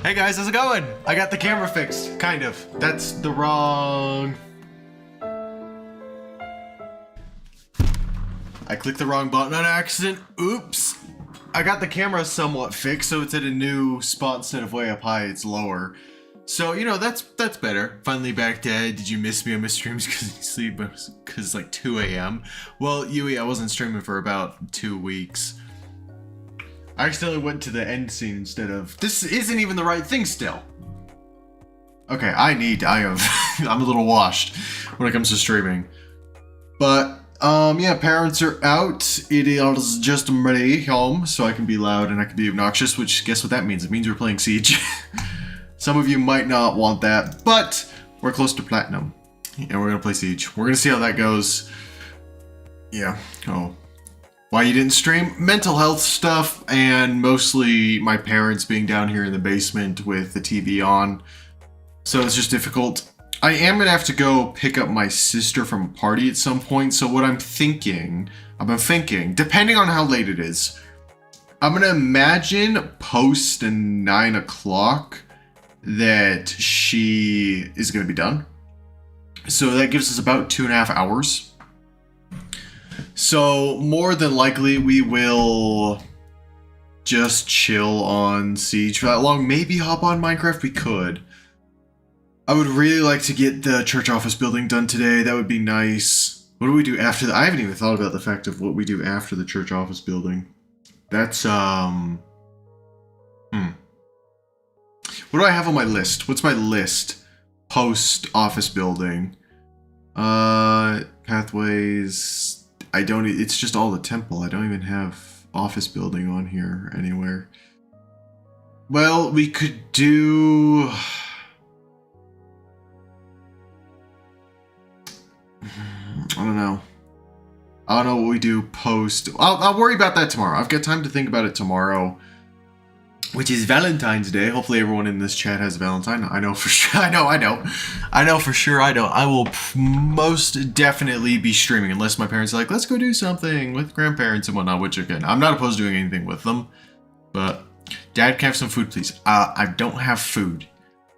Hey guys, how's it going? I got the camera fixed, kind of. That's the wrong... I clicked the wrong button on accident. Oops. I got the camera somewhat fixed, so it's at a new spot instead of way up high, it's lower. So, you know, that's better. Finally back, Dad. Did you miss me on my streams because you sleep? Because it's like 2 a.m. Well, Yui, I wasn't streaming for about 2 weeks. I accidentally went to the end scene instead of... This isn't even the right thing still. Okay, I'm a little washed when it comes to streaming. But, yeah, parents are out. It is just me home, so I can be loud and I can be obnoxious, which, guess what that means? It means we're playing Siege. Some of you might not want that, but we're close to Platinum. And we're gonna play Siege. We're gonna see how that goes. Yeah, oh. Why you didn't stream? Mental health stuff, and mostly my parents being down here in the basement with the TV on. So it's just difficult. I am gonna have to go pick up my sister from a party at some point, so what I've been thinking, depending on how late it is, I'm gonna imagine post 9 o'clock that she is gonna be done. So that gives us about 2.5 hours. So more than likely we will just chill on Siege for that long. Maybe hop on Minecraft, we could. I would really like to get the church office building done today. That would be nice. What do we do after I haven't even thought about the fact of what we do after the church office building. That's, What do I have on my list? What's my list? Post office building. Pathways. It's just all the temple. I don't even have office building on here anywhere. Well, we could do... I don't know. I don't know what we do post. I'll worry about that tomorrow. I've got time to think about it tomorrow, which is Valentine's Day. Hopefully everyone in this chat has a Valentine. I know for sure. I know for sure I don't. I will most definitely be streaming unless my parents are like, let's go do something with grandparents and whatnot, which again, I'm not opposed to doing anything with them. But Dad, can I have some food, please? I don't have food.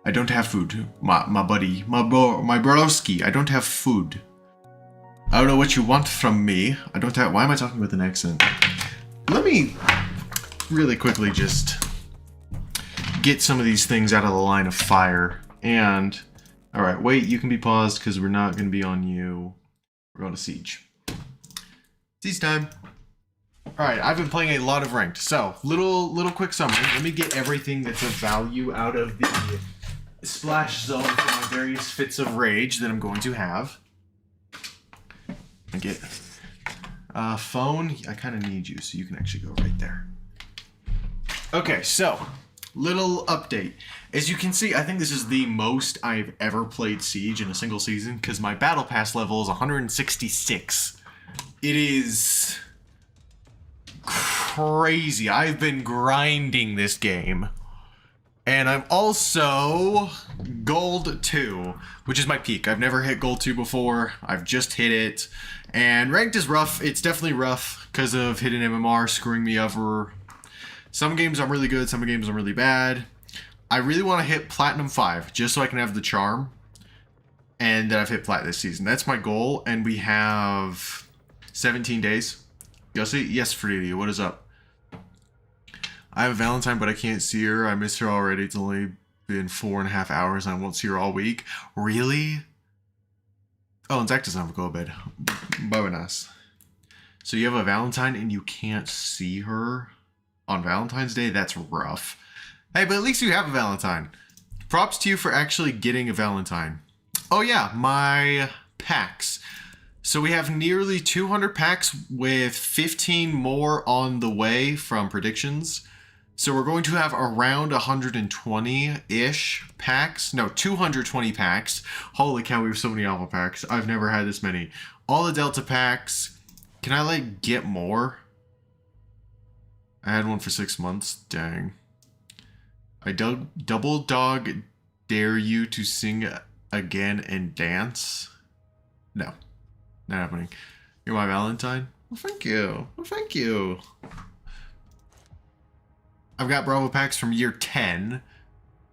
I don't have food. My buddy, my broski, I don't have food. I don't know what you want from me. I don't have... Why am I talking with an accent? Let me really quickly just get some of these things out of the line of fire. And... Alright, wait, you can be paused because we're not going to be on you. We're going to Siege. Siege time. Alright, I've been playing a lot of ranked. So, little quick summary. Let me get everything that's of value out of the splash zone for my various fits of rage that I'm going to have. And get phone. I kind of need you, so you can actually go right there. Okay, so little update. As you can see, I think this is the most I've ever played Siege in a single season because my battle pass level is 166. It is crazy. I've been grinding this game. And I'm also Gold 2, which is my peak. I've never hit Gold 2 before. I've just hit it. And ranked is rough. It's definitely rough because of hidden MMR screwing me over. Some games I'm really good, some games I'm really bad. I really want to hit Platinum 5 just so I can have the charm. And that I've hit Plat this season. That's my goal. And we have 17 days. Yossi? Yes, Fridi. What is up? I have a Valentine, but I can't see her. I miss her already. It's only been 4.5 hours and I won't see her all week. Really? Oh, and Zach doesn't have a go to bed. Bonus. So you have a Valentine and you can't see her on Valentine's Day? That's rough. Hey, but at least you have a Valentine. Props to you for actually getting a Valentine. Oh yeah, my packs. So we have nearly 200 packs with 15 more on the way from predictions. So we're going to have around 120-ish packs. No, 220 packs. Holy cow, we have so many alpha packs. I've never had this many. All the delta packs. Can I, like, get more? I had one for 6 months. Dang. I double dog dare you to sing again and dance. No. Not happening. You're my Valentine? Well, thank you. Well, thank you. I've got Bravo packs from year 10.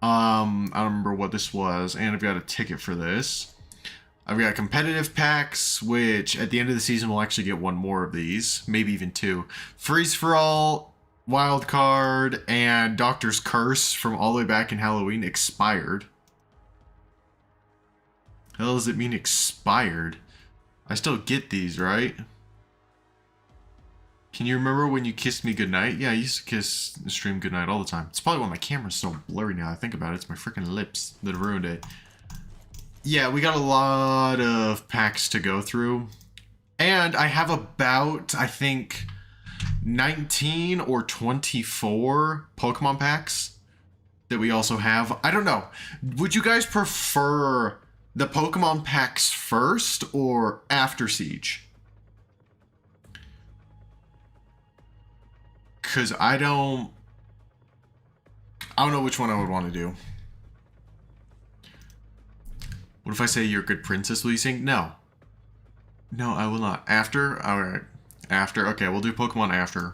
I don't remember what this was, and I've got a ticket for this. I've got competitive packs, which at the end of the season we'll actually get one more of these, maybe even two. Freeze for All, Wild Card, and Doctor's Curse from all the way back in Halloween expired. The hell does it mean expired? I still get these, right? Can you remember when you kissed me goodnight? Yeah, I used to kiss the stream goodnight all the time. It's probably why my camera's so blurry now I think about it. It's my freaking lips that ruined it. Yeah, we got a lot of packs to go through. And I have about, I think, 19 or 24 Pokemon packs that we also have. I don't know. Would you guys prefer the Pokemon packs first or after Siege? Because I don't know which one I would want to do. What if I say you're a good princess? Will you sing? No. No, I will not. After? Alright. After. Okay, we'll do Pokemon after.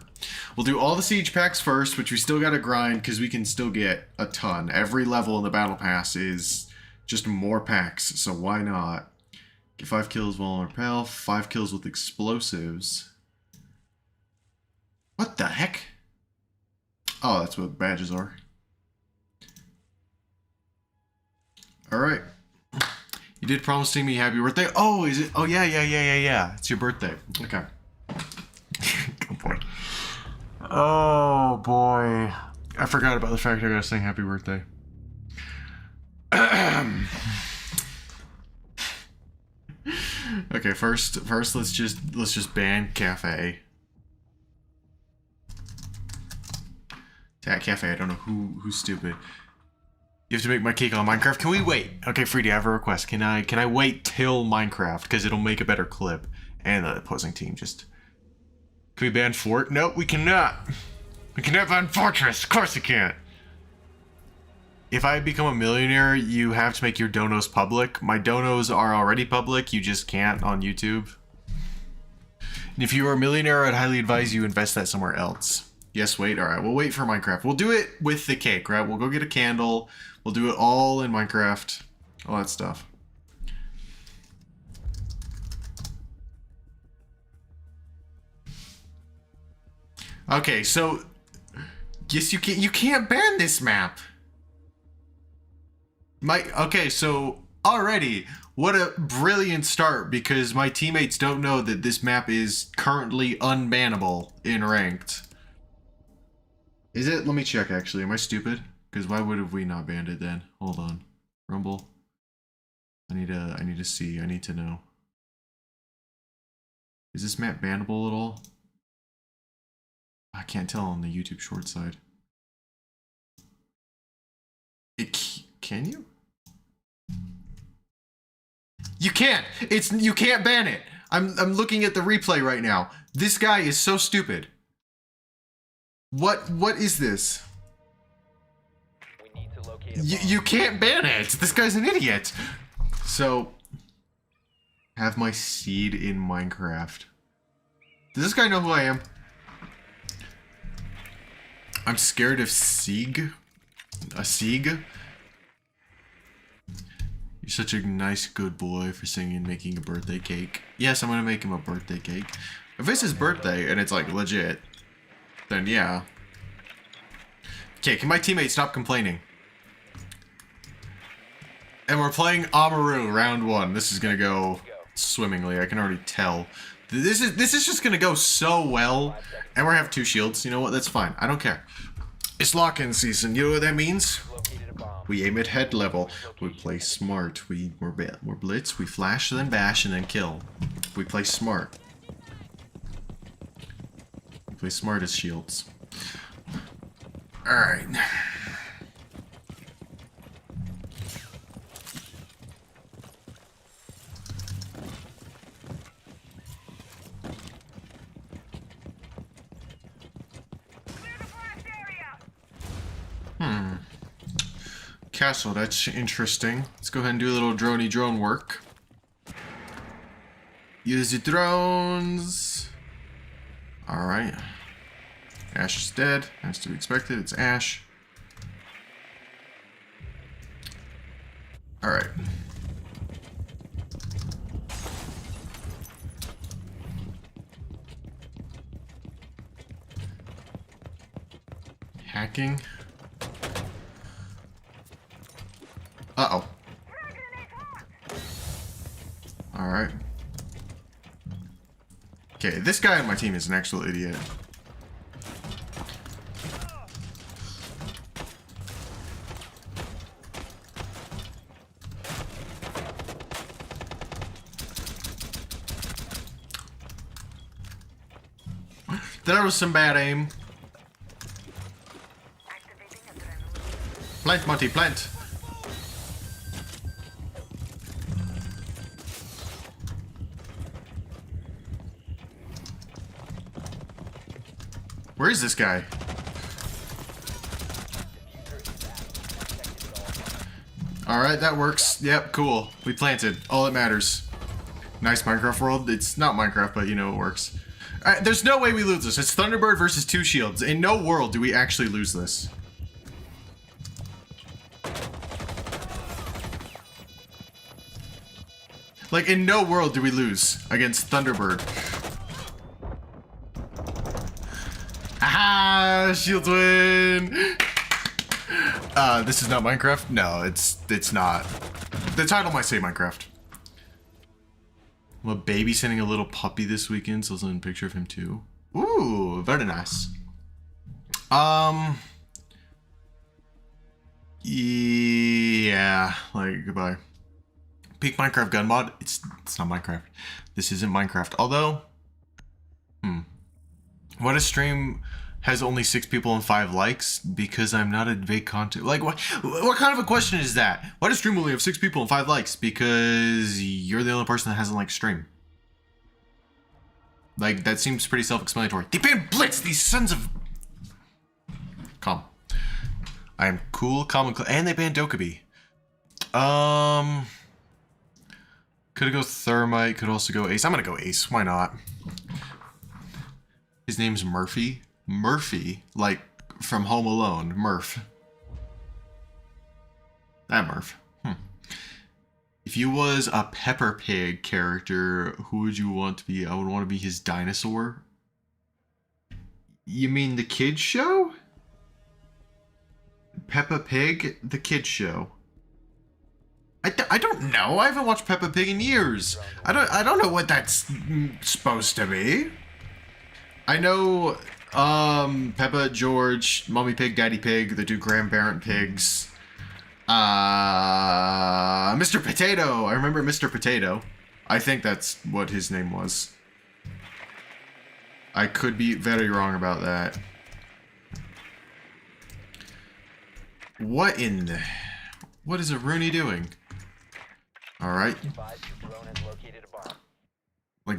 We'll do all the Siege packs first, which we still gotta grind because we can still get a ton. Every level in the Battle Pass is just more packs, so why not? Get 5 kills while on Repel, 5 kills with explosives. What the heck? Oh, that's what badges are. Alright. You did promise me happy birthday. Oh, is it? Oh, yeah. It's your birthday. Okay. Good boy. Oh, boy. I forgot about the fact I gotta sing happy birthday. Okay, first let's just ban Cafe. That Cafe, I don't know who's stupid. You have to make my cake on Minecraft. Can we wait? Okay, Freedy, I have a request. Can I wait till Minecraft? Because it'll make a better clip. And the opposing team just... Can we ban Fort? No, we cannot. We cannot ban Fortress. Of course we can't. If I become a millionaire, you have to make your donos public. My donos are already public. You just can't on YouTube. And if you are a millionaire, I'd highly advise you invest that somewhere else. Yes, wait. All right, we'll wait for Minecraft. We'll do it with the cake, right? We'll go get a candle. We'll do it all in Minecraft. All that stuff. Okay, so... Yes, you can't ban this map. Okay, so already, what a brilliant start, because my teammates don't know that this map is currently unbannable in ranked. Is it? Let me check, actually. Am I stupid? Because why would have we not banned it then? Hold on. Rumble. I need to see. I need to know. Is this map bannable at all? I can't tell on the YouTube short side. Can you? You can't! You can't ban it! I'm looking at the replay right now. This guy is so stupid. What is this? You can't ban it! This guy's an idiot! So, have my seed in Minecraft. Does this guy know who I am? I'm scared of Sieg. A Sieg? You're such a nice, good boy for singing and making a birthday cake. Yes, I'm gonna make him a birthday cake. If it's his birthday and it's like legit, then yeah. Okay, can my teammates stop complaining? And we're playing Amaru round 1. This is gonna go swimmingly. I can already tell. This is just gonna go so well. And we're gonna have 2 shields. You know what? That's fine. I don't care. It's lock-in season. You know what that means? We aim at head level. We play smart. We're blitz. We flash, then bash, and then kill. We play smart. We play smart as shields. Alright. Castle, that's interesting. Let's go ahead and do a little drone work. Use the drones. Alright. Ash is dead, as to be expected. It's Ash. Alright. Hacking. Uh-oh. Alright. Okay, this guy on my team is an actual idiot. There was some bad aim. Plant, Monty, plant. Where is this guy? Alright, that works. Yep, cool. We planted. All that matters. Nice Minecraft world. It's not Minecraft, but you know it works. Alright, there's no way we lose this. It's Thunderbird versus 2 shields. In no world do we actually lose this. Like, in no world do we lose against Thunderbird. Aha! Shields win! This is not Minecraft? No, it's not. The title might say Minecraft. I'm babysitting a little puppy this weekend, so I'll send a picture of him too. Ooh, very nice. Yeah, like, goodbye. Peak Minecraft gun mod. It's not Minecraft. This isn't Minecraft. Although, what a stream has only 6 people and 5 likes because I'm not a big content. Like, what kind of a question is that? Why does stream only have 6 people and 5 likes? Because you're the only person that hasn't liked stream. Like, that seems pretty self-explanatory. They banned Blitz, these sons of... Calm. I am cool, calm, and they banned Dokkaebi. Could go Thermite, could also go Ace. I'm gonna go Ace, why not? His name's Murphy. Murphy, like from Home Alone. Murph. That Murph. If you was a Peppa Pig character, who would you want to be? I would want to be his dinosaur. You mean the kids show? Peppa Pig, the kids show. I don't know. I haven't watched Peppa Pig in years. I don't know what that's supposed to be. I know Peppa, George, Mommy Pig, Daddy Pig, the 2 grandparent pigs. Mr. Potato. I remember Mr. Potato. I think that's what his name was. I could be very wrong about that. What is a Rooney doing? Alright. Like,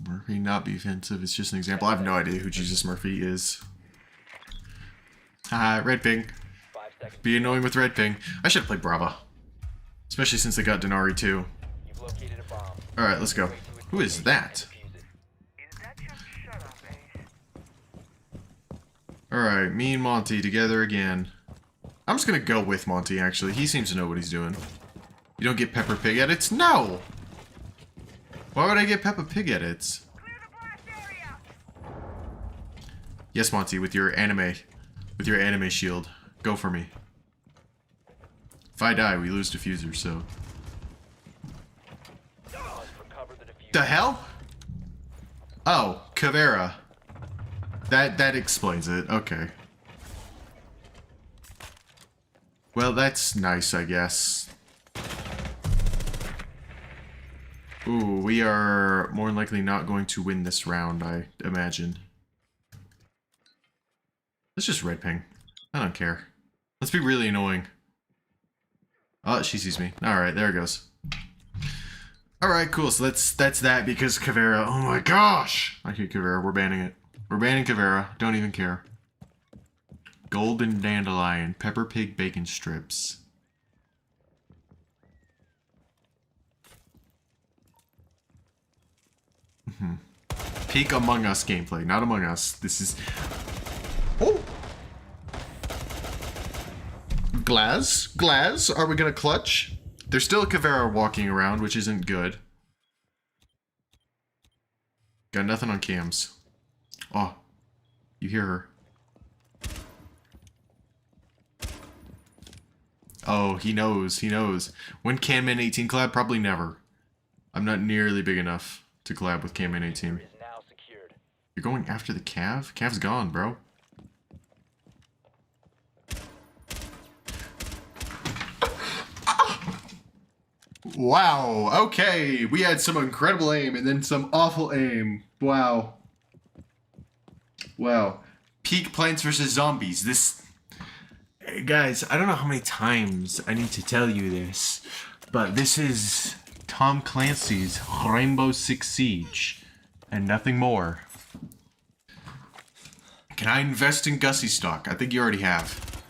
Murphy not be offensive, it's just an example. I have no idea who Jesus Murphy is. Red Ping. Be annoying with Red Ping. I should have played Brava. Especially since they got Denari too. Alright, let's go. Who is that? Alright, me and Monty together again. I'm just gonna go with Monty, actually. He seems to know what he's doing. You don't get Peppa Pig edits? No! Why would I get Peppa Pig edits? Yes, Monty, with your anime shield. Go for me. If I die, we lose diffuser, so... The hell? Oh, Caveira. That explains it. Okay. Well, that's nice, I guess. Ooh, we are more than likely not going to win this round, I imagine. Let's just red ping. I don't care. Let's be really annoying. Oh, she sees me. Alright, there it goes. Alright, cool. So that's that because Caveira. Oh my gosh! I hate Caveira. We're banning it. We're banning Caveira. Don't even care. Golden Dandelion. Peppa Pig bacon strips. Peak Among Us gameplay. Not Among Us. This is... Glaz, are we gonna clutch? There's still a Caveira walking around, which isn't good. Got nothing on cams. Oh, you hear her. Oh, he knows, he knows. When can Min 18 collab? Probably never. I'm not nearly big enough to collab with Cam Min 18. You're going after the Cav? Cav's gone, bro. Wow, okay. We had some incredible aim and then some awful aim. Wow. Wow. Peak Plants vs. Zombies. This... Hey guys, I don't know how many times I need to tell you this, but this is Tom Clancy's Rainbow Six Siege, and nothing more. Can I invest in Gussie stock? I think you already have.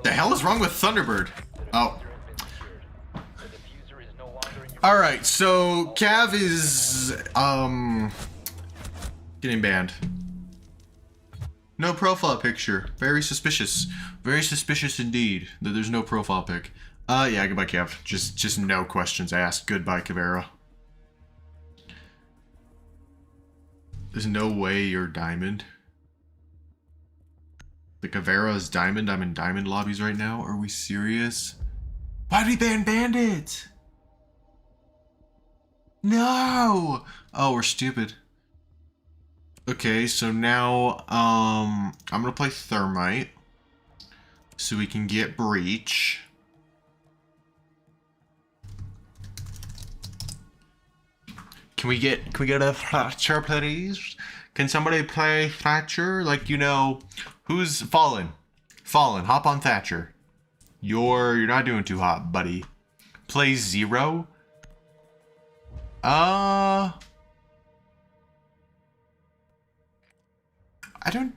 The hell is wrong with Thunderbird? Oh. Alright, so Cav is, getting banned. No profile picture. Very suspicious. Very suspicious indeed that there's no profile pic. Yeah, goodbye, Cav. Just no questions asked. Goodbye, Caveira. There's no way you're diamond. The Caveira is diamond. I'm in diamond lobbies right now. Are we serious? Why'd we ban Bandit? No! Oh, we're stupid. Okay, so now, I'm gonna play Thermite. So we can get Breach. Can we get a Thatcher, please? Can somebody play Thatcher? Like, you know, who's Fallen? Fallen, hop on Thatcher. You're not doing too hot, buddy. Play Zero? I don't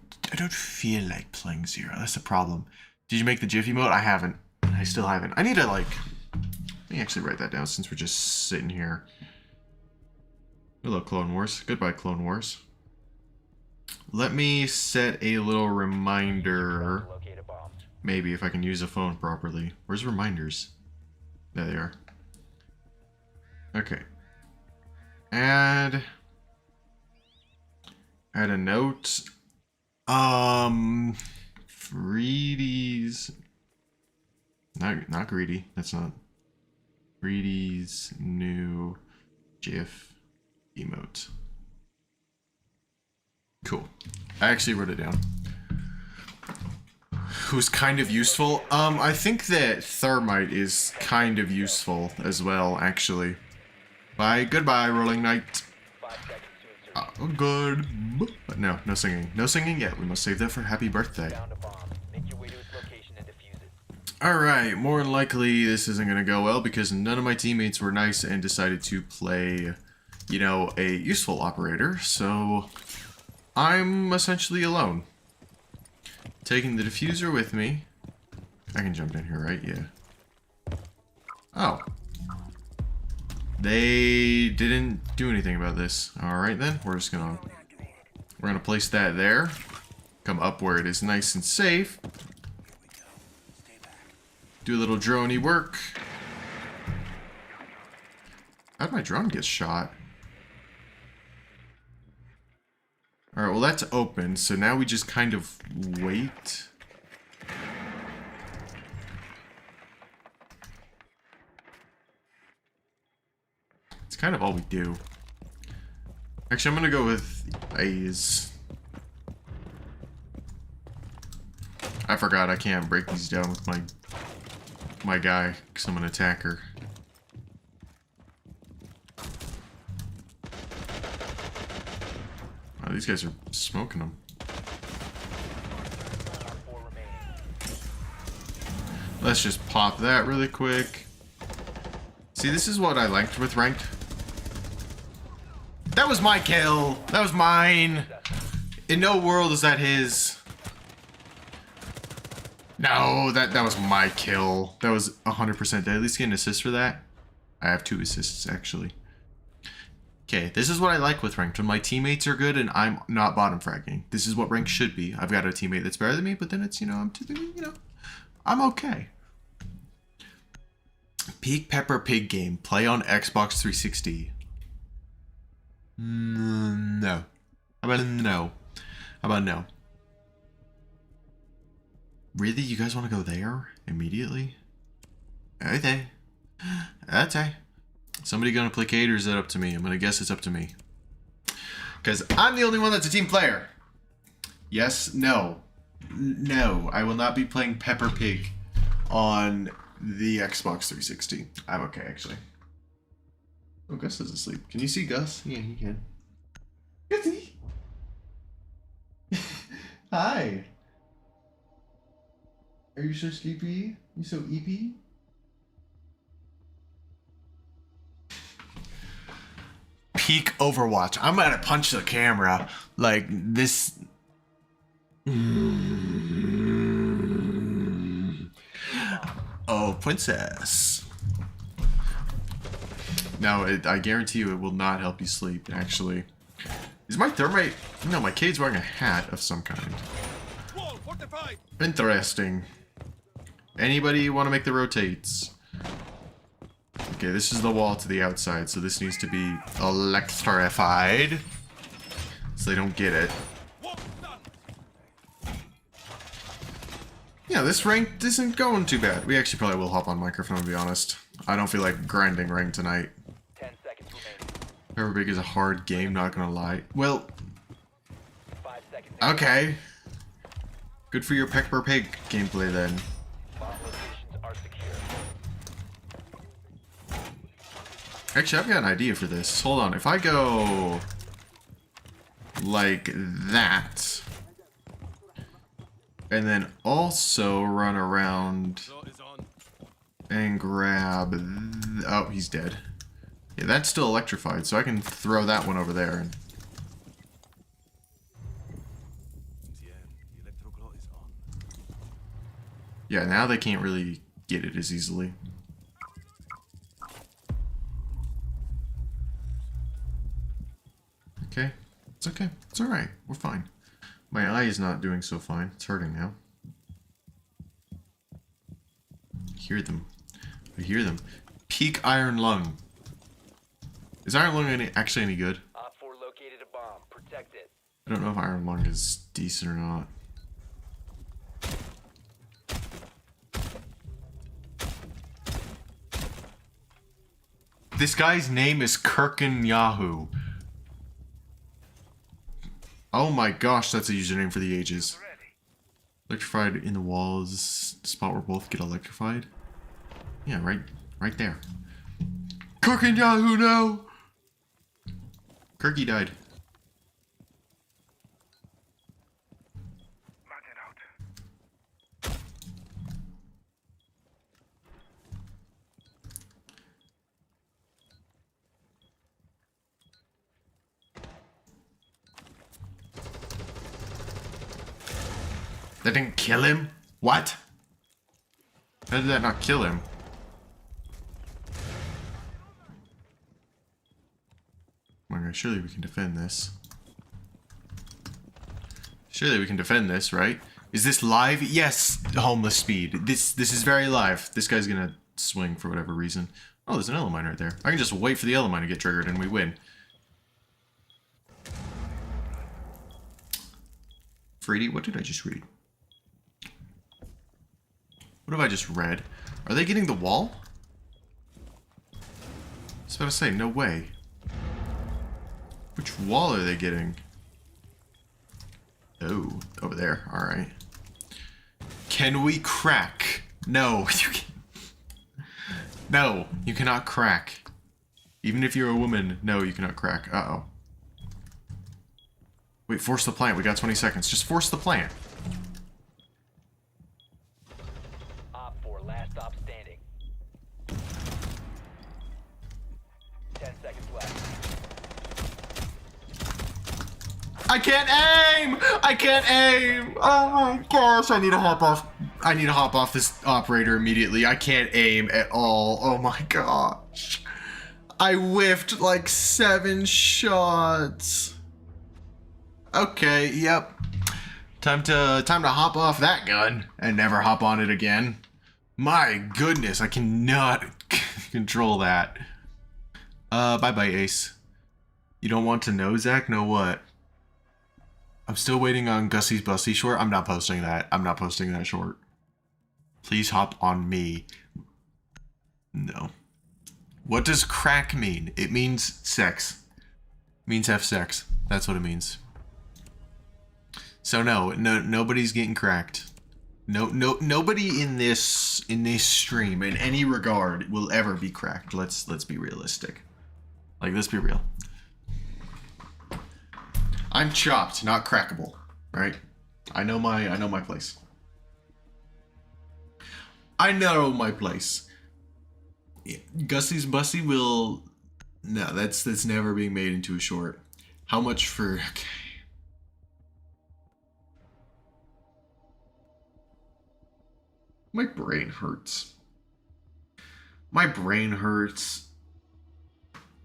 feel like playing Zero. That's the problem. Did you make the Jiffy mode? I haven't. I still haven't. I need to, like... Let me actually write that down since we're just sitting here. Hello, Clone Wars. Goodbye, Clone Wars. Let me set a little reminder. Maybe, if I can use a phone properly. Where's reminders? There they are. Okay. Add a note. Greedy's not greedy. That's not Greedy's new GIF emote. Cool. I actually wrote it down. Who's kind of useful? I think that Thermite is kind of useful as well, actually. Bye. Goodbye, Rolling Knight. Oh, good. But no singing. No singing yet. We must save that for happy birthday. Alright, more than likely this isn't going to go well because none of my teammates were nice and decided to play, you know, a useful operator. So, I'm essentially alone. Taking the diffuser with me. I can jump in here, right? Yeah. Oh. They didn't do anything about this. Alright then, we're gonna place that there. Come up where it is nice and safe. Do a little droney work. How'd my drone get shot? Alright, well that's open, so now we just kind of wait. It's kind of all we do. Actually, I'm gonna go with A's. I forgot I can't break these down with my guy, because I'm an attacker. Oh, these guys are smoking them. Let's just pop that really quick. See, this is what I liked with ranked. That was my kill. That was mine. In no world is that his. No, that was my kill. That was 100%. Did I at least get an assist for that? I have 2 assists, actually. Okay, this is what I like with ranked. When my teammates are good and I'm not bottom fragging. This is what ranked should be. I've got a teammate that's better than me, but then it's, I'm okay. Peak Pepper Pig game. Play on Xbox 360. No. How about no? How about no? Really? You guys want to go there immediately? Okay. Okay. Somebody gonna placate, or is that up to me? I'm gonna guess it's up to me. Because I'm the only one that's a team player. Yes, no. No, I will not be playing Pepper Pig on the Xbox 360. I'm okay, actually. Oh, Gus is asleep. Can you see Gus? Yeah, you can. Gussie! Hi! Are you so sleepy? You so eepy? Peak Overwatch. I'm gonna punch the camera like this. Oh, princess. No, I guarantee you it will not help you sleep, actually. Is my thermite... No, my kid's wearing a hat of some kind. Interesting. Anybody want to make the rotates? Okay, this is the wall to the outside, so this needs to be electrified. So they don't get it. Yeah, this rank isn't going too bad. We actually probably will hop on microphone, to be honest. I don't feel like grinding rank tonight. 10 seconds remaining. Pepper Pig is a hard game, not gonna lie. Well, 5 seconds. okay. Good for your Pepper Pig gameplay then. Bomb locations are secure. Actually, I've got an idea for this. Hold on. If I go like that, and then also run around and grab... Oh, he's dead. Yeah, that's still electrified, so I can throw that one over there. Yeah, now they can't really get it as easily. Okay. It's okay. It's alright. We're fine. My eye is not doing so fine. It's hurting now. I hear them. I hear them. Peak Iron Lung. Is Iron Lung actually any good? Op 4 located a bomb. Protect it. I don't know if Iron Lung is decent or not. This guy's name is Kirkin Yahoo. Oh my gosh, that's a username for the ages. Electrified in the walls, spot where both get electrified. Yeah, right there. Kirkin Yahoo, no! Kirky died. That didn't kill him? What? How did that not kill him? Okay, surely we can defend this. Surely we can defend this, right? Is this live? Yes, homeless speed. This is very live. This guy's gonna swing for whatever reason. Oh, there's an yellow mine right there. I can just wait for the yellow mine to get triggered and we win. Freddy, what did I just read? What have I just read? Are they getting the wall? I was about to say, no way. Which wall are they getting? Oh, over there. Alright. Can we crack? No, you can. No, you cannot crack. Even if you're a woman, no, you cannot crack. Uh-oh. Wait, force the plant. We got 20 seconds. Just force the plant. Op 4, last stop standing. 10 seconds left. I can't aim! I can't aim! Oh my gosh, I need to hop off. I need to hop off this operator immediately. I can't aim at all. Oh my gosh. I whiffed like 7 shots. Okay, yep. Time to hop off that gun and never hop on it again. My goodness, I cannot control that. Bye-bye, Ace. You don't want to know, Zach? Know what? I'm still waiting on Gussie's Bussy short. I'm not posting that. I'm not posting that short. Please hop on me. No. What does crack mean? It means sex. It means have sex. That's what it means. So no, nobody's getting cracked. Nobody in this stream in any regard will ever be cracked. Let's be realistic. Like, let's be real. I'm chopped, not crackable, right? I know my place. I know my place. Gussie's Bussy will... No, that's never being made into a short. How much for... Okay. My brain hurts. My brain hurts.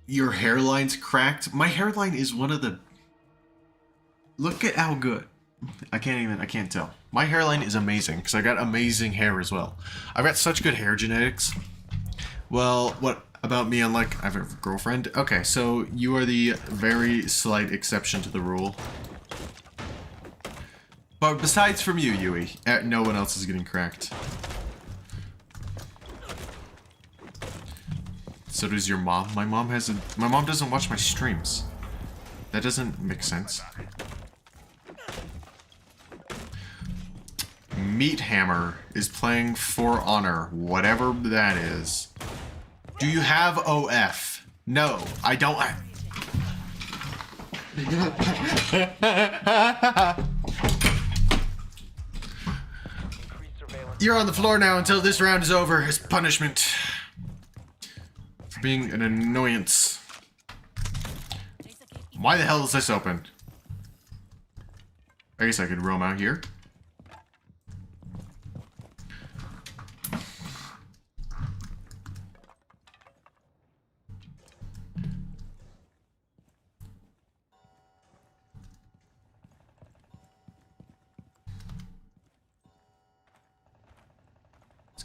Your hairline's cracked. My hairline is one of the... Look at how good. I can't tell. My hairline is amazing because I got amazing hair as well. I've got such good hair genetics. Well, what about me? Unlike I have a girlfriend. Okay, so you are the very slight exception to the rule. But besides from you, Yui, no one else is getting cracked. So does your mom. My mom doesn't watch my streams. That doesn't make sense. Meat Hammer is playing For Honor, whatever that is. Do you have OF? No, I don't. You're on the floor now until this round is over as punishment for being an annoyance. Why the hell is this open? I guess I could roam out here.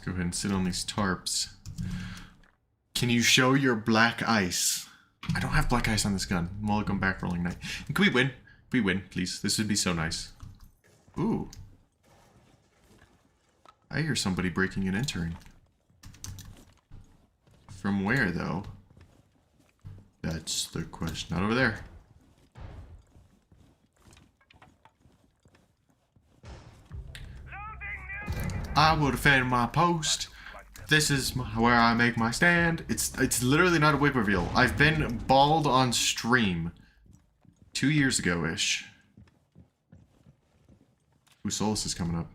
Go ahead and sit on these tarps. Can you show your black ice? I don't have black ice on this gun. Welcome back, Rolling Knight. Can we win? Can we win, please? This would be so nice. Ooh. I hear somebody breaking and entering. From where, though? That's the question. Not over there. I will defend my post. This is where I make my stand. It's literally not a whip reveal. I've been bald on stream 2 years ago-ish. Ooh, Solus is coming up.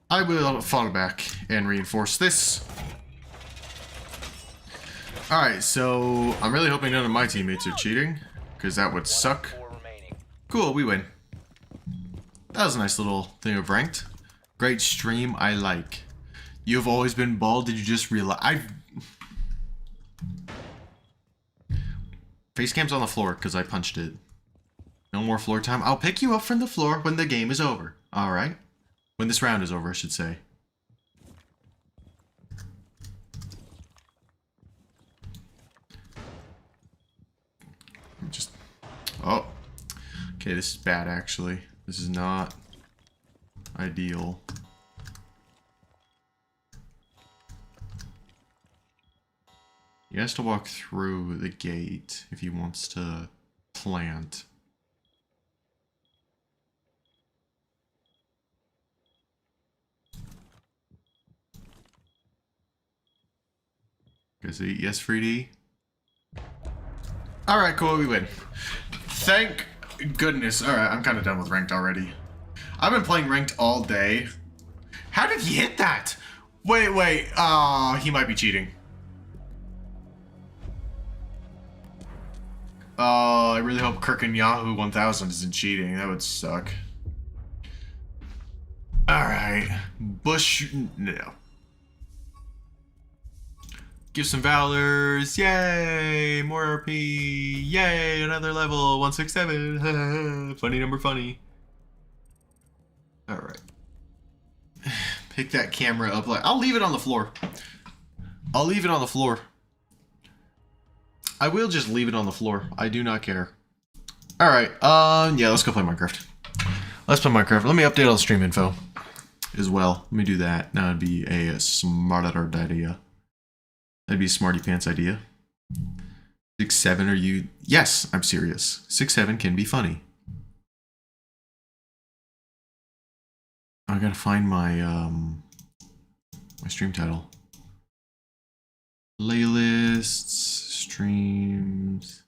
I will fall back and reinforce this. Alright, so I'm really hoping none of my teammates are cheating, because that would suck. Cool, we win. That was a nice little thing of ranked. Great stream, I like. You've always been bald, did you just realize? Facecam's on the floor because I punched it. No more floor time. I'll pick you up from the floor when the game is over. Alright? When this round is over, I should say. Just... Oh. Okay, this is bad, actually. This is not ideal. He has to walk through the gate if he wants to plant. Is it yes, 3D? Alright, cool, we win. Thank goodness. Alright, I'm kind of done with ranked already. I've been playing ranked all day. How did he hit that? Wait. He might be cheating. I really hope Kirk and Yahoo 1000 isn't cheating. That would suck. Alright. Bush. No. Give some Valors. Yay! More RP. Yay! Another level. 167. Funny number funny. Alright. Pick that camera up. Like, I'll leave it on the floor. I'll leave it on the floor. I will just leave it on the floor. I do not care. Alright. Yeah, let's go play Minecraft. Let's play Minecraft. Let me update all the stream info as well. Let me do that. That would be a smarter idea. That'd be a smarty pants idea. 6'7" are you? Yes, I'm serious. 6'7" can be funny. I gotta find my my stream title. Playlists, streams.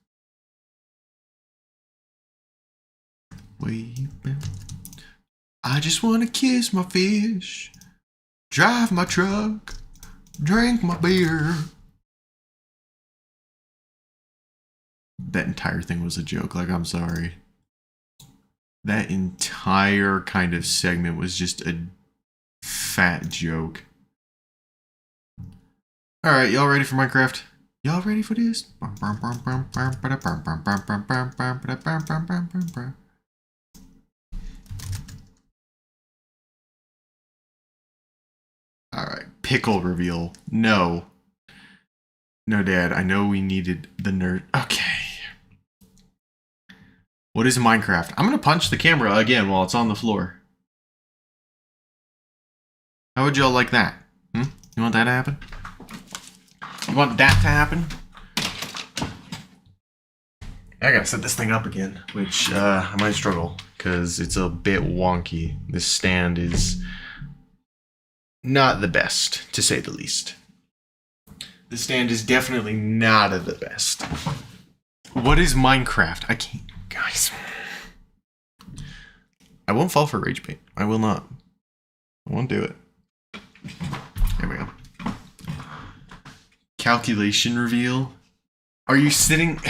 Wait, I just wanna kiss my fish, drive my truck, drink my beer. That entire thing was a joke. Like, I'm sorry. That entire kind of segment was just a fat joke. Alright, y'all ready for Minecraft? Y'all ready for this? Alright, pickle reveal. No. No, Dad, I know we needed the nerd. Okay. What is Minecraft? I'm gonna punch the camera again while it's on the floor. How would y'all like that? You want that to happen? You want that to happen? I gotta set this thing up again, which I might struggle because it's a bit wonky. This stand is not the best, to say the least. The stand is definitely not of the best. What is Minecraft? I can't. Guys, I won't fall for rage bait. I will not. I won't do it. There we go. Calculation reveal. Are you sitting?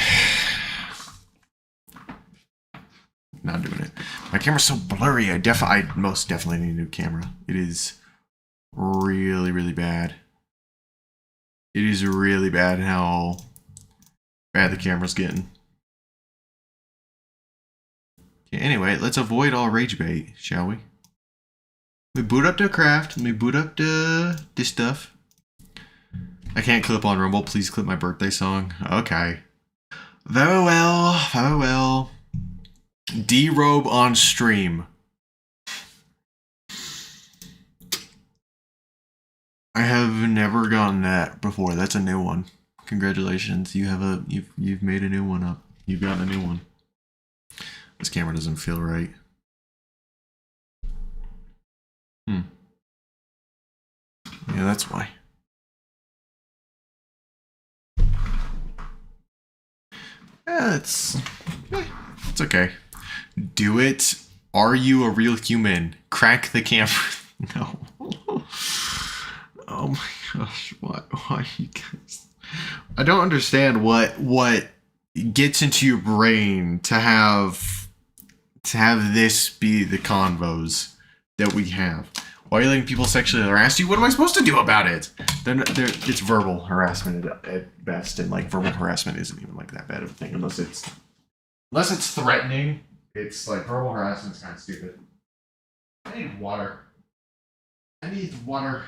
Not doing it. My camera's so blurry. I most definitely need a new camera. It is really, really bad. It is really bad how bad the camera's getting. Okay, anyway, let's avoid all rage bait, shall we? Let me boot up the craft. Let me boot up the stuff. I can't clip on Rumble. Please clip my birthday song. Okay. Very well. Very well. D-robe on stream. I have never gotten that before. That's a new one. Congratulations. You've made a new one up. You've gotten a new one. This camera doesn't feel right. Yeah, that's why. Yeah, it's okay. Do it. Are you a real human? Crack the camera. No. Oh my gosh, why you guys? I don't understand what gets into your brain to have this be the convos that we have. Why are you letting people sexually harass you? What am I supposed to do about it? It's verbal harassment at best, and like verbal harassment isn't even like that bad of a thing unless it's threatening. It's like verbal harassment's kind of stupid. I need water. I need water.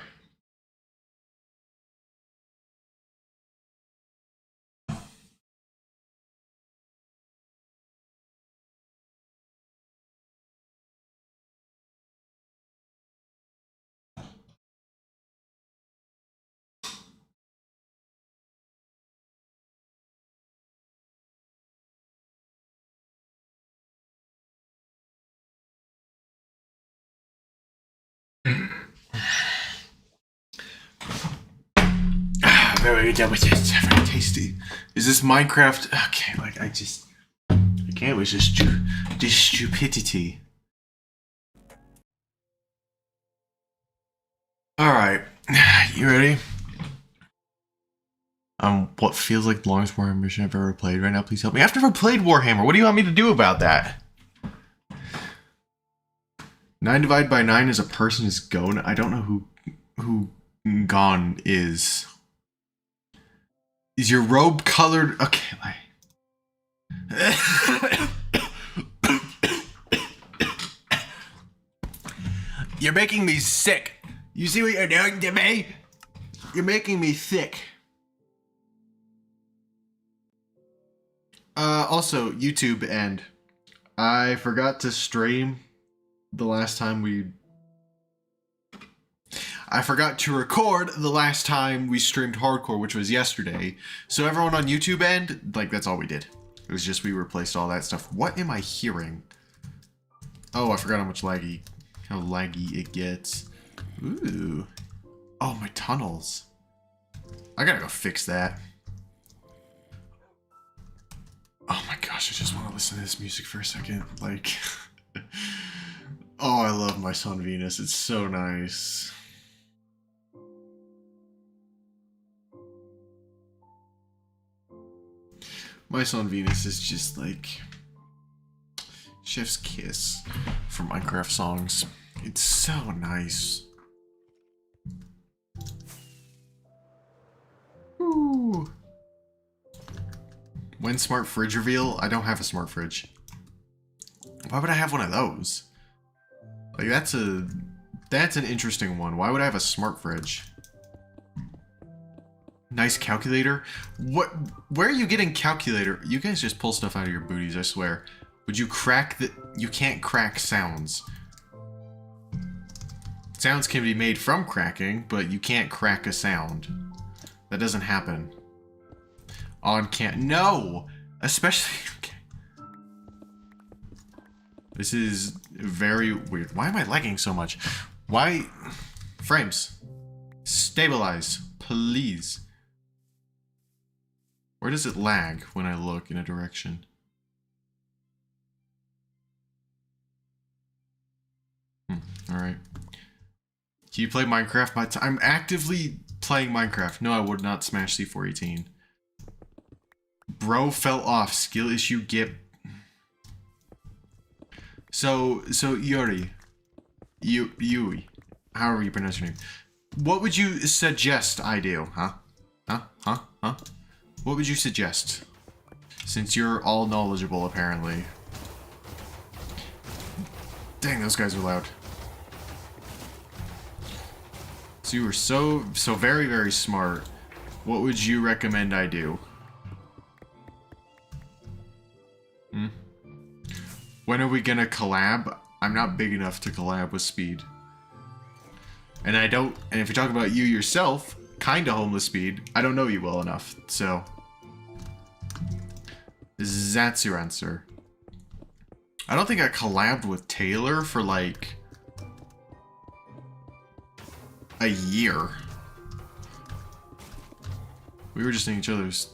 Very delicious, very tasty. Is this Minecraft? Okay, like I can't with this stupidity. All right, you ready? What feels like the longest Warhammer mission I've ever played right now. Please help me. I've never played Warhammer. What do you want me to do about that? 9 divided by 9 is a person is gone. I don't know who gone is. Is your robe colored? Okay, you're making me sick. You see what you're doing to me? You're making me sick. Also, YouTube end. I forgot to stream the last time I forgot to record the last time we streamed hardcore, which was yesterday. So everyone on YouTube end, like, that's all we did. It was just we replaced all that stuff. What am I hearing? Oh, I forgot how laggy it gets. Ooh. Oh, my tunnels. I gotta go fix that. Oh my gosh, I just want to listen to this music for a second. Like, oh, I love My Son Venus. It's so nice. My Son Venus is just like chef's kiss for Minecraft songs. It's so nice. Ooh. When smart fridge reveal? I don't have a smart fridge. Why would I have one of those? Like, that's an interesting one. Why would I have a smart fridge? Nice calculator? What? Where are you getting calculator? You guys just pull stuff out of your booties, I swear. Would you crack the... You can't crack sounds. Sounds can be made from cracking, but you can't crack a sound. That doesn't happen. On can't... No! Especially... Okay. This is very weird. Why am I lagging so much? Why... Frames. Stabilize. Please. Where does it lag when I look in a direction? Alright. Can you play Minecraft? I'm actively playing Minecraft. No, I would not smash C418. Bro fell off. Skill issue get... So Yuri. Yui. However you pronounce your name. What would you suggest I do? Huh? What would you suggest? Since you're all knowledgeable, apparently. Dang, those guys are loud. So you were so very, very smart. What would you recommend I do? When are we gonna collab? I'm not big enough to collab with Speed. And if you're talking about you yourself, kinda homeless Speed, I don't know you well enough, so. That's your answer. I don't think I collabed with Taylor for like a year. We were just in each other's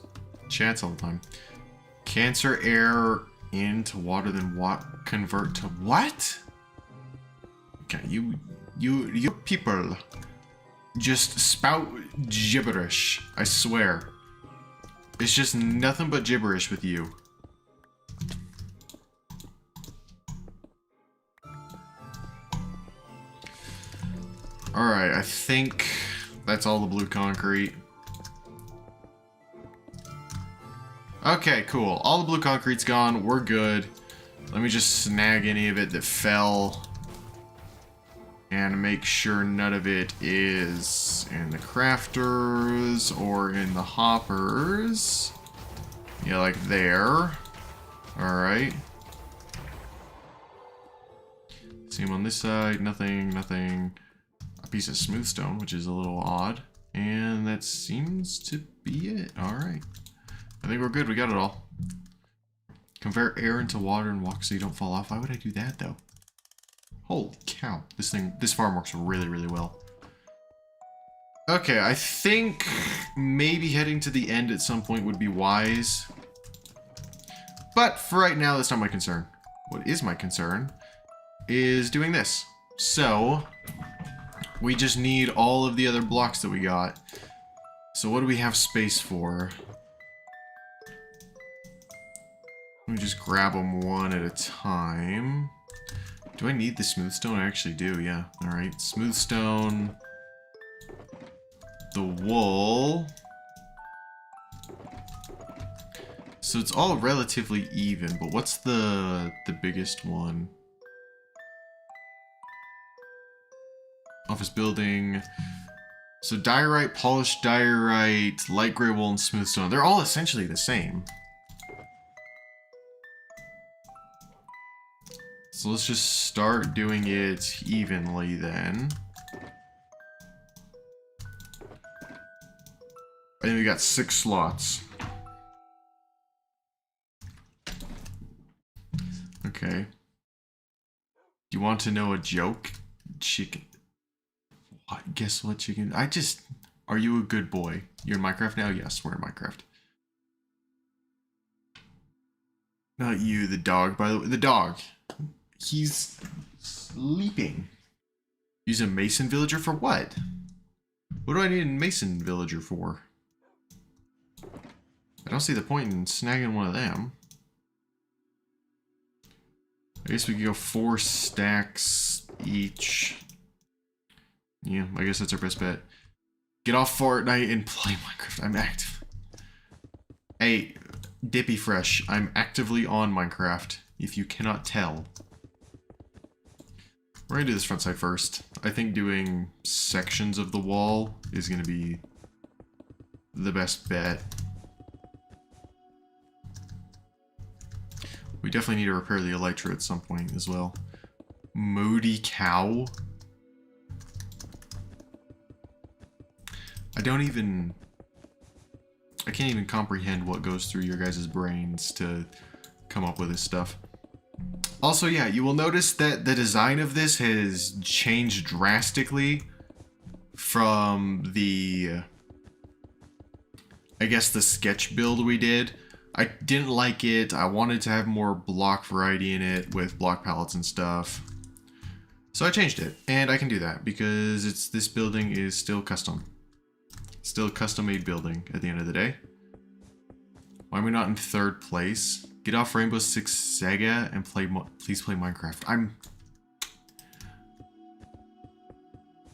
chats all the time. Cancer air into water, then what? Convert to what? Okay, you people just spout gibberish. I swear. It's just nothing but gibberish with you. Alright, I think that's all the blue concrete. Okay, cool. All the blue concrete's gone. We're good. Let me just snag any of it that fell. And make sure none of it is in the crafters or in the hoppers. Yeah, like there. Alright. Same on this side. Nothing. A piece of smooth stone, which is a little odd. And that seems to be it. Alright. I think we're good. We got it all. Convert air into water and walk so you don't fall off. Why would I do that, though? Holy cow. This farm works really, really well. Okay, I think maybe heading to the end at some point would be wise. But for right now, that's not my concern. What is my concern is doing this. So, we just need all of the other blocks that we got. So what do we have space for? Let me just grab them one at a time. Do I need the smooth stone? I actually do, yeah. Alright, smooth stone. The wool. So it's all relatively even, but what's the biggest one? Office building. So diorite, polished diorite, light gray wool, and smooth stone. They're all essentially the same. So let's just start doing it evenly then. I think we got 6 slots. Okay. You want to know a joke? Chicken. What? Guess what, chicken? Are you a good boy? You're in Minecraft now? Yes, we're in Minecraft. Not you, the dog, by the way. The dog. He's sleeping. Use a mason villager for what? What do I need a mason villager for? I don't see the point in snagging one of them. I guess we could go 4 stacks each. Yeah, I guess that's our best bet. Get off Fortnite and play Minecraft. I'm active. Hey, Dippy Fresh, I'm actively on Minecraft, if you cannot tell. We're gonna do this front side first. I think doing sections of the wall is gonna be the best bet. We definitely need to repair the elytra at some point as well. Moody cow? I can't even comprehend what goes through your guys' brains to come up with this stuff. Also, yeah, you will notice that the design of this has changed drastically from the, I guess, the sketch build we did. I didn't like it. I wanted to have more block variety in it with block palettes and stuff. So I changed it, and I can do that because this building is still custom. Still a custom-made building at the end of the day. Why am I not in 3rd place? Get off Rainbow Six Sega and please play Minecraft. I'm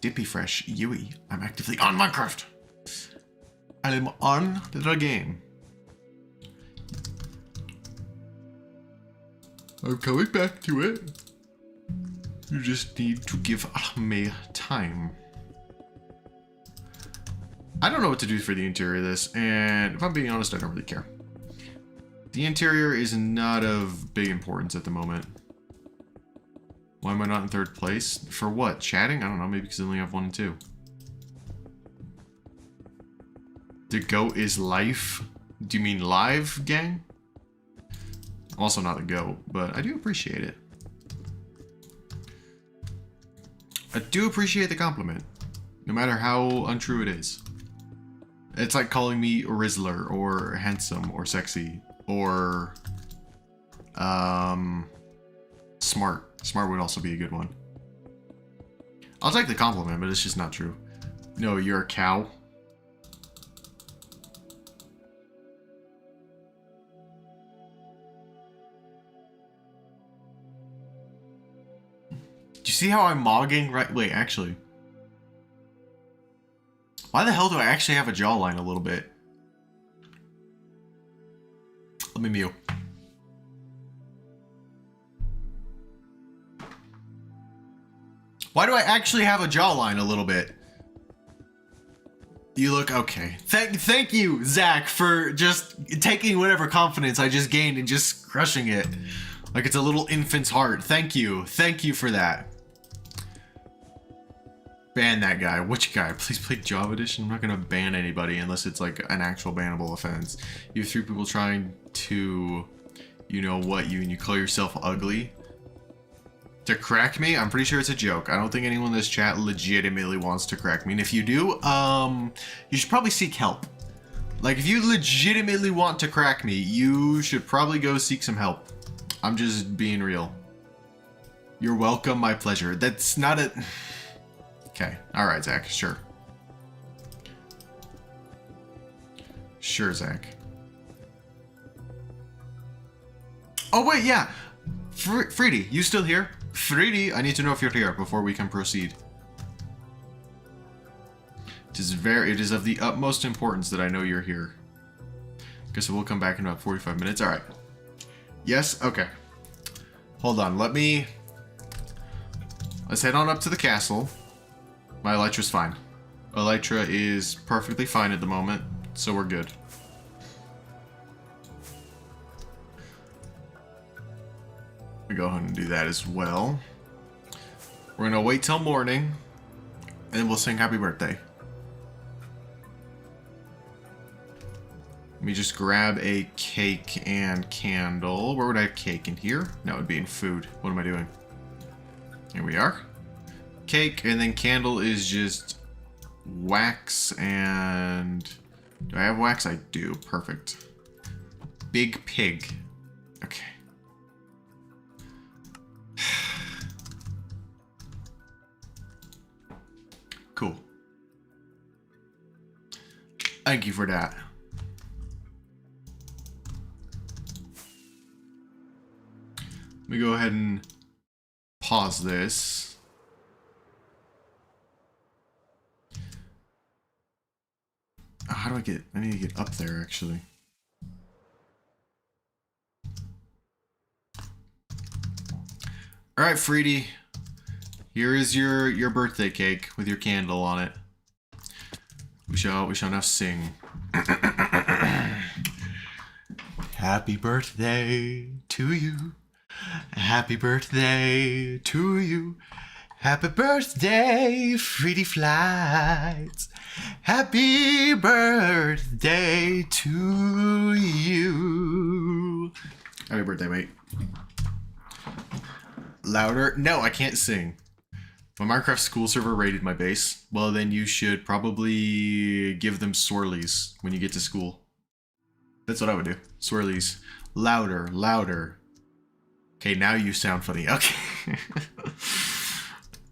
Dippy Fresh Yui. I'm actively on Minecraft. I am on the game. I'm coming back to it. You just need to give me time. I don't know what to do for the interior of this, and if I'm being honest, I don't really care. The interior is not of big importance at the moment. Why am I not in 3rd place? For what? Chatting? I don't know, maybe because I only have 1 and 2. The goat is life? Do you mean live, gang? I'm also not a goat, but I do appreciate it. I do appreciate the compliment, no matter how untrue it is. It's like calling me Rizzler, or handsome, or sexy, or smart. Smart would also be a good one. I'll take the compliment, but it's just not true. No, you're a cow. Do you see how I'm mogging? Right? Wait, actually. Why the hell do I actually have a jawline a little bit? Let me mute. Why do I actually have a jawline a little bit? You look okay. Thank you, Zach, for just taking whatever confidence I just gained and just crushing it. Like it's a little infant's heart. Thank you. Thank you for that. Ban that guy. Which guy? Please play Java Edition. I'm not gonna ban anybody unless it's like an actual bannable offense. You have 3 people trying to, you know what, and you call yourself ugly. To crack me? I'm pretty sure it's a joke. I don't think anyone in this chat legitimately wants to crack me. And if you do, you should probably seek help. Like, if you legitimately want to crack me, you should probably go seek some help. I'm just being real. You're welcome, my pleasure. That's not a... Okay. Alright, Zach. Sure. Sure, Zach. Oh, wait, yeah. Freedy, you still here? Freddy, I need to know if you're here before we can proceed. It is of the utmost importance that I know you're here. Guess we'll come back in about 45 minutes. Alright. Yes? Okay. Hold on. Let's head on up to the castle. My Elytra's fine. Elytra is perfectly fine at the moment, so we're good. We go ahead and do that as well. We're gonna wait till morning, and then we'll sing happy birthday. Let me just grab a cake and candle. Where would I have cake? In here? No, it would be in food. What am I doing? Here we are. Cake, and then candle is just wax and... Do I have wax? I do. Perfect. Big pig. Okay. Cool. Thank you for that. Let me go ahead and pause this. Oh, how do I get... I need to get up there, actually. Alright, Freddy. Here is your birthday cake with your candle on it. We shall now sing. Happy birthday to you. Happy birthday to you. Happy birthday, Freddy Flights. Happy birthday to you. Happy birthday, mate. Louder? No, I can't sing. My Minecraft school server raided my base. Well, then you should probably give them swirlies when you get to school. That's what I would do. Swirlies. Louder, louder. Okay, now you sound funny. Okay.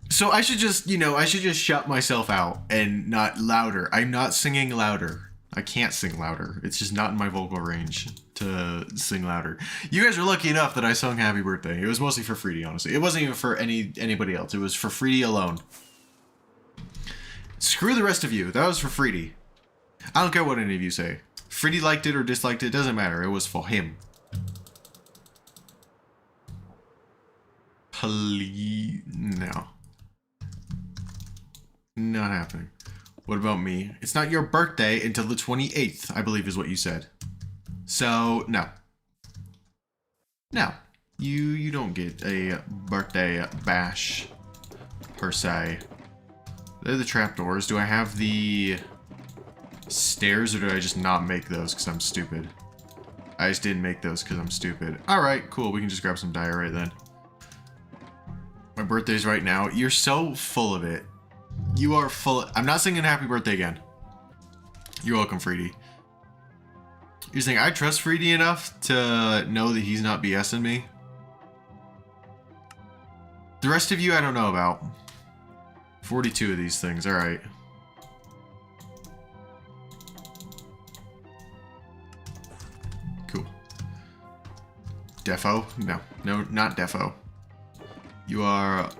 So I should just, I should just shut myself out and not louder. I'm not singing louder. I can't sing louder. It's just not in my vocal range to sing louder. You guys are lucky enough that I sung Happy Birthday. It was mostly for Freddy, honestly. It wasn't even for anybody else. It was for Freddy alone. Screw the rest of you. That was for Freddy. I don't care what any of you say. Freddy liked it or disliked it. Doesn't matter. It was for him. Please. No. Not happening. What about me? It's not your birthday until the 28th, I believe is what you said. So, no. No. You don't get a birthday bash, per se. They're the trapdoors. Do I have the stairs, or did I just not make those because I'm stupid? I just didn't make those because I'm stupid. Alright, cool. We can just grab some diorite then. My birthday's right now. You're so full of it. You are full of... I'm not singing happy birthday again. You're welcome, Freddy. You're saying I trust Freddy enough to know that he's not BSing me? The rest of you I don't know about. 42 of these things, alright. Cool. Defo? No. No, not Defo. You are...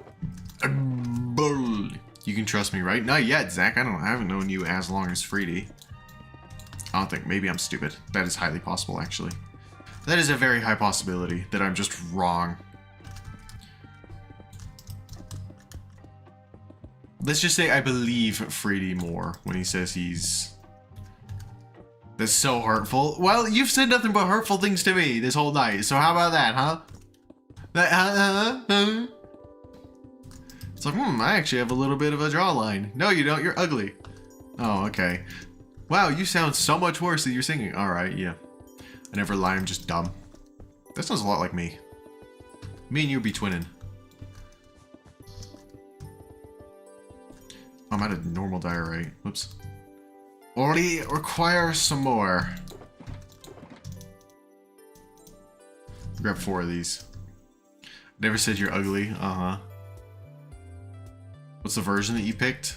a bull. You can trust me, right? Not yet, Zach. I haven't known you as long as Freddy. I don't think. Maybe I'm stupid. That is highly possible, actually. That is a very high possibility that I'm just wrong. Let's just say I believe Freddy more when he says he's... That's so hurtful. Well, you've said nothing but hurtful things to me this whole night, so how about that, huh? It's like, I actually have a little bit of a jawline. No, you don't. You're ugly. Oh, okay. Wow, you sound so much worse than you're singing. Alright, yeah. I never lie, I'm just dumb. That sounds a lot like me. Me and you be twinning. I'm out of normal diorite. Whoops. Already require some more. Grab 4 of these. Never said you're ugly. Uh-huh. What's the version that you picked?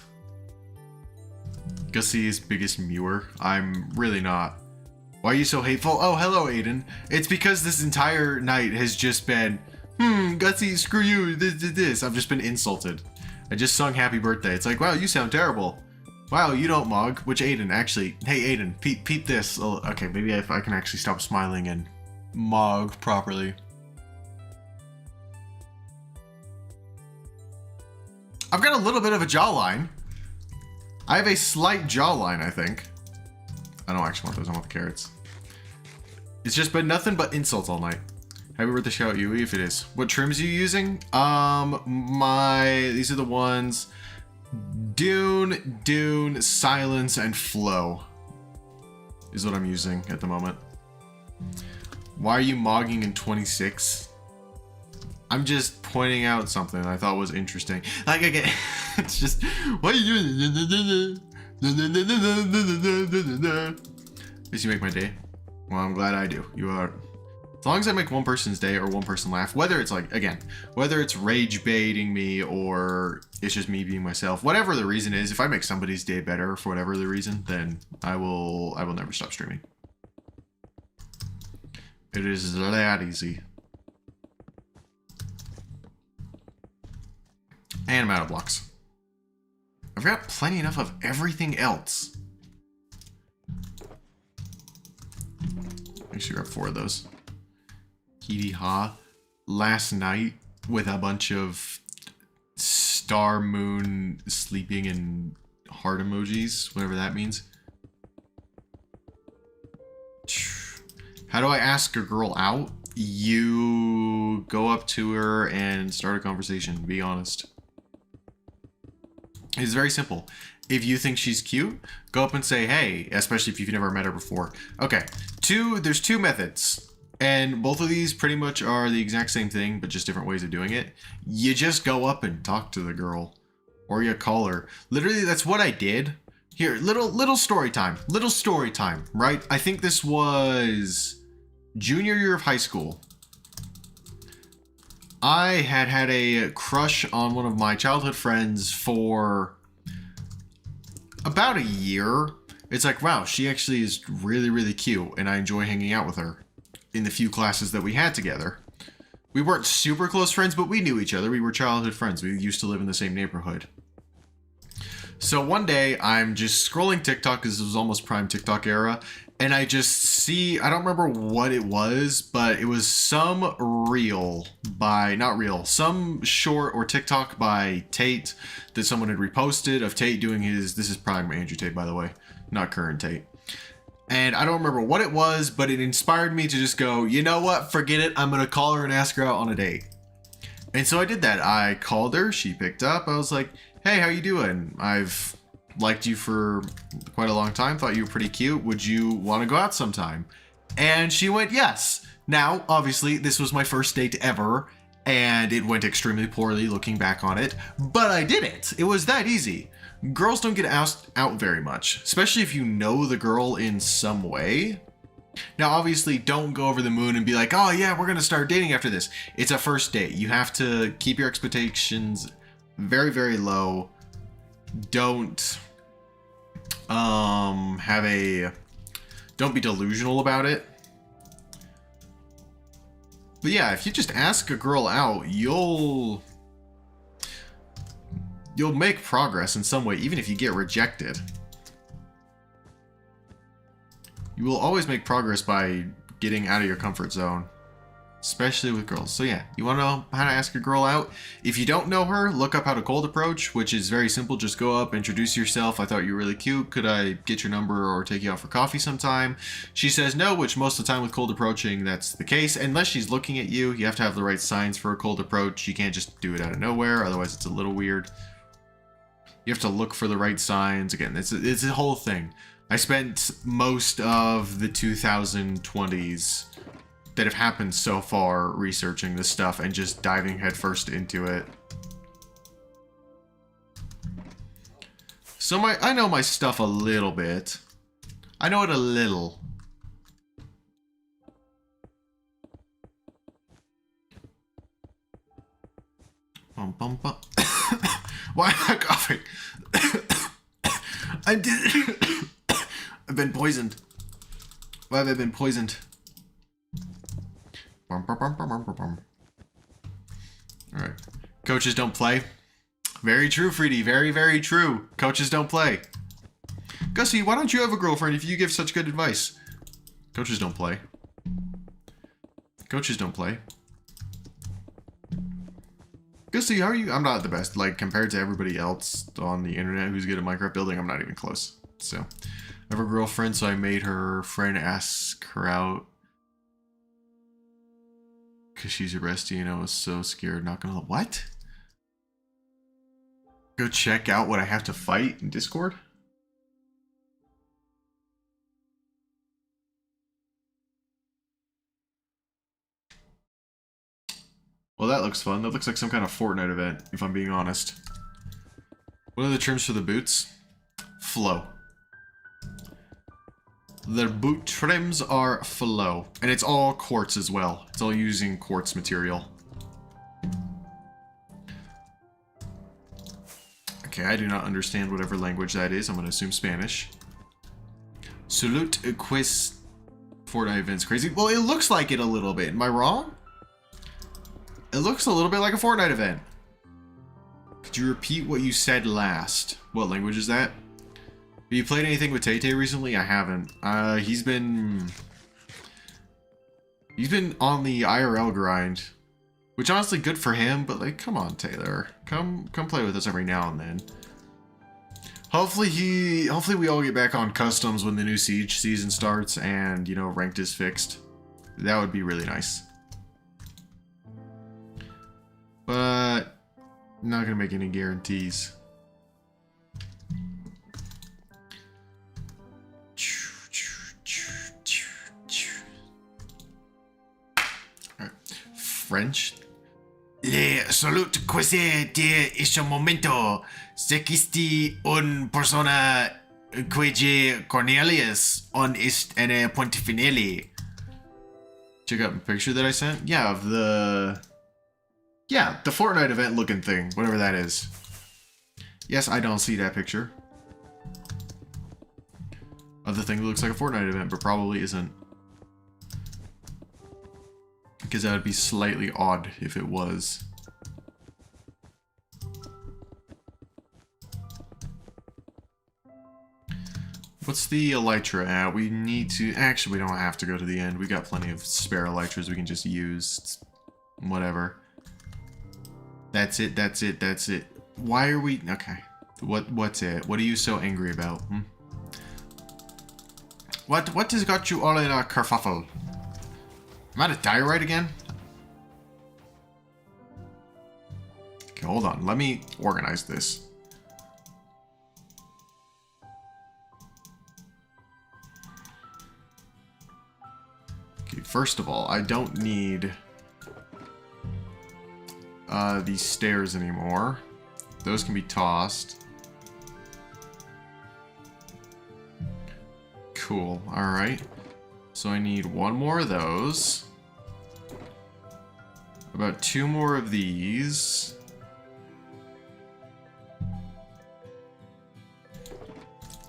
Gussie's biggest mewer. I'm really not. Why are you so hateful? Oh, hello, Aiden. It's because this entire night has just been Gutsy, screw you, this. I've just been insulted. I just sung happy birthday. It's like, wow, you sound terrible. Wow, you don't mug. Which Aiden, actually. Hey, Aiden, peep this. Oh, okay, maybe if I can actually stop smiling and mug properly. I've got a little bit of a jawline. I have a slight jawline, I think. I don't actually want those. I want the carrots. It's just been nothing but insults all night. Happy birthday, shout Yui, if it is. What trims are you using? These are the ones. Dune, Silence, and Flow is what I'm using at the moment. Why are you mogging in 26? I'm just pointing out something I thought was interesting. Like, again, it's just, why are you doing? Does you make my day? Well, I'm glad I do. You are. As long as I make one person's day or one person laugh, whether it's like, again, whether it's rage baiting me or it's just me being myself, whatever the reason is, if I make somebody's day better for whatever the reason, then I will never stop streaming. It is that easy. And I'm out of blocks. I've got plenty enough of everything else. Make sure you grab 4 of those. Hee ha. Last night with a bunch of star, moon, sleeping, and heart emojis, whatever that means. How do I ask a girl out? You go up to her and start a conversation. Be honest. It's very simple. If you think she's cute, go up and say, hey, especially if you've never met her before. Okay, there's 2 methods. And both of these pretty much are the exact same thing, but just different ways of doing it. You just go up and talk to the girl. Or you call her. Literally, that's what I did. Here, little story time. Little story time, right? I think this was junior year of high school. I had a crush on one of my childhood friends for about a year. It's like, wow, she actually is really, really cute, and I enjoy hanging out with her in the few classes that we had together. We weren't super close friends, but we knew each other. We were childhood friends. We used to live in the same neighborhood. So one day, I'm just scrolling TikTok, because this was almost prime TikTok era, and I just see, I don't remember what it was, but it was some reel by, not reel, some short or TikTok by Tate that someone had reposted of Tate doing his, this is probably Andrew Tate, by the way, not current Tate. And I don't remember what it was, but it inspired me to just go, you know what, forget it, I'm going to call her and ask her out on a date. And so I did that. I called her, she picked up, I was like, hey, how you doing? I've liked you for quite a long time, thought you were pretty cute, would you want to go out sometime? And she went, yes. Now, obviously, this was my first date ever, and it went extremely poorly looking back on it, but I did it. It was that easy. Girls don't get asked out very much, especially if you know the girl in some way. Now, obviously, don't go over the moon and be like, oh yeah, we're going to start dating after this. It's a first date. You have to keep your expectations very, very low. Don't don't be delusional about it. But yeah, if you just ask a girl out, you'll make progress in some way, even if you get rejected. You will always make progress by getting out of your comfort zone, especially with girls. So yeah, you want to know how to ask a girl out? If you don't know her, look up how to cold approach, which is very simple. Just go up, introduce yourself. I thought you were really cute. Could I get your number or take you out for coffee sometime? She says no, which most of the time with cold approaching, that's the case. Unless she's looking at you, you have to have the right signs for a cold approach. You can't just do it out of nowhere, otherwise it's a little weird. You have to look for the right signs. Again, it's a whole thing. I spent most of the 2020s that have happened so far researching this stuff and just diving headfirst into it. So I know my stuff a little bit. I know it a little. Bum, bum, bum. Why am I coughing? I've been poisoned. Why have I been poisoned? Alright. Coaches don't play. Very true, Freedy. Very, very true. Coaches don't play. Gussie, why don't you have a girlfriend if you give such good advice? Coaches don't play. Coaches don't play. Gussie, how are you? I'm not the best. Like, compared to everybody else on the internet who's good at Minecraft building, I'm not even close. So, I have a girlfriend, so I made her friend ask her out. Because she's a bestie and I was so scared. Not gonna... What? Go check out what I have to fight in Discord? Well, that looks fun. That looks like some kind of Fortnite event, if I'm being honest. What are the trims for the boots? Flow. The boot trims are flow. And it's all quartz as well. It's all using quartz material. Okay, I do not understand whatever language that is. I'm going to assume Spanish. Salute quiz Fortnite events crazy. Well, it looks like it a little bit. Am I wrong? It looks a little bit like a Fortnite event. Could you repeat what you said last? What language is that? Have you played anything with Tay-Tay recently? I haven't. He's been on the IRL grind. Which honestly good for him, but like, come on, Taylor. Come play with us every now and then. Hopefully we all get back on customs when the new Siege season starts and, you know, ranked is fixed. That would be really nice. But I'm not gonna make any guarantees. Alright. French. Le salut quese de este momento. Sequisti un persona queje Cornelius on ist ene pontifinelli. Check out the picture that I sent? Yeah, of the... Yeah, the Fortnite event looking thing, whatever that is. Yes, I don't see that picture. Of the thing that looks like a Fortnite event, but probably isn't. Because that would be slightly odd if it was. What's the elytra at? We need to... Actually, we don't have to go to the end. We got plenty of spare elytras we can just use. It's whatever. That's it, that's it, that's it. Why are we... Okay. What's it? What are you so angry about? Hmm? What has got you all in a kerfuffle? Am I at a diorite again? Okay, hold on. Let me organize this. Okay, first of all, I don't need... these stairs anymore. Those can be tossed. Cool. Alright. So I need one more of those. About 2 more of these.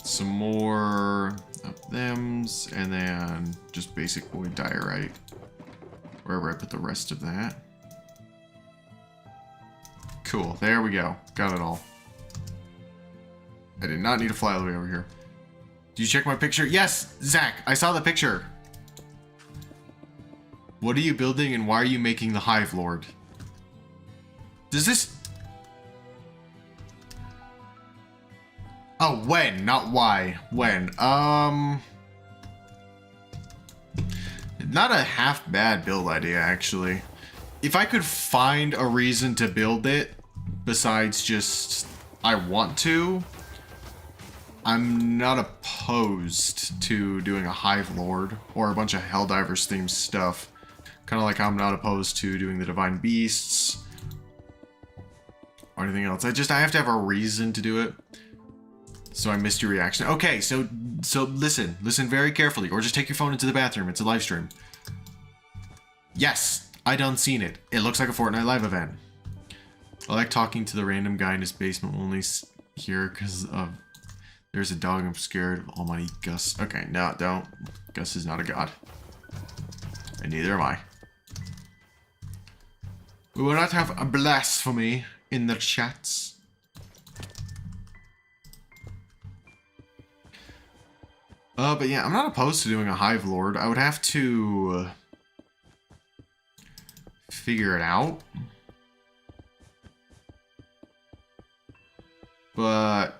Some more of thems. And then just basic void diorite. Wherever I put the rest of that. Cool, there we go. Got it all. I did not need to fly all the way over here. Do you check my picture? Yes, Zach, I saw the picture. What are you building and why are you making the Hive Lord? Does this... Oh, when, not why. When. Not a half bad build idea, actually. If I could find a reason to build it, besides just I want to, I'm not opposed to doing a Hive Lord or a bunch of Helldivers themed stuff. Kind of like I'm not opposed to doing the Divine Beasts or anything else. I have to have a reason to do it. So I missed your reaction. Okay, so listen very carefully, or just take your phone into the bathroom. It's a live stream. Yes, I done seen it. It looks like a Fortnite live event. I like talking to the random guy in his basement only here because of there's a dog. I'm scared of almighty Gus. Okay, no, don't. Gus is not a god. And neither am I. We will not have a blasphemy in the chats. But yeah, I'm not opposed to doing a Hive Lord. I would have to figure it out. But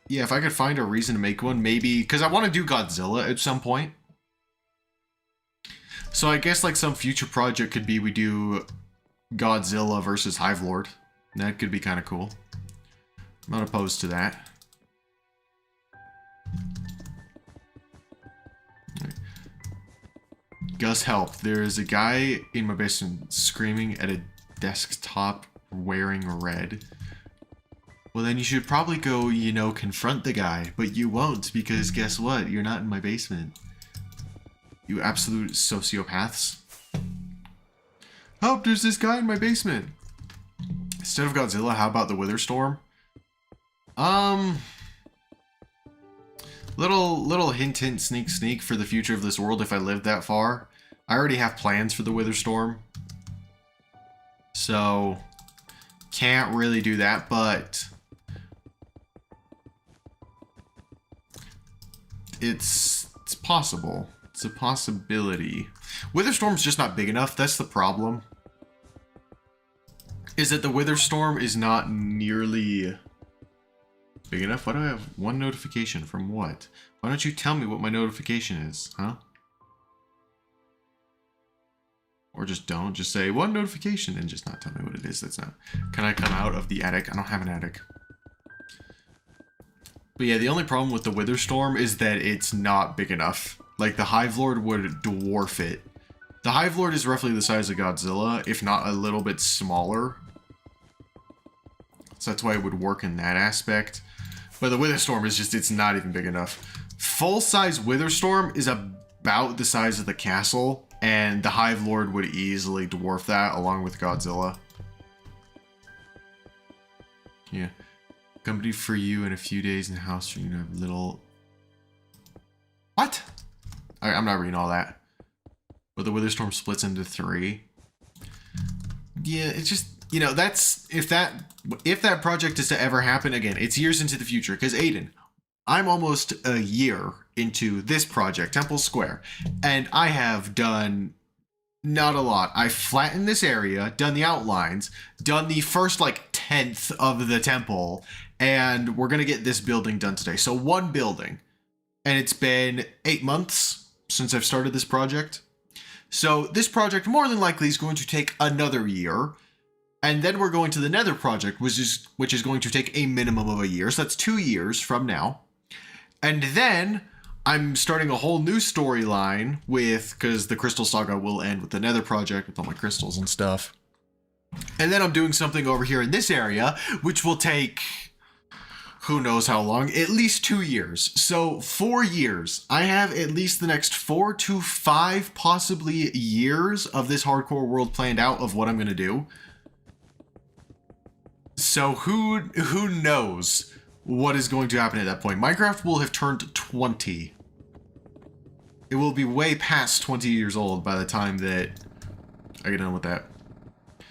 yeah, if I could find a reason to make one, maybe, because I want to do Godzilla at some point. So I guess like some future project could be we do Godzilla versus Hive Lord. That could be kind of cool. I'm not opposed to that. Right. Gus, help. There is a guy in my basement screaming at a desktop wearing red. Well, then you should probably go, you know, confront the guy. But you won't, because guess what? You're not in my basement. You absolute sociopaths. Help, there's this guy in my basement. Instead of Godzilla, how about the Witherstorm? Little hint, sneak, sneak for the future of this world if I lived that far. I already have plans for the Witherstorm. So, can't really do that, but it's possible. It's a possibility. Witherstorm's just not big enough. That's the problem. Is that the Witherstorm is not nearly big enough? Why do I have one notification? From what? Why don't you tell me what my notification is, huh? Or just don't. Just say one notification and just not tell me what it is. That's not... Can I come out of the attic? I don't have an attic. But yeah, the only problem with the Witherstorm is that it's not big enough. Like, the Hive Lord would dwarf it. The Hive Lord is roughly the size of Godzilla, if not a little bit smaller. So that's why it would work in that aspect. But the Witherstorm is just, it's not even big enough. Full-size Witherstorm is about the size of the castle, and the Hive Lord would easily dwarf that along with Godzilla. Yeah. Company for you in a few days in the house for you to have little... What? I'm not reading all that. But the Witherstorm splits into 3. Yeah, it's just, you know, that's, if that project is to ever happen, again, it's years into the future. Because Aiden, I'm almost a year into this project, Temple Square, and I have done not a lot. I flattened this area, done the outlines, done the first like 10th of the temple, and we're gonna get this building done today. So one building, and it's been 8 months since I've started this project. So this project more than likely is going to take another year, and then we're going to the Nether project, which is going to take a minimum of a year. So that's 2 years from now. And then I'm starting a whole new storyline with, because the Crystal Saga will end with the Nether project with all my crystals and stuff. And then I'm doing something over here in this area, which will take who knows how long, at least 2 years. So 4 years. I have at least the next 4 to 5 possibly years of this hardcore world planned out of what I'm going to do. So who knows what is going to happen at that point. Minecraft will have turned 20. It will be way past 20 years old by the time that I get done with that. Do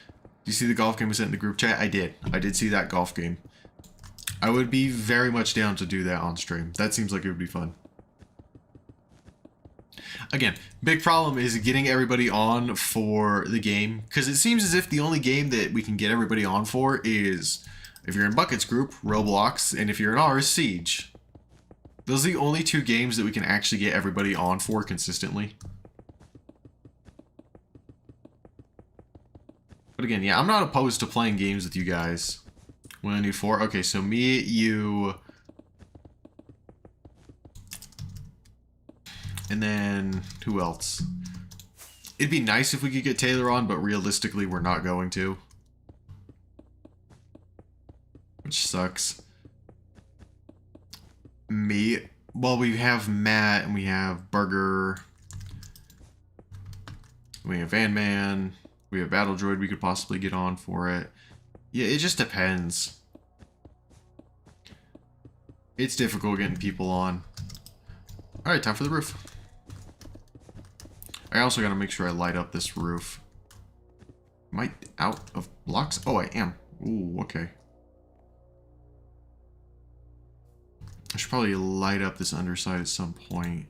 you see the golf game I sent in the group chat? I did. I did see that golf game. I would be very much down to do that on stream. That seems like it would be fun. Again, big problem is getting everybody on for the game, because it seems as if the only game that we can get everybody on for is, if you're in Bucket's group, Roblox, and if you're in ours, Siege. Those are the only 2 games that we can actually get everybody on for consistently. But again, yeah, I'm not opposed to playing games with you guys. 1, 2, 4. Okay, so me, you, and then who else? It'd be nice if we could get Taylor on, but realistically, we're not going to. Which sucks. Me, well, we have Matt, and we have Burger, we have Van Man, we have Battle Droid we could possibly get on for it. Yeah, it just depends. It's difficult getting people on. Alright, time for the roof. I also gotta make sure I light up this roof. Am I out of blocks? Oh, I am. Ooh, okay. I should probably light up this underside at some point.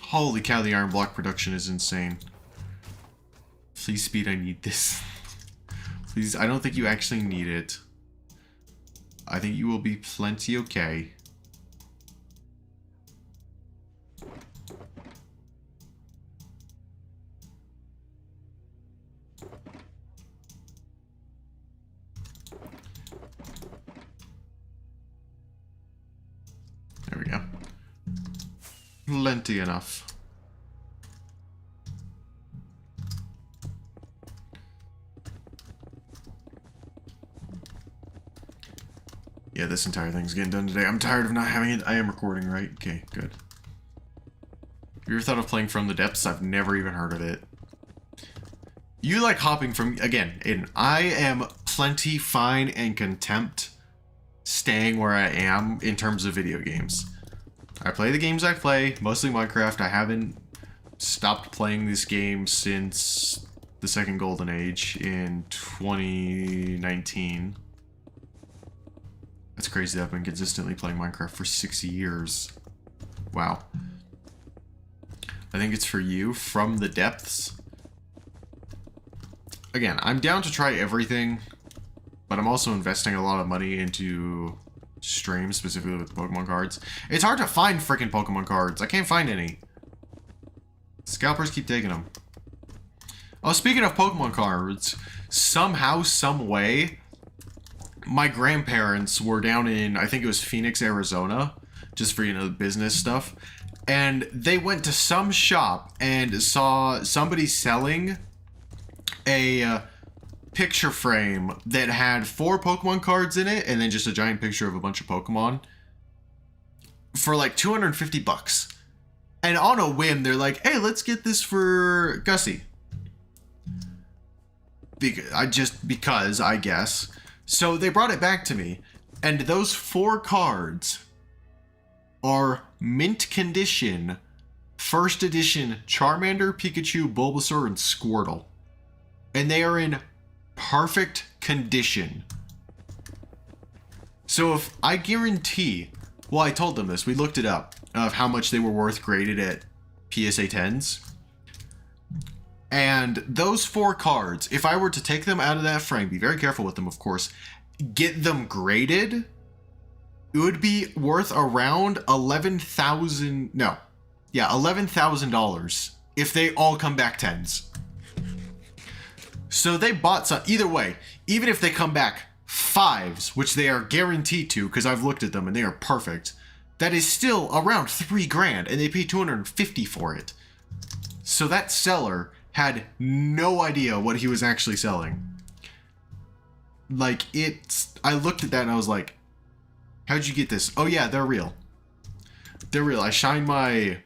Holy cow, the iron block production is insane. Please, speed, I need this. Please, I don't think you actually need it. I think you will be plenty okay. There we go. Plenty enough. Yeah, this entire thing's getting done today. I'm tired of not having it. I am recording, right? Okay, good. Have you ever thought of playing From the Depths? I've never even heard of it. You like hopping from... Again, Aiden, I am plenty fine and contempt staying where I am in terms of video games. I play the games I play, mostly Minecraft. I haven't stopped playing this game since the second Golden Age in 2019. That's crazy that I've been consistently playing Minecraft for 6 years. Wow. I think it's for you, From the Depths. Again, I'm down to try everything, but I'm also investing a lot of money into streams, specifically with Pokemon cards. It's hard to find freaking Pokemon cards. I can't find any. Scalpers keep taking them. Oh, speaking of Pokemon cards, somehow, some way, my grandparents were down in, I think it was Phoenix, Arizona, just for, you know, business stuff. And they went to some shop and saw somebody selling a picture frame that had 4 Pokemon cards in it and then just a giant picture of a bunch of Pokemon for like 250 bucks. And on a whim, they're like, hey, let's get this for Gussie. Because, I guess. So they brought it back to me, and those 4 cards are mint condition, first edition Charmander, Pikachu, Bulbasaur, and Squirtle. And they are in perfect condition. So if I guarantee, well, I told them this, we looked it up, of how much they were worth graded at PSA 10s. And those 4 cards, if I were to take them out of that frame, be very careful with them, of course, get them graded, it would be worth around $11,000 if they all come back 10s. So they bought some, either way, even if they come back 5s, which they are guaranteed to, because I've looked at them and they are perfect, that is still around $3,000, and they paid $250 for it. So that seller had no idea what he was actually selling. Like, I looked at that and I was like, how'd you get this? Oh yeah, they're real. They're real. I shined my...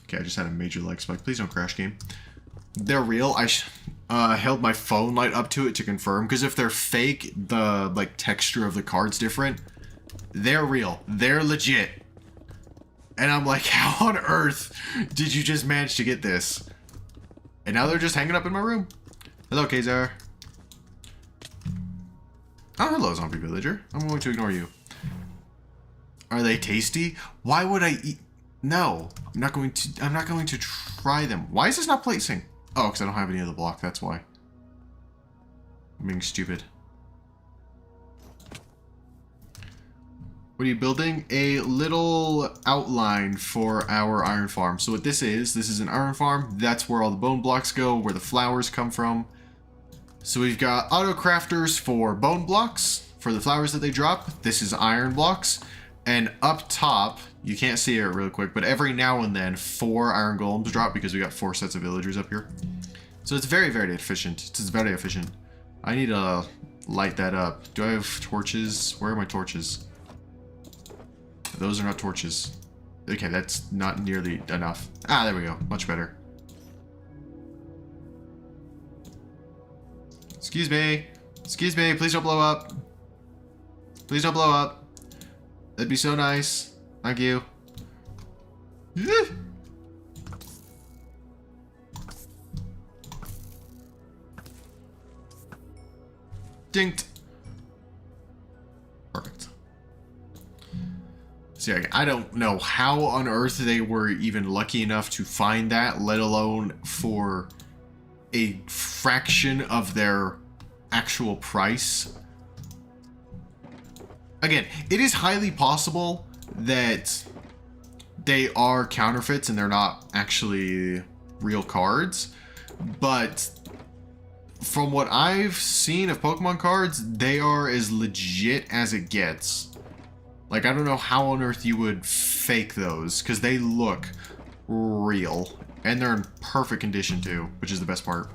Okay, I just had a major lag spike. Please don't crash, game. They're real. I held my phone light up to it to confirm, because if they're fake, the, like, texture of the card's different. They're real. They're legit. And I'm like, how on earth did you just manage to get this? And now they're just hanging up in my room. Hello, Kazar. Oh, hello, zombie villager. I'm going to ignore you. Are they tasty? Why would I eat? No, I'm not going to try them. Why is this not placing? Oh, because I don't have any of the block, that's why. I'm being stupid. What are you building? A little outline for our iron farm. So what this is an iron farm. That's where all the bone blocks go, where the flowers come from. So we've got auto crafters for bone blocks, for the flowers that they drop. This is iron blocks. And up top, you can't see it real quick, but every now and then 4 iron golems drop because we got 4 sets of villagers up here. So it's very, very efficient. It's very efficient. I need to light that up. Do I have torches? Where are my torches? Those are not torches. Okay, that's not nearly enough. Ah, there we go. Much better. Excuse me. Excuse me. Please don't blow up. Please don't blow up. That'd be so nice. Thank you. Instinct. Perfect. See, I don't know how on earth they were even lucky enough to find that, let alone for a fraction of their actual price. Again, it is highly possible that they are counterfeits and they're not actually real cards, but from what I've seen of Pokemon cards, they are as legit as it gets. Like, I don't know how on earth you would fake those, because they look real. And they're in perfect condition too, which is the best part.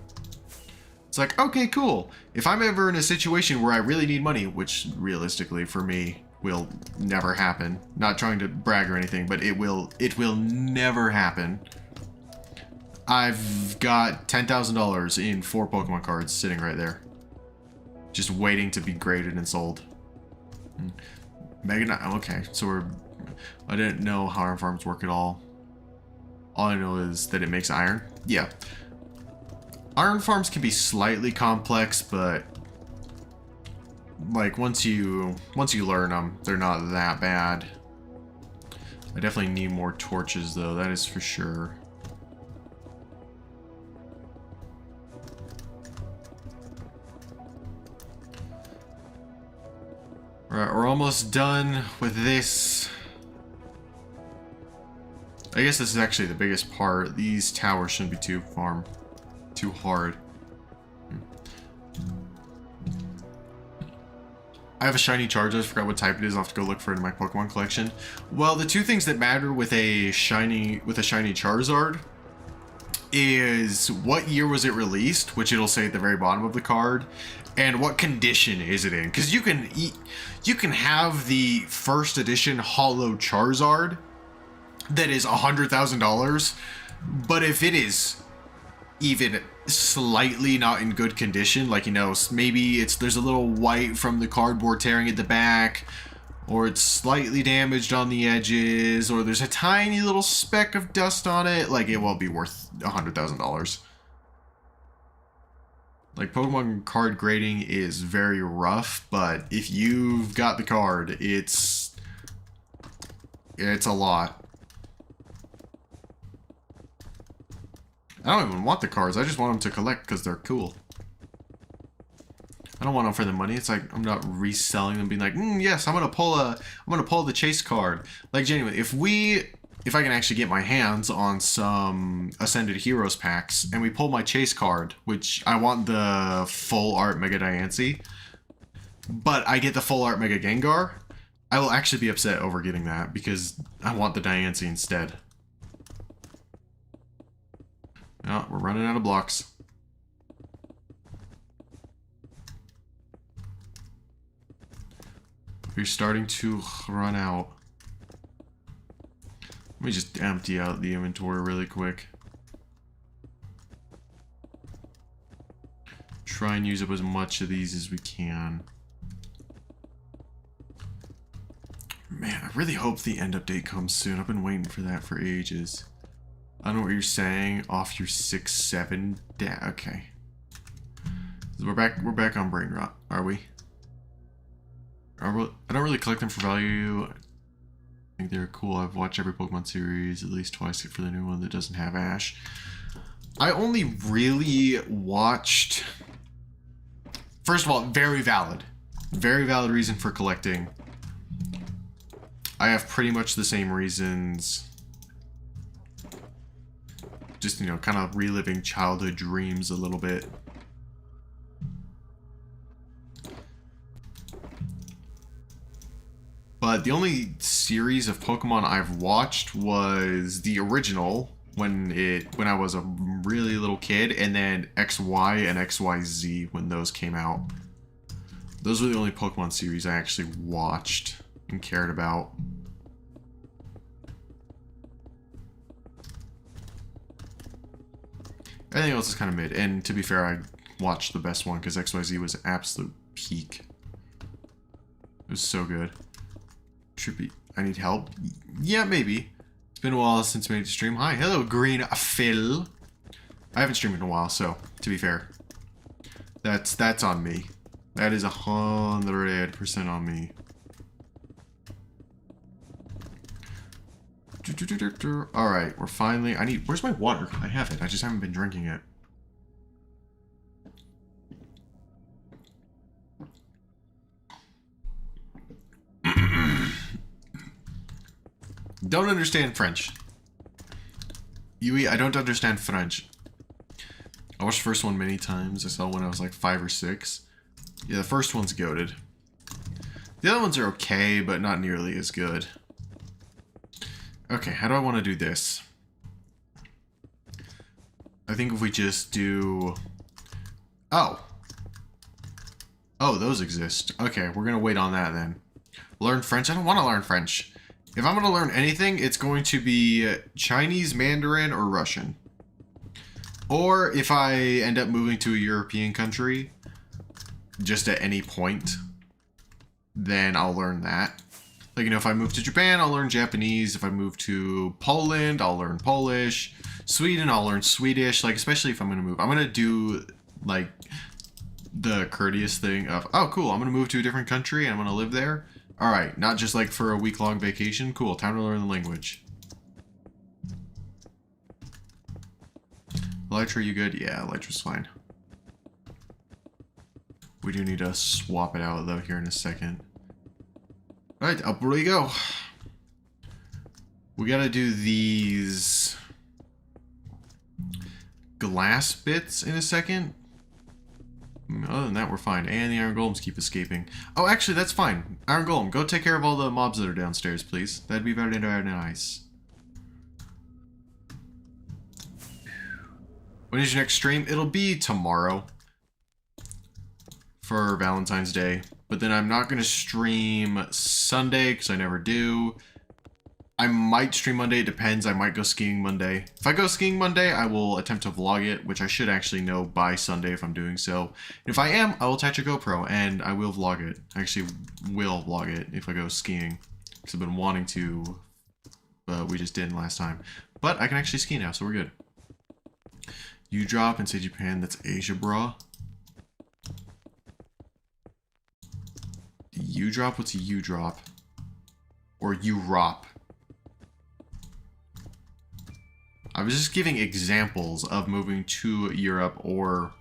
It's like, okay, cool. If I'm ever in a situation where I really need money, which realistically for me will never happen. Not trying to brag or anything, but it will never happen. I've got $10,000 in 4 Pokemon cards sitting right there. Just waiting to be graded and sold. Mega Knight, okay, so I didn't know how iron farms work at all. All I know is that it makes iron. Yeah. Iron farms can be slightly complex, but like once you learn them, they're not that bad. I definitely need more torches though, that is for sure. Alright, we're almost done with this. I guess this is actually the biggest part. These towers shouldn't be too hard. I have a shiny Charizard. I forgot what type it is. I'll have to go look for it in my Pokemon collection. Well, the two things that matter with a shiny Charizard is what year was it released, which it'll say at the very bottom of the card, and what condition is it in. Because you can have the first edition Holo Charizard that is $100,000, but if it is even slightly not in good condition, like, you know, maybe there's a little white from the cardboard tearing at the back, or it's slightly damaged on the edges, or there's a tiny little speck of dust on it, like, it won't be worth $100,000. Like, Pokemon card grading is very rough, but if you've got the card, it's a lot. I don't even want the cards. I just want them to collect because they're cool. I don't want them for the money. It's like I'm not reselling them, being like, yes, I'm gonna pull the chase card. Like, genuinely, if I can actually get my hands on some Ascended Heroes packs and we pull my chase card, which I want the full art Mega Diancie, but I get the full art Mega Gengar, I will actually be upset over getting that because I want the Diancie instead. Oh, we're running out of blocks. We're starting to run out. Let me just empty out the inventory really quick. Try and use up as much of these as we can. Man, I really hope the end update comes soon. I've been waiting for that for ages. I don't know what you're saying. Off your 6-7 okay. We're back on Brain Rot, are we? I don't really collect them for value. I think they're cool. I've watched every Pokemon series at least twice for the new one that doesn't have Ash. I only really watched... First of all, very valid. Very valid reason for collecting. I have pretty much the same reasons. Just, you know, kind of reliving childhood dreams a little bit. But the only series of Pokemon I've watched was the original when I was a really little kid, and then XY and XYZ when those came out. Those were the only Pokemon series I actually watched and cared about. Everything else is kind of mid, and to be fair, I watched the best one because XYZ was absolute peak. It was so good. Trippy, I need help? Yeah, maybe. It's been a while since I made a stream. Hi, hello, Green Phil. I haven't streamed in a while, so to be fair, that's on me. That is 100% on me. Alright, we're finally... Where's my water? I have it. I just haven't been drinking it. Don't understand French. Yui, I don't understand French. I watched the first one many times. I saw it when I was like 5 or 6. Yeah, the first one's goated. The other ones are okay, but not nearly as good. Okay, how do I want to do this? I think if we just do... Oh, those exist. Okay, we're going to wait on that then. Learn French? I don't want to learn French. If I'm going to learn anything, it's going to be Chinese, Mandarin, or Russian. Or if I end up moving to a European country, just at any point, then I'll learn that. Like, you know, if I move to Japan, I'll learn Japanese. If I move to Poland, I'll learn Polish. Sweden, I'll learn Swedish. Like, especially if I'm going to move. I'm going to do, like, the courteous thing of, oh, cool, I'm going to move to a different country and I'm going to live there. All right, not just, like, for a week-long vacation. Cool, time to learn the language. Elytra, you good? Yeah, Elytra's fine. We do need to swap it out, though, here in a second. Alright, up we go. We gotta do these glass bits in a second. Other than that, we're fine. And the Iron Golems keep escaping. Oh, actually, that's fine. Iron Golem, go take care of all the mobs that are downstairs, please. That'd be very nice. When is your next stream? It'll be tomorrow. For Valentine's Day. But then I'm not going to stream Sunday, because I never do. I might stream Monday, it depends. I might go skiing Monday. If I go skiing Monday, I will attempt to vlog it, which I should actually know by Sunday if I'm doing so. If I am, I will attach a GoPro, and I will vlog it. I actually will vlog it if I go skiing. Because I've been wanting to, but we just didn't last time. But I can actually ski now, so we're good. You drop and say Japan, that's Asia, bro. You drop? What's a you drop? Or you rop? I was just giving examples of moving to Europe or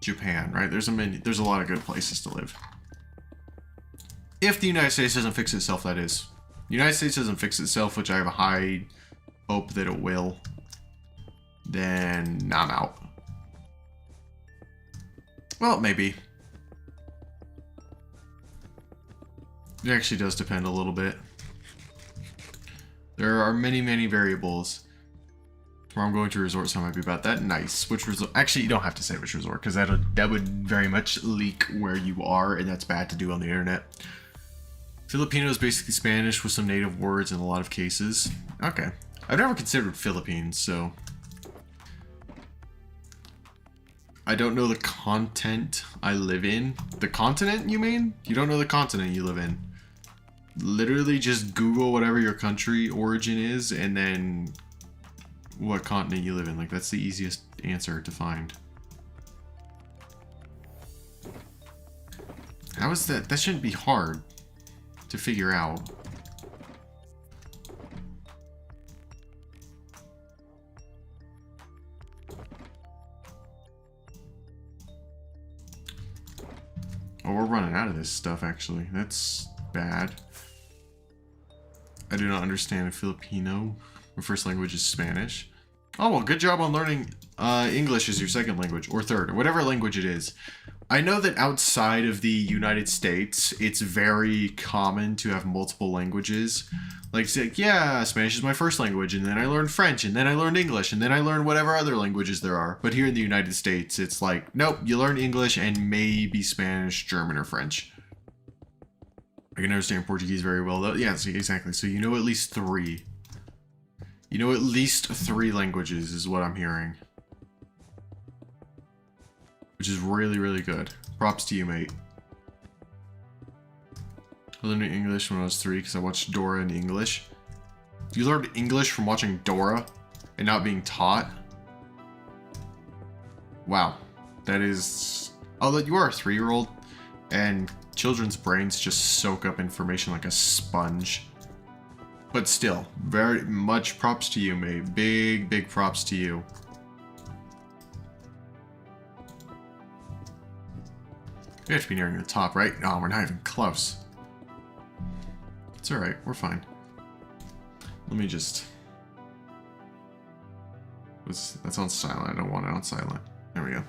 Japan, right? There's a lot of good places to live. If the United States doesn't fix itself, that is. The United States doesn't fix itself, which I have a high hope that it will, then I'm out. Well, maybe. It actually does depend a little bit. There are many, many variables. Tomorrow I'm going to a resort, so I might be about that. Nice. Which resort? Actually, you don't have to say which resort, because that would very much leak where you are, and that's bad to do on the internet. Filipino is basically Spanish with some native words in a lot of cases. Okay. I've never considered Philippines, so... I don't know the content I live in. The continent, you mean? You don't know the continent you live in. Literally just Google whatever your country origin is and then what continent you live in. Like, that's the easiest answer to find. How is that? That shouldn't be hard to figure out. Oh, we're running out of this stuff, actually. That's bad. I do not understand Filipino. My first language is Spanish. Oh, well, good job on learning English as your second language, or third, or whatever language it is. I know that outside of the United States, it's very common to have multiple languages. Like, say, yeah, Spanish is my first language, and then I learned French, and then I learned English, and then I learned whatever other languages there are. But here in the United States, it's like, nope, you learn English and maybe Spanish, German, or French. I can understand Portuguese very well, though. Yeah, exactly. So you know at least 3. You know at least 3 languages is what I'm hearing. Which is really, really good. Props to you, mate. I learned English when I was 3 because I watched Dora in English. You learned English from watching Dora and not being taught? Wow. That is... Oh, you are a 3-year-old? And children's brains just soak up information like a sponge. But still, very much props to you, mate. Big props to you. We have to be nearing the top, right? No, we're not even close. It's alright, we're fine. Let me just... That's on silent. I don't want it on silent. There we go.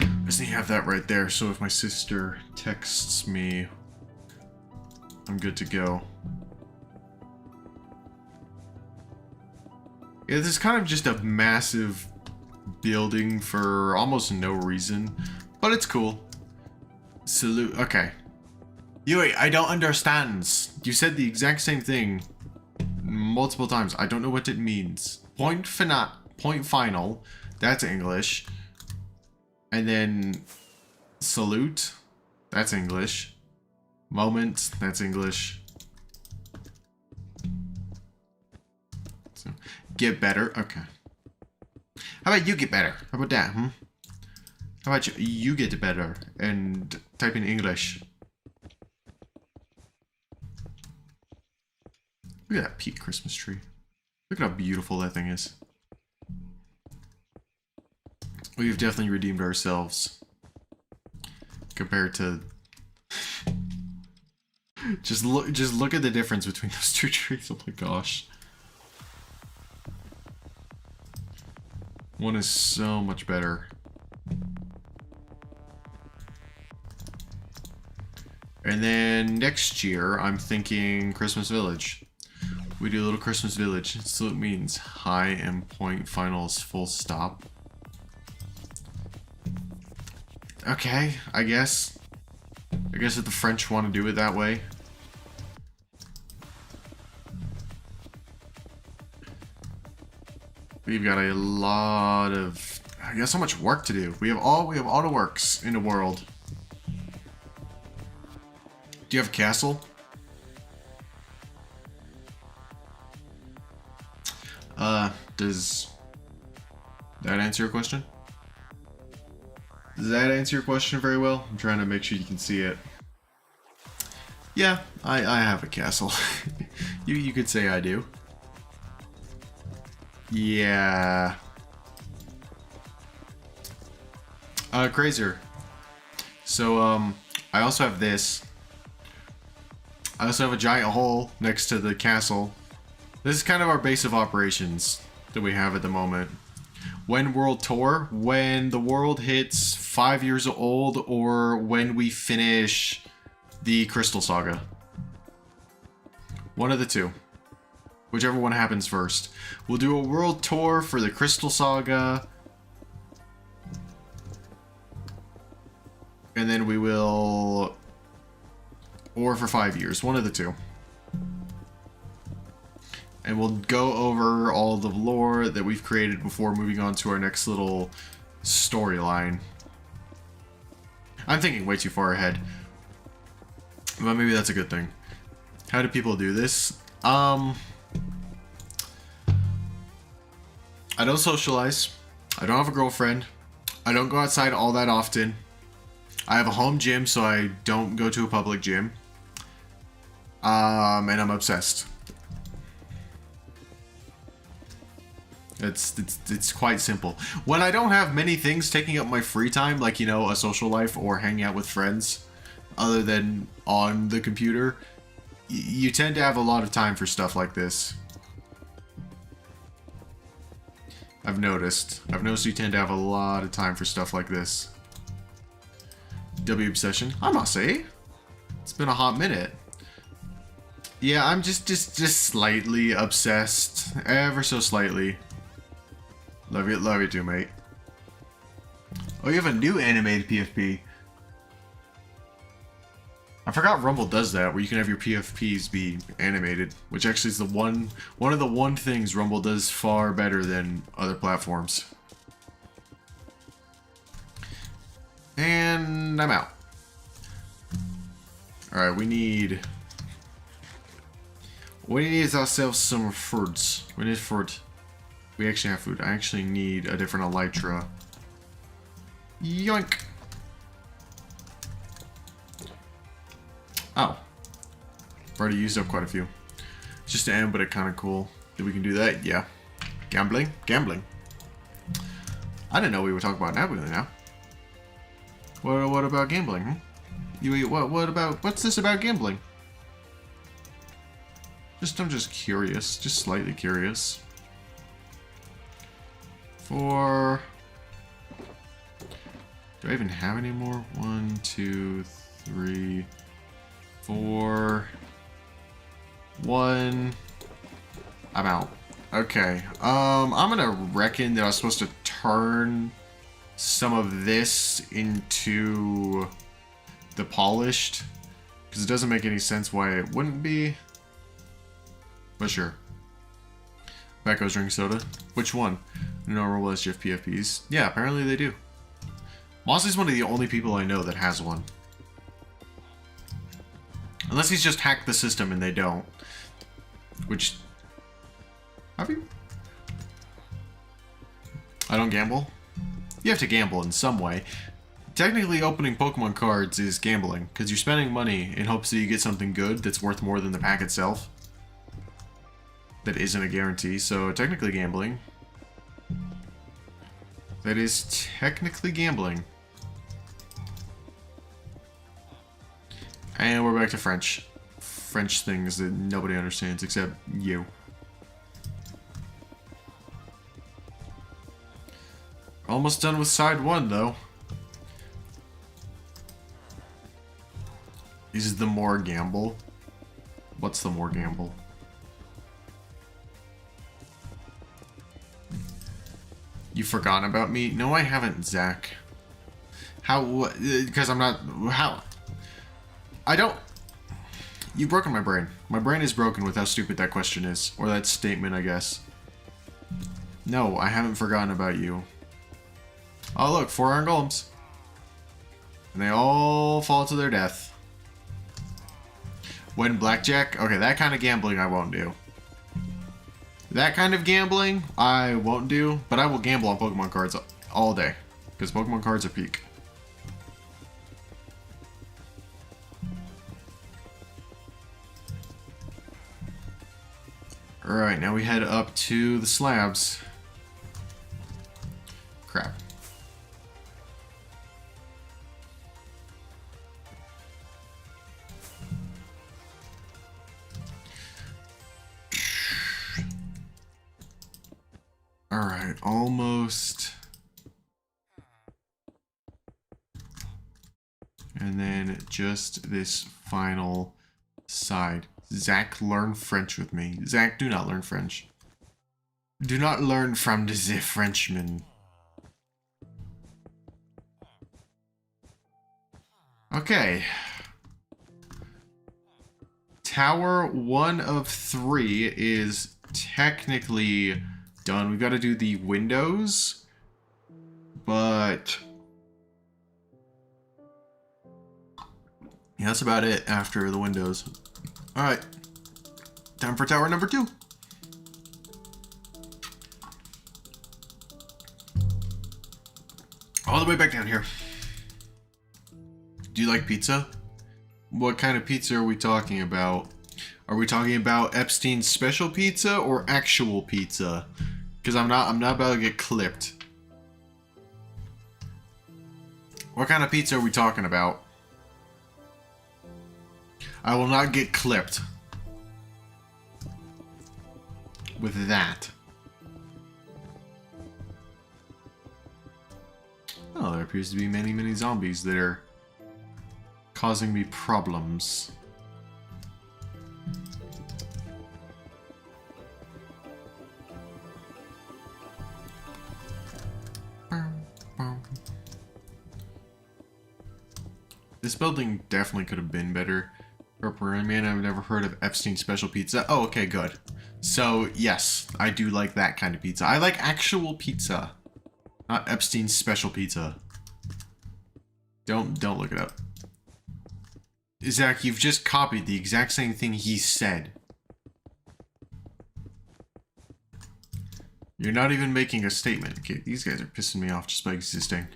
I just need to have that right there, so if my sister texts me, I'm good to go. Yeah, this is kind of just a massive building for almost no reason, but it's cool. Salute. Okay. Yui, I don't understand. You said the exact same thing multiple times. I don't know what it means. Point final. That's English. And then salute. That's English. Moment. That's English. So, get better. Okay. How about you get better? How about that, hmm? How about you get better and type in English? Look at that peak Christmas tree. Look at how beautiful that thing is. We've definitely redeemed ourselves compared to just look at the difference between those two trees. Oh my gosh. One is so much better. And then next year, I'm thinking Christmas Village. We do a little Christmas Village. So it means high and point finals full stop. Okay, I guess. I guess if the French want to do it that way. We've got a lot of... I guess so much work to do. We have all the works in the world. Do you have a castle? Does that answer your question? Does that answer your question very well? I'm trying to make sure you can see it. Yeah, I have a castle. You could say I do. Yeah. Crazier. So, I also have this. I also have a giant hole next to the castle. This is kind of our base of operations that we have at the moment. When World Tour, when the world hits 5 years old, or when we finish the Crystal Saga. One of the two. Whichever one happens first. We'll do a world tour for the Crystal Saga. And then we will... Or for 5 years. One of the two. And we'll go over all the lore that we've created before moving on to our next little storyline. I'm thinking way too far ahead. But maybe that's a good thing. How do people do this? I don't socialize. I don't have a girlfriend. I don't go outside all that often. I have a home gym, so I don't go to a public gym. And I'm obsessed. It's quite simple. When I don't have many things taking up my free time, like, you know, a social life or hanging out with friends, other than on the computer, you tend to have a lot of time for stuff like this. I've noticed you tend to have a lot of time for stuff like this. W obsession? I must say, it's been a hot minute. Yeah, I'm just slightly obsessed, ever so slightly. Love you too, mate. Oh, you have a new animated PFP. I forgot Rumble does that, where you can have your PFPs be animated, which actually is one of the things Rumble does far better than other platforms. And I'm out. Alright, we need ourselves some fruits. We need fruit. We actually have food. I actually need a different elytra. Yoink! Oh. I've already used up quite a few. It's just to end, but it's kind of cool that we can do that. Yeah. Gambling? Gambling. I didn't know we were talking about gambling now. What about gambling? What about, what's this about gambling? I'm just curious. Just slightly curious. Do I even have any more? 1, 2, 3, 4. 1. I'm out. Okay. I'm gonna reckon that I was supposed to turn some of this into the polished, because it doesn't make any sense why it wouldn't be. But sure. Back goes drink soda. Which one? Normal SGF PFPs. Yeah, apparently they do. Mosley's one of the only people I know that has one. Unless he's just hacked the system and they don't. Which... Have you? I don't gamble? You have to gamble in some way. Technically, opening Pokemon cards is gambling, because you're spending money in hopes that you get something good that's worth more than the pack itself. That isn't a guarantee, so technically gambling. That is technically gambling. And we're back to French. French things that nobody understands except you. Almost done with side 1, though. Is the more gamble? What's the more gamble? You've forgotten about me? No, I haven't, Zach. How? Because I'm not... How? I don't... You've broken my brain. My brain is broken with how stupid that question is. Or that statement, I guess. No, I haven't forgotten about you. Oh, look, 4 iron golems. And they all fall to their death. When blackjack? Okay, that kind of gambling I won't do. That kind of gambling, I won't do, but I will gamble on Pokemon cards all day. Because Pokemon cards are peak. Alright, now we head up to the slabs. Crap. Alright, almost. And then just this final side. Zach, learn French with me. Zach, do not learn French. Do not learn from the Frenchman. Okay. Tower 1 of 3 is technically done. We've got to do the windows, but yeah, that's about it after the windows. All right, time for tower number 2. All the way back down here. Do you like pizza? What kind of pizza are we talking about? Are we talking about Epstein's special pizza or actual pizza? Because I'm not about to get clipped. What kind of pizza are we talking about? I will not get clipped with that. Oh, there appears to be many zombies that are causing me problems. This building definitely could have been better. Purple Man, I've never heard of Epstein's special pizza. Oh, okay, good. So, yes, I do like that kind of pizza. I like actual pizza, not Epstein's special pizza. Don't look it up. Zach, you've just copied the exact same thing he said. You're not even making a statement. Okay, these guys are pissing me off just by existing.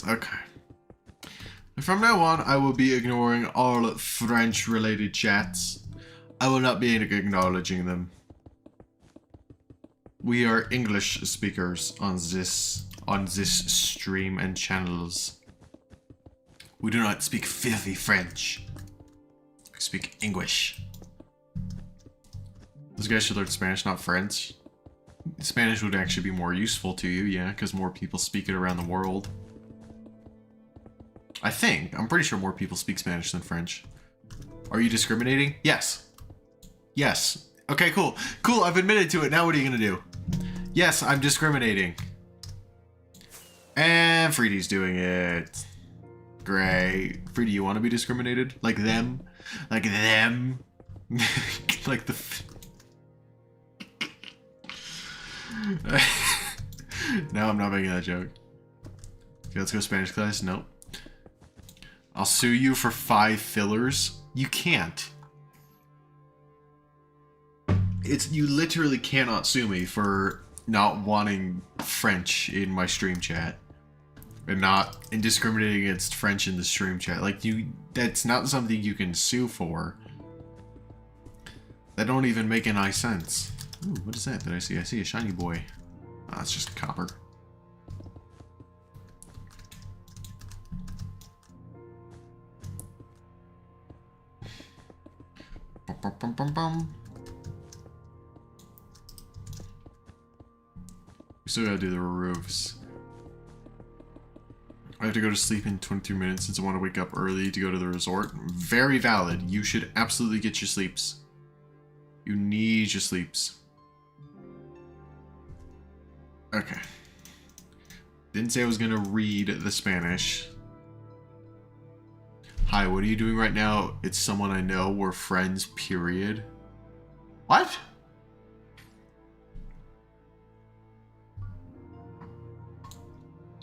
this. Okay. From now on, I will be ignoring all French-related chats. I will not be acknowledging them. We are English speakers on this stream and channels. We do not speak filthy French. We speak English. Those guys should learn Spanish, not French. Spanish would actually be more useful to you, yeah, because more people speak it around the world. I think. I'm pretty sure more people speak Spanish than French. Are you discriminating? Yes. Yes. Okay, cool. Cool, I've admitted to it. Now what are you gonna do? Yes, I'm discriminating. And Freedy's doing it. Great. Freedy, you want to be discriminated? Like them? Like them? Like the... No, I'm not making that joke. Okay, let's go Spanish class. Nope. I'll sue you for 5 fillers. You can't. You literally cannot sue me for not wanting French in my stream chat. And discriminating against French in the stream chat. Like, that's not something you can sue for. That don't even make any sense. Ooh, what is that that I see? I see a shiny boy. Ah, it's just copper. Bum, bum, bum, bum, bum. We still gotta do the roofs. I have to go to sleep in 23 minutes since I want to wake up early to go to the resort. Very valid. You should absolutely get your sleeps. You need your sleeps. Okay. Didn't say I was gonna read the Spanish. Hi, what are you doing right now? It's someone I know. We're friends, period. What?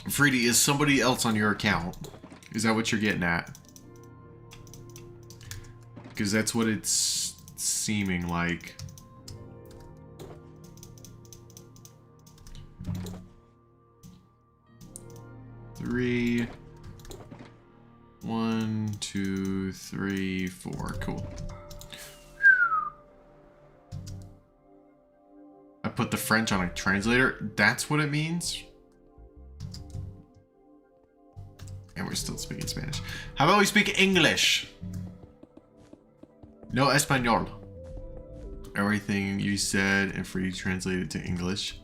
Freedy, is somebody else on your account? Is that what you're getting at? Because that's what it's seeming like. Three. 1, 2, 3, 4. Cool. I put the French on a translator. That's what it means? And we're still speaking Spanish. How about we speak English? No Espanol. Everything you said and Freedy translated to English.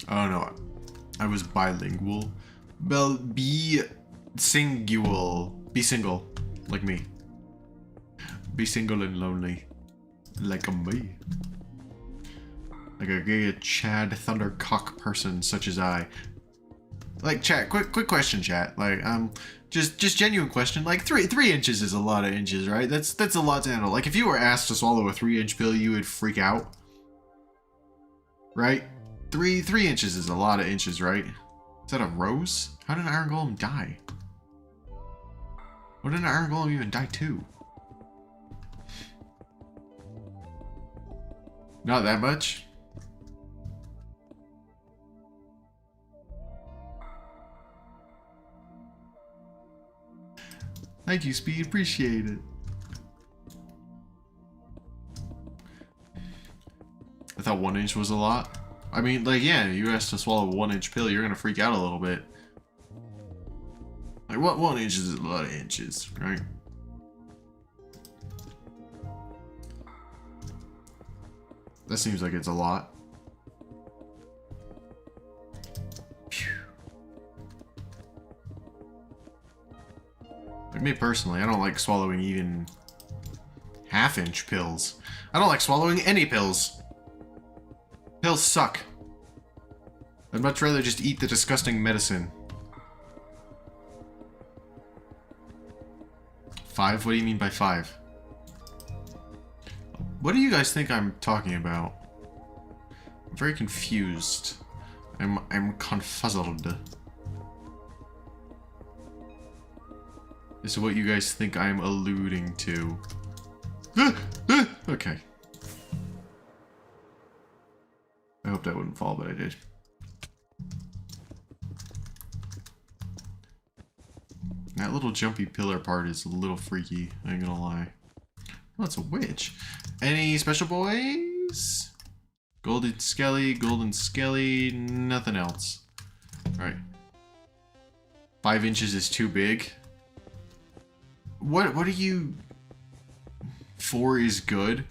Oh no, I was bilingual. Well, be singular. Be single, like me. Be single and lonely, like me. Like a gay Chad Thundercock person such as I. Like, chat, quick question, chat. Like, just genuine question. Like, 3 inches is a lot of inches, right? That's a lot to handle. Like, if you were asked to swallow a 3-inch pill, you would freak out, right? 3 inches is a lot of inches, right? Is that a rose? How did an iron golem die? What did an iron golem even die to? Not that much. Thank you, Speed. Appreciate it. I thought 1 inch was a lot. I mean, like, yeah, you asked to swallow a 1-inch pill, you're gonna freak out a little bit. Like, what 1 inch is a lot of inches, right? That seems like it's a lot. Like me personally, I don't like swallowing even half-inch pills. I don't like swallowing any pills. Pills suck. I'd much rather just eat the disgusting medicine. 5? What do you mean by 5? What do you guys think I'm talking about? I'm very confused. I'm confuzzled. This is what you guys think I'm alluding to. Okay. I hoped I wouldn't fall, but I did. That little jumpy pillar part is a little freaky, I ain't gonna lie. Oh, it's a witch. Any special boys? Golden Skelly, nothing else. Alright. 5 inches is too big. What are you... 4 is good?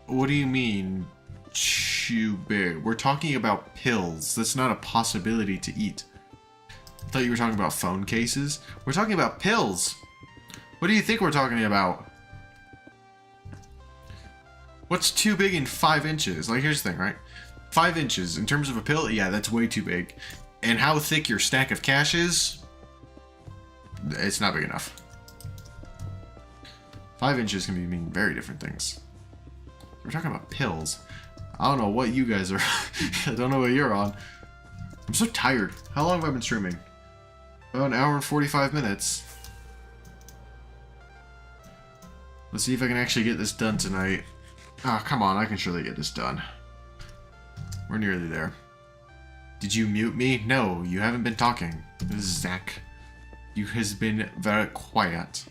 What do you mean, too big? We're talking about pills. That's not a possibility to eat. I thought you were talking about phone cases. We're talking about pills. What do you think we're talking about? What's too big in 5 inches? Like, here's the thing, right? 5 inches, in terms of a pill, yeah, that's way too big. And how thick your stack of cash is, it's not big enough. 5 inches can mean very different things. We're talking about pills. I don't know what you guys are. I don't know what you're on. I'm so tired. How long have I been streaming? About an hour and 45 minutes. Let's see if I can actually get this done tonight. Ah, oh, come on. I can surely get this done. We're nearly there. Did you mute me? No, you haven't been talking. This is Zach. You has been very quiet.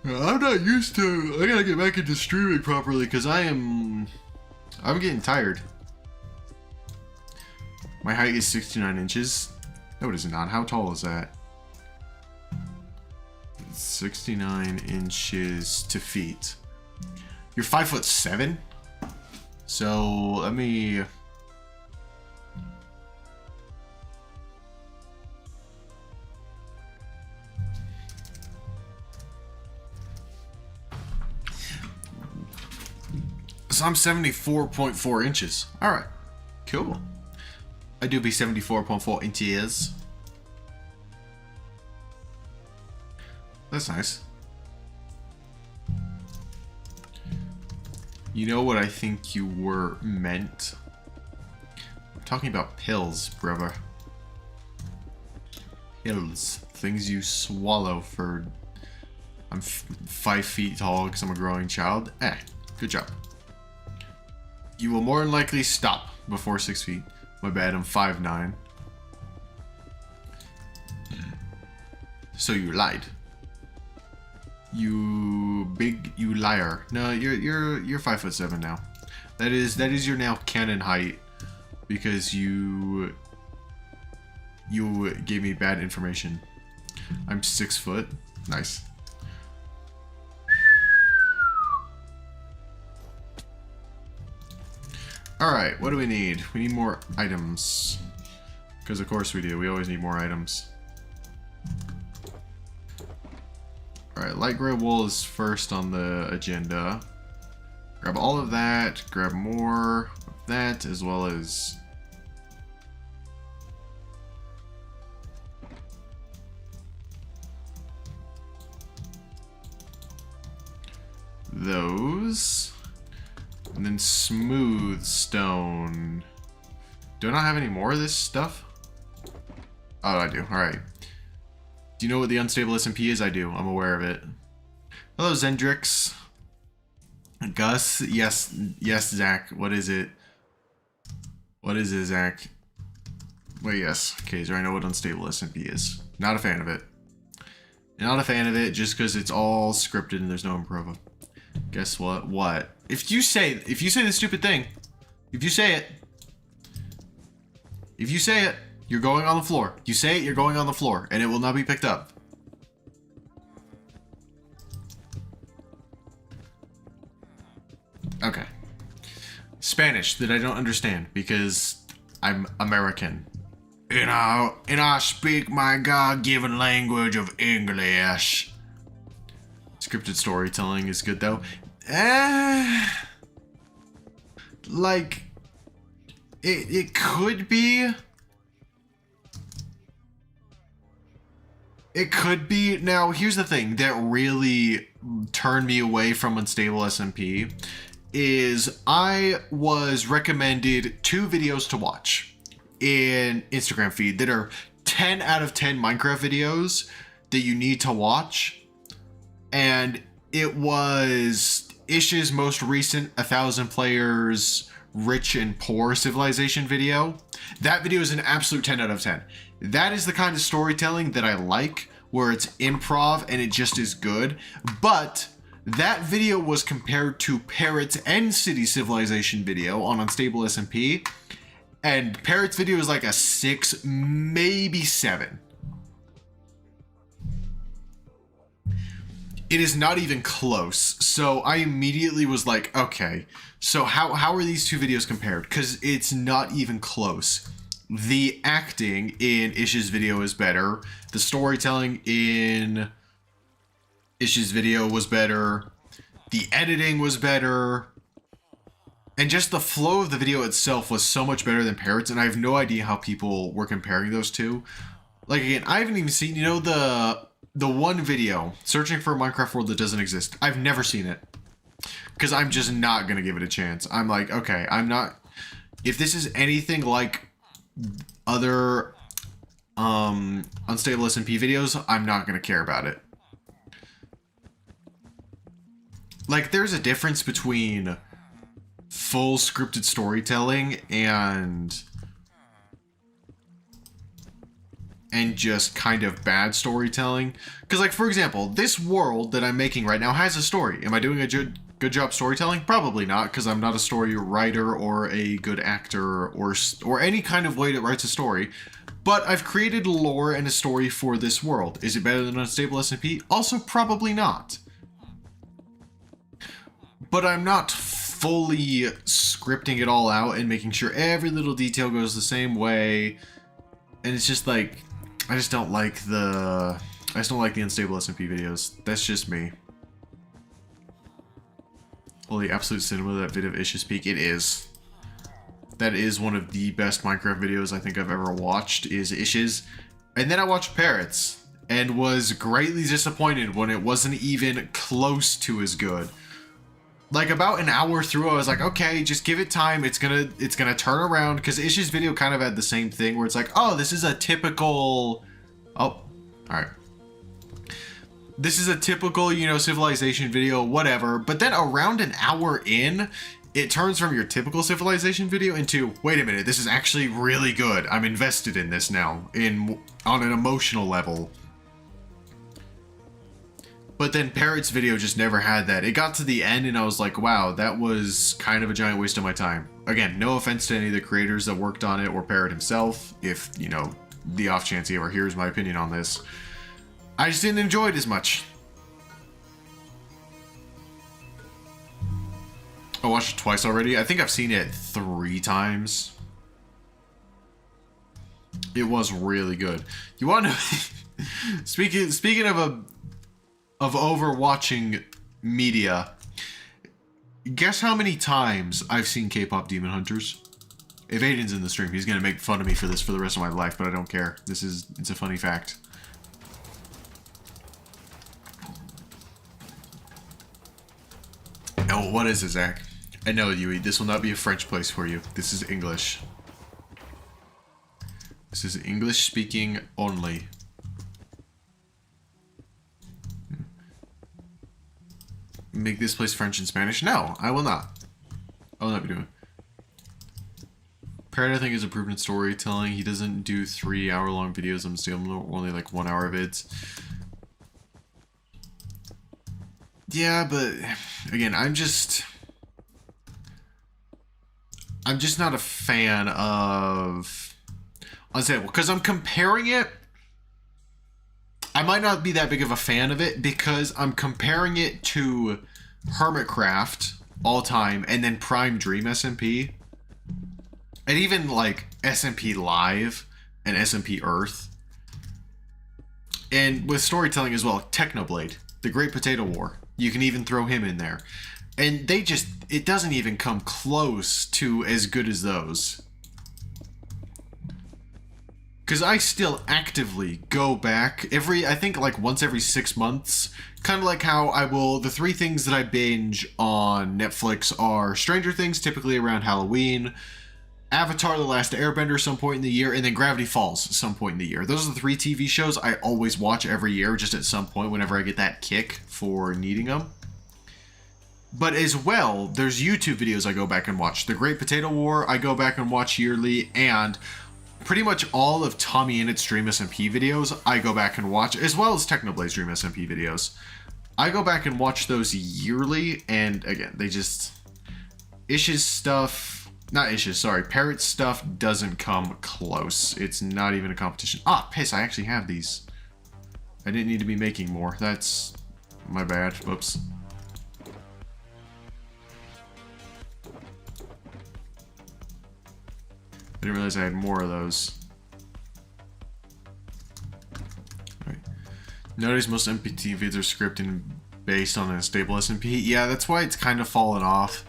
I'm not used to... I gotta get back into streaming properly because I'm getting tired. My height is 69 inches. No, it is not. How tall is that? 69 inches to feet. You're 5'7"? So, let me... So I'm 74.4 inches. Alright. Cool. I do be 74.4 inches. That's nice. You know what I think you were meant? I'm talking about pills, brother. Pills. Things you swallow for... I'm 5 feet tall because I'm a growing child. Good job. You will more than likely stop before 6 feet. My bad, I'm 5'9". So you lied. You liar. No, you're 5'7" now. That is your now canon height because you gave me bad information. I'm 6 foot. Nice. Alright, what do we need? We need more items. Because of course we do. We always need more items. Alright, light gray wool is first on the agenda. Grab all of that. Grab more of that as well as... those. And then smooth stone. Do I not have any more of this stuff? Oh, I do. Alright. Do you know what the unstable SMP is? I do. I'm aware of it. Hello, Zendrix. Gus? Yes, Zach. What is it? What is it, Zach? Wait, yes. Okay, so I know what unstable SMP is. Not a fan of it. Not a fan of it just because it's all scripted and there's no improva. Guess what? What? If you say the stupid thing, if you say it, you're going on the floor. You say it, you're going on the floor, and it will not be picked up. Okay. Spanish that I don't understand because I'm American. And I speak my God-given language of English. Scripted storytelling is good though. Like it could be. It could be. Now, here's the thing that really turned me away from Unstable SMP is I was recommended 2 videos to watch in Instagram feed that are 10 out of 10 Minecraft videos that you need to watch. And it was Ish's most recent 1,000 players rich and poor civilization video. That video is an absolute 10 out of 10. That is the kind of storytelling that I like, where it's improv and it just is good. But that video was compared to Parrot's End City Civilization video on Unstable SMP, and Parrot's video is like a 6, maybe 7. It is not even close. So I immediately was like, okay, so how are these two videos compared? Because it's not even close. The acting in Ish's video is better. The storytelling in Ish's video was better. The editing was better. And just the flow of the video itself was so much better than Parrot's, and I have no idea how people were comparing those two. Like, again, I haven't even seen, you know, the one video, searching for a Minecraft world that doesn't exist. I've never seen it. Because I'm just not going to give it a chance. I'm like, okay, I'm not... If this is anything like other Unstable SMP videos, I'm not going to care about it. Like, there's a difference between full scripted storytelling and just kind of bad storytelling. Because, like, for example, this world that I'm making right now has a story. Am I doing a good job storytelling? Probably not, because I'm not a story writer or a good actor or any kind of way that writes a story. But I've created lore and a story for this world. Is it better than Unstable SMP? Also, probably not. But I'm not fully scripting it all out and making sure every little detail goes the same way. And it's just like, I just don't like the Unstable SMP videos. That's just me. Holy absolute cinema, that vid of Ish's Peak. It is. That is one of the best Minecraft videos I think I've ever watched, is Ish's. And then I watched Parrot's and was greatly disappointed when it wasn't even close to as good. Like, about an hour through, I was like, okay, just give it time. It's gonna turn around. Because Ish's video kind of had the same thing where it's like, oh, this is a typical... Oh, alright. This is a typical, you know, civilization video, whatever. But then around an hour in, it turns from your typical civilization video into, wait a minute, this is actually really good. I'm invested in this now, on an emotional level. But then Parrot's video just never had that. It got to the end and I was like, wow, that was kind of a giant waste of my time. Again, no offense to any of the creators that worked on it or Parrot himself, if, you know, the off chance he ever hears my opinion on this. I just didn't enjoy it as much. I watched it twice already. I think I've seen it 3 times. It was really good. You want to... Speaking of overwatching media, guess how many times I've seen K-pop Demon Hunters? If Aiden's in the stream, he's gonna make fun of me for this for the rest of my life, but I don't care. It's a funny fact. Oh, what is it, Zach? I know, Yui, this will not be a French place for you. This is English. This is English speaking only. Make this place French and Spanish? No, I will not. I will not be doing it. Parrot, I think, is improved in storytelling. He doesn't do 3-hour-long videos. I'm still only like 1 hour vids. Yeah, but again, I'm just not a fan of Unstable because I'm comparing it. I might not be that big of a fan of it because I'm comparing it to Hermitcraft all time and then Prime Dream SMP. And even like SMP Live and SMP Earth. And with storytelling as well, Technoblade, The Great Potato War. You can even throw him in there. And it doesn't even come close to as good as those. Because I still actively go back I think like once every 6 months. Kind of like how the 3 things that I binge on Netflix are Stranger Things, typically around Halloween, Avatar: The Last Airbender some point in the year, and then Gravity Falls some point in the year. Those are the 3 TV shows I always watch every year, just at some point whenever I get that kick for needing them. But as well, there's YouTube videos I go back and watch. The Great Potato War, I go back and watch yearly, and pretty much all of Tommy Innett's Dream SMP videos, I go back and watch, as well as Technoblade's Dream SMP videos. I go back and watch those yearly, and again, they just... Ish's stuff... Not Ish's, sorry. Parrot's stuff doesn't come close. It's not even a competition. Ah, piss, I actually have these. I didn't need to be making more. That's my bad. Whoops. I didn't realize I had more of those. Alright. Nowadays, most MPT vids are scripted and based on a stable SMP. Yeah, that's why it's kind of fallen off.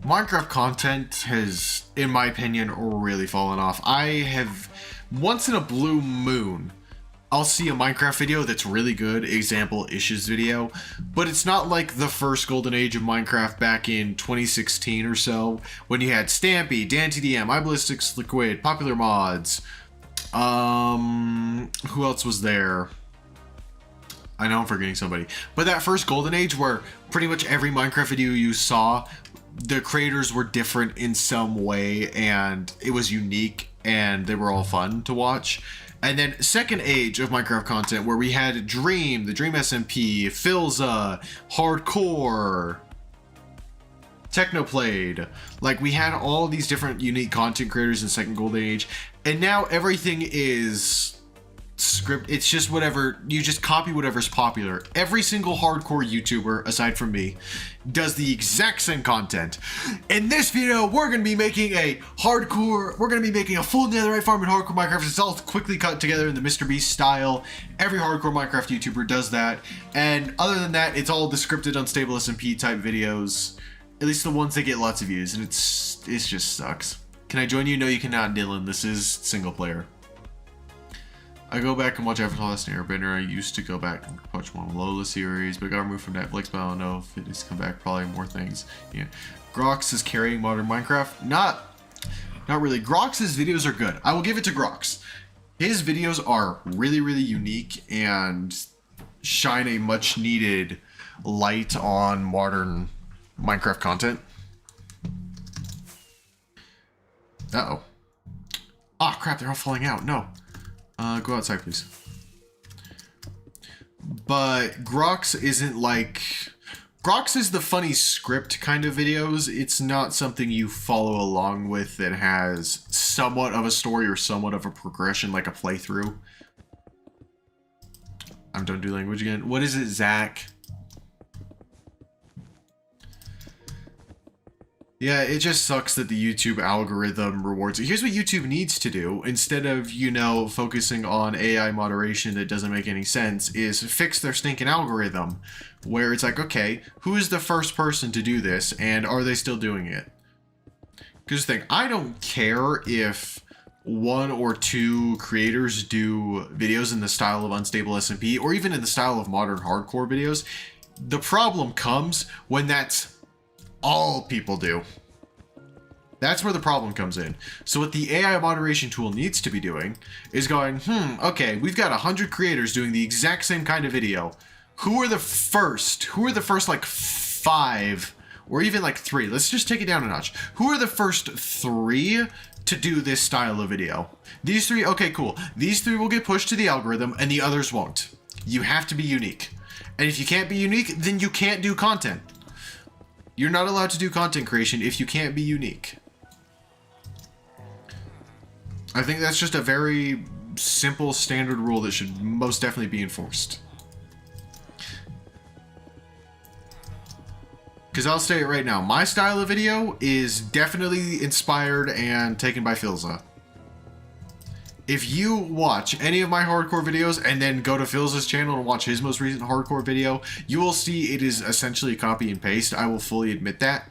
Minecraft content has, in my opinion, really fallen off. I have, once in a blue moon, I'll see a Minecraft video that's really good, example Ish's video, but it's not like the first golden age of Minecraft back in 2016 or so, when you had Stampy, DanTDM, iBallistics Liquid, Popular Mods, who else was there? I know I'm forgetting somebody. But that first golden age where pretty much every Minecraft video you saw, the creators were different in some way, and it was unique, and they were all fun to watch. And then second age of Minecraft content where we had Dream, the Dream SMP, Philza, Hardcore, Technoplayed. Like, we had all these different unique content creators in second golden age, and now everything is script. It's just whatever, you just copy whatever's popular. Every single hardcore YouTuber, aside from me, does the exact same content. In this video, we're going to be making a full netherite farm in hardcore Minecraft. It's all quickly cut together in the Mr. Beast style. Every hardcore Minecraft YouTuber does that. And other than that, it's all the scripted unstable SMP type videos. At least the ones that get lots of views, and it just sucks. Can I join you? No, you cannot, Dylan. This is single player. I go back and watch Avatar: Last Airbender. I used to go back and watch one Lola series, but got removed from Netflix, but I don't know if it has come back. Probably more things. Yeah. Grox is carrying modern Minecraft. Not really. Grox's videos are good. I will give it to Grox. His videos are really, really unique and shine a much needed light on modern Minecraft content. Uh-oh. Ah, crap, they're all falling out. No. Go outside, please. But Grox isn't like... Grox is the funny script kind of videos. It's not something you follow along with that has somewhat of a story or somewhat of a progression, like a playthrough. I'm done doing language again. What is it, Zach? Yeah, it just sucks that the YouTube algorithm rewards it. Here's what YouTube needs to do, instead of, you know, focusing on AI moderation that doesn't make any sense, is fix their stinking algorithm. Where it's like, okay, who is the first person to do this, and are they still doing it? Because the thing, I don't care if one or two creators do videos in the style of unstable SMP, or even in the style of modern hardcore videos. The problem comes when that's all people do. That's where the problem comes in. So what the AI moderation tool needs to be doing is going, okay, we've got 100 creators doing the exact same kind of video. Who are the first like 5 or even like 3? Let's just take it down a notch. Who are the first 3 to do this style of video? These 3, okay, cool. These 3 will get pushed to the algorithm and the others won't. You have to be unique. And if you can't be unique, then you can't do content. You're not allowed to do content creation if you can't be unique. I think that's just a very simple standard rule that should most definitely be enforced. Because I'll say it right now, my style of video is definitely inspired and taken by Philza. If you watch any of my hardcore videos and then go to Philza's channel and watch his most recent hardcore video, you will see it is essentially copy and paste. I will fully admit that.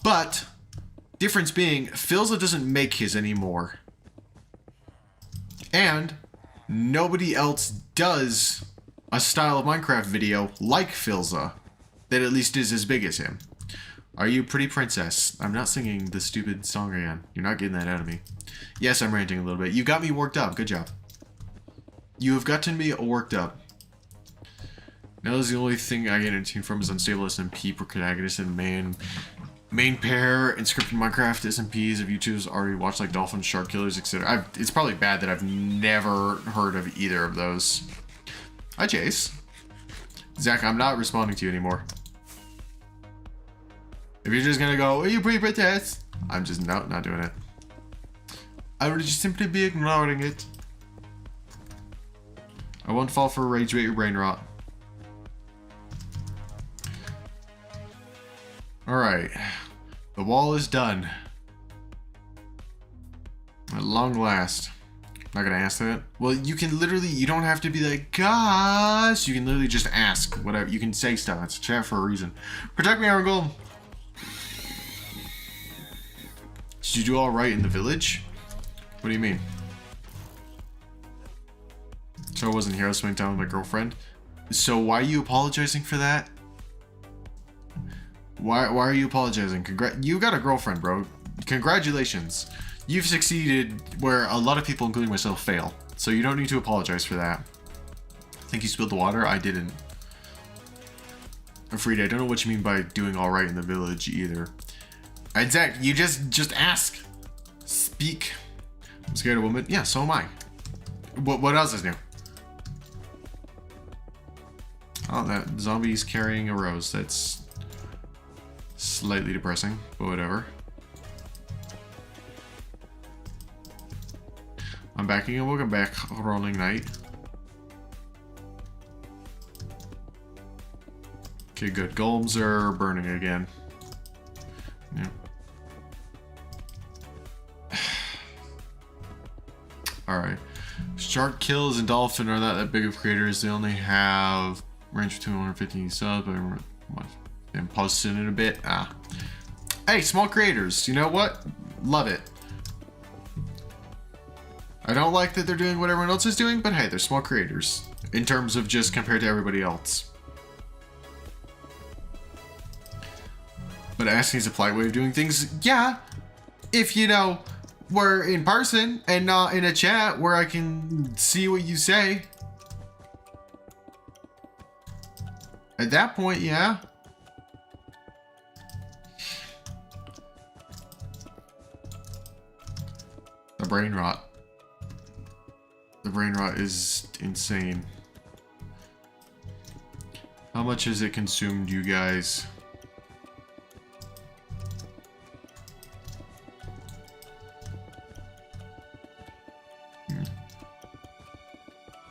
But, difference being, Philza doesn't make his anymore. And, nobody else does a style of Minecraft video like Philza that at least is as big as him. Are you Pretty Princess? I'm not singing the stupid song again. You're not getting that out of me. Yes, I'm ranting a little bit. You got me worked up. Good job. You have gotten me worked up. Now is the only thing I get entertained from is unstable SMP, protagonist, and main pair, Inscripted Minecraft, SMPs of YouTube's already watched like Dolphin, Shark Killers, etc. It's probably bad that I've never heard of either of those. Hi, Jace. Zach, I'm not responding to you anymore. If you're just gonna go, oh, you pre-British, I'm just not doing it. I would just simply be ignoring it. I won't fall for rage bait or brain rot. Alright. The wall is done. At long last. Not gonna ask that. Well, you can literally, you don't have to be like, gosh. You can literally just ask whatever. You can say stuff. It's a chat for a reason. Protect me, Iron Golem. Did you do alright in the village? What do you mean? So I wasn't here, spending time with my girlfriend. So why are you apologizing for that? Why are you apologizing? You got a girlfriend, bro. Congratulations. You've succeeded where a lot of people, including myself, fail. So you don't need to apologize for that. I think you spilled the water? I didn't. Frida, I don't know what you mean by doing alright in the village either. And Zach, you just ask. Speak. I'm scared of women? Yeah, so am I. What else is new? Oh, that zombie's carrying a rose. That's slightly depressing, but whatever. I'm backing and welcome back, Rolling Knight. Okay, good. Golems are burning again. Yeah. Alright. Shark Kills and Dolphin are not that big of creators. They only have range between 150 subs, but and posted in a bit. Ah. Hey, small creators. You know what? Love it. I don't like that they're doing what everyone else is doing, but hey, they're small creators. In terms of just compared to everybody else. But asking is a polite way of doing things. Yeah. If, you know, we're in person and not in a chat where I can see what you say. At that point, yeah. The brain rot. The brain rot is insane. How much has it consumed you guys?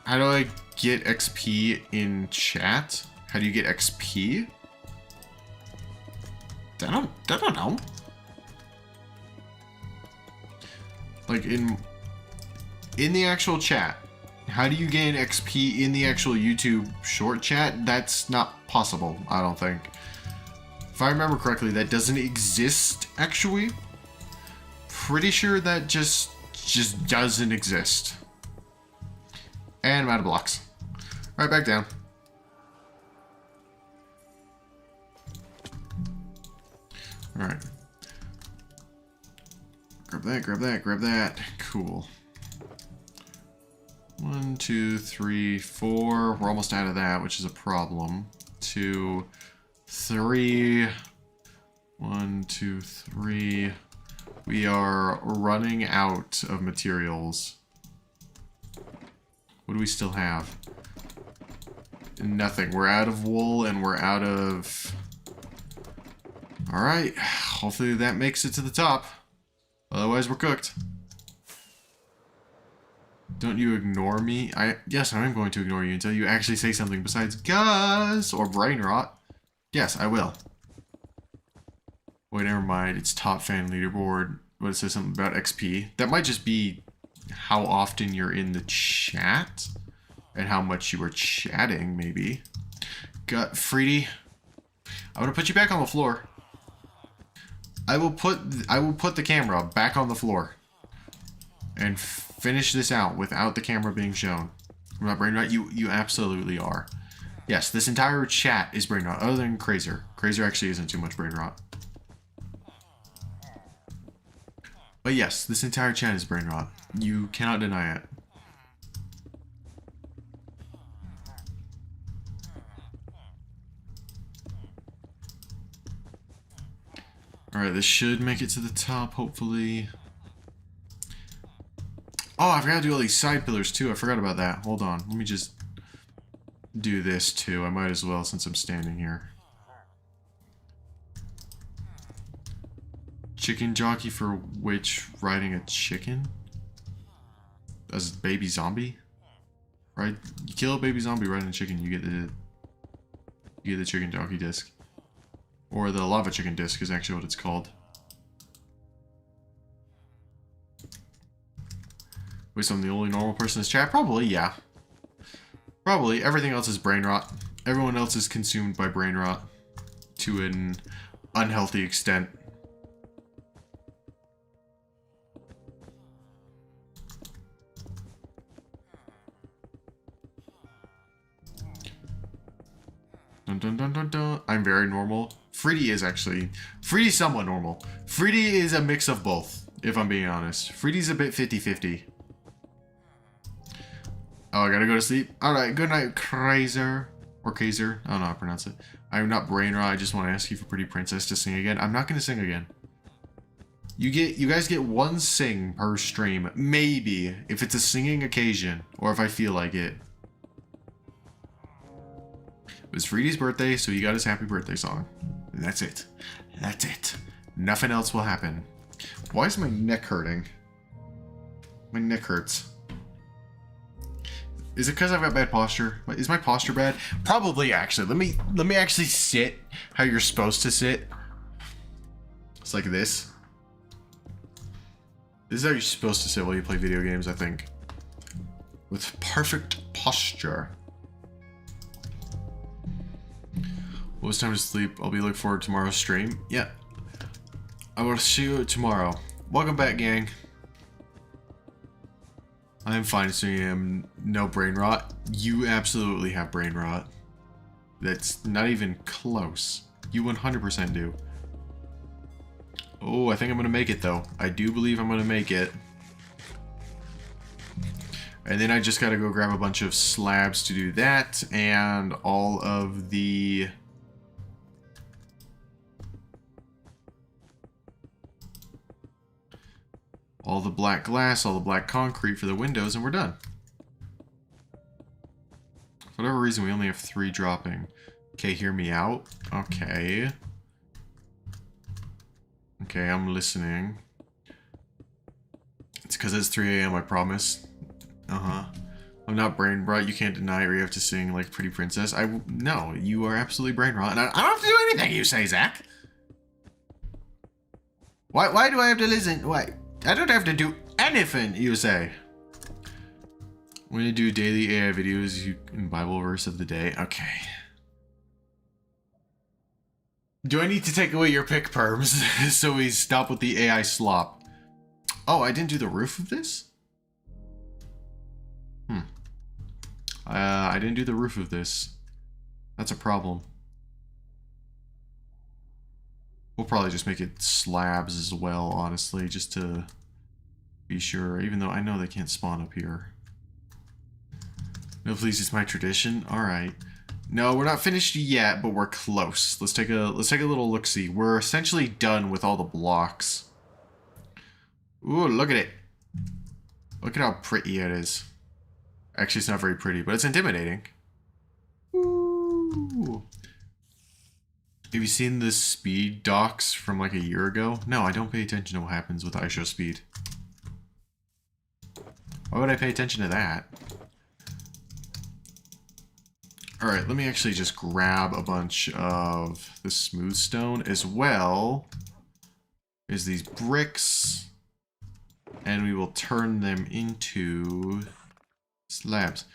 How do I get XP in chat? How do you get XP? I don't know. Like in the actual chat, how do you gain XP in the actual YouTube short chat? That's not possible, I don't think. If I remember correctly, that doesn't exist actually. Pretty sure that just doesn't exist. And I'm out of blocks. Right back down. Alright. Grab that, grab that, grab that. Cool. 1, 2, 3, 4. We're almost out of that, which is a problem. 2, 3. 1, 2, 3. We are running out of materials. What do we still have? Nothing. We're out of wool and we're out of... Alright. Hopefully that makes it to the top. Otherwise we're cooked. Don't you ignore me? Yes, I am going to ignore you until you actually say something besides Gus or brain rot. Yes, I will. Wait, never mind. It's top fan leaderboard. What, it says something about XP? That might just be how often you're in the chat and how much you are chatting, maybe. Got Freedy. I'm gonna put you back on the floor. I will put the camera back on the floor and finish this out without the camera being shown. I'm not brain rot. You absolutely are. Yes, this entire chat is brain rot, other than Crazer. Crazer actually isn't too much brain rot. But yes, this entire chat is brain rot. You cannot deny it. Alright, this should make it to the top, hopefully. Oh, I forgot to do all these side pillars too. I forgot about that. Hold on. Let me just do this too. I might as well since I'm standing here. Chicken jockey for which riding a chicken? As a baby zombie? Right? You kill a baby zombie riding a chicken, you get the chicken jockey disc. Or the lava chicken disc is actually what it's called. Wait, so I'm the only normal person in this chat? Probably, yeah. Probably. Everything else is brain rot. Everyone else is consumed by brain rot. To an unhealthy extent. Dun dun dun dun dun. I'm very normal. Freddy is actually... Freddy's somewhat normal. Freddy is a mix of both, if I'm being honest. Freddy's a bit 50-50. Oh, I gotta go to sleep? Alright, good night, Kaiser. Or Kaiser. I don't know how to pronounce it. I'm not brain rot. I just want to ask you for Pretty Princess to sing again. I'm not gonna sing again. You guys get one sing per stream. Maybe. If it's a singing occasion. Or if I feel like it. It was Freddy's birthday, so he got his happy birthday song. And that's it. That's it. Nothing else will happen. Why is my neck hurting? My neck hurts. Is it because I've got bad posture? Is my posture bad? Probably, actually. Let me actually sit how you're supposed to sit. It's like this. This is how you're supposed to sit while you play video games, I think. With perfect posture. Well, it's time to sleep. I'll be looking forward to tomorrow's stream. Yeah. I will see you tomorrow. Welcome back, gang. I am fine assuming no brain rot. You absolutely have brain rot. That's not even close. You 100% do. Oh, I think I'm going to make it, though. I do believe I'm going to make it. And then I just got to go grab a bunch of slabs to do that. And all of the... all the black glass, all the black concrete for the windows, and we're done. For whatever reason, we only have 3 dropping. Okay, hear me out. Okay. Okay, I'm listening. It's because it's 3 a.m., I promise. Uh-huh. I'm not brain rot. You can't deny it, or you have to sing like Pretty Princess. No, you are absolutely brain rot. And I don't have to do anything you say, Zach. Why do I have to listen? Why? I don't have to do anything you say. I'm going to do daily AI videos in Bible verse of the day. Okay. Do I need to take away your pick perms so we stop with the AI slop? Oh, I didn't do the roof of this? I didn't do the roof of this. That's a problem. We'll probably just make it slabs as well, honestly, just to be sure, even though I know they can't spawn up here. No, please, it's my tradition. Alright. No, we're not finished yet, but we're close. Let's take a little look-see. We're essentially done with all the blocks. Ooh, look at it. Look at how pretty it is. Actually, it's not very pretty, but it's intimidating. Ooh. Have you seen the speed docs from like a year ago? No, I don't pay attention to what happens with IShowSpeed. Why would I pay attention to that? Alright, let me actually just grab a bunch of the smooth stone as well as these bricks. And we will turn them into slabs.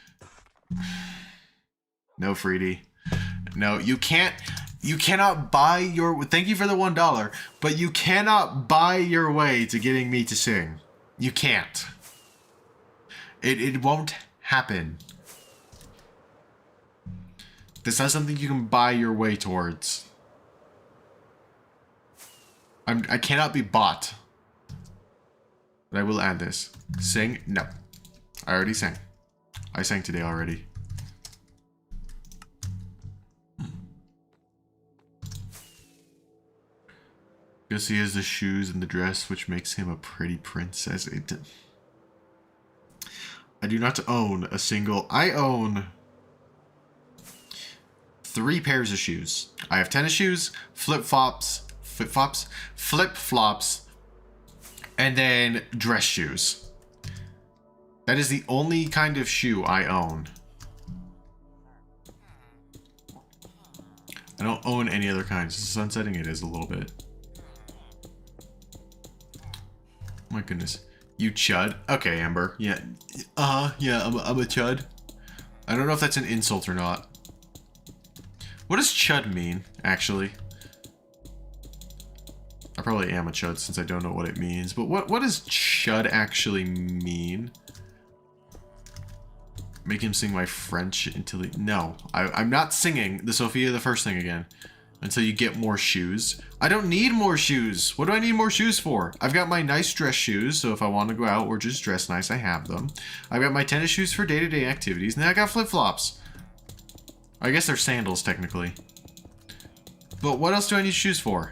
No, Freddy. No, you can't. You cannot buy your... Thank you for the $1, but you cannot buy your way to getting me to sing. You can't. It won't happen. That's not something you can buy your way towards. I cannot be bought. But I will add this. Sing? No. I already sang. I sang today already. Guess he has the shoes and the dress, which makes him a pretty princess. I do not own a single... I own 3 pairs of shoes. I have tennis shoes, flip-flops, and then dress shoes. That is the only kind of shoe I own. I don't own any other kinds. Sunsetting it is a little bit. My goodness. You chud? Okay, Amber. Yeah. Yeah, I'm a chud. I don't know if that's an insult or not. What does chud mean, actually? I probably am a chud since I don't know what it means. But what does chud actually mean? Make him sing my French until he... No, I'm not singing the Sophia the First thing again. Until you get more shoes. I don't need more shoes. What do I need more shoes for? I've got my nice dress shoes, so if I want to go out or just dress nice, I have them. I've got my tennis shoes for day-to-day activities, and then I got flip-flops. I guess they're sandals, technically. But what else do I need shoes for?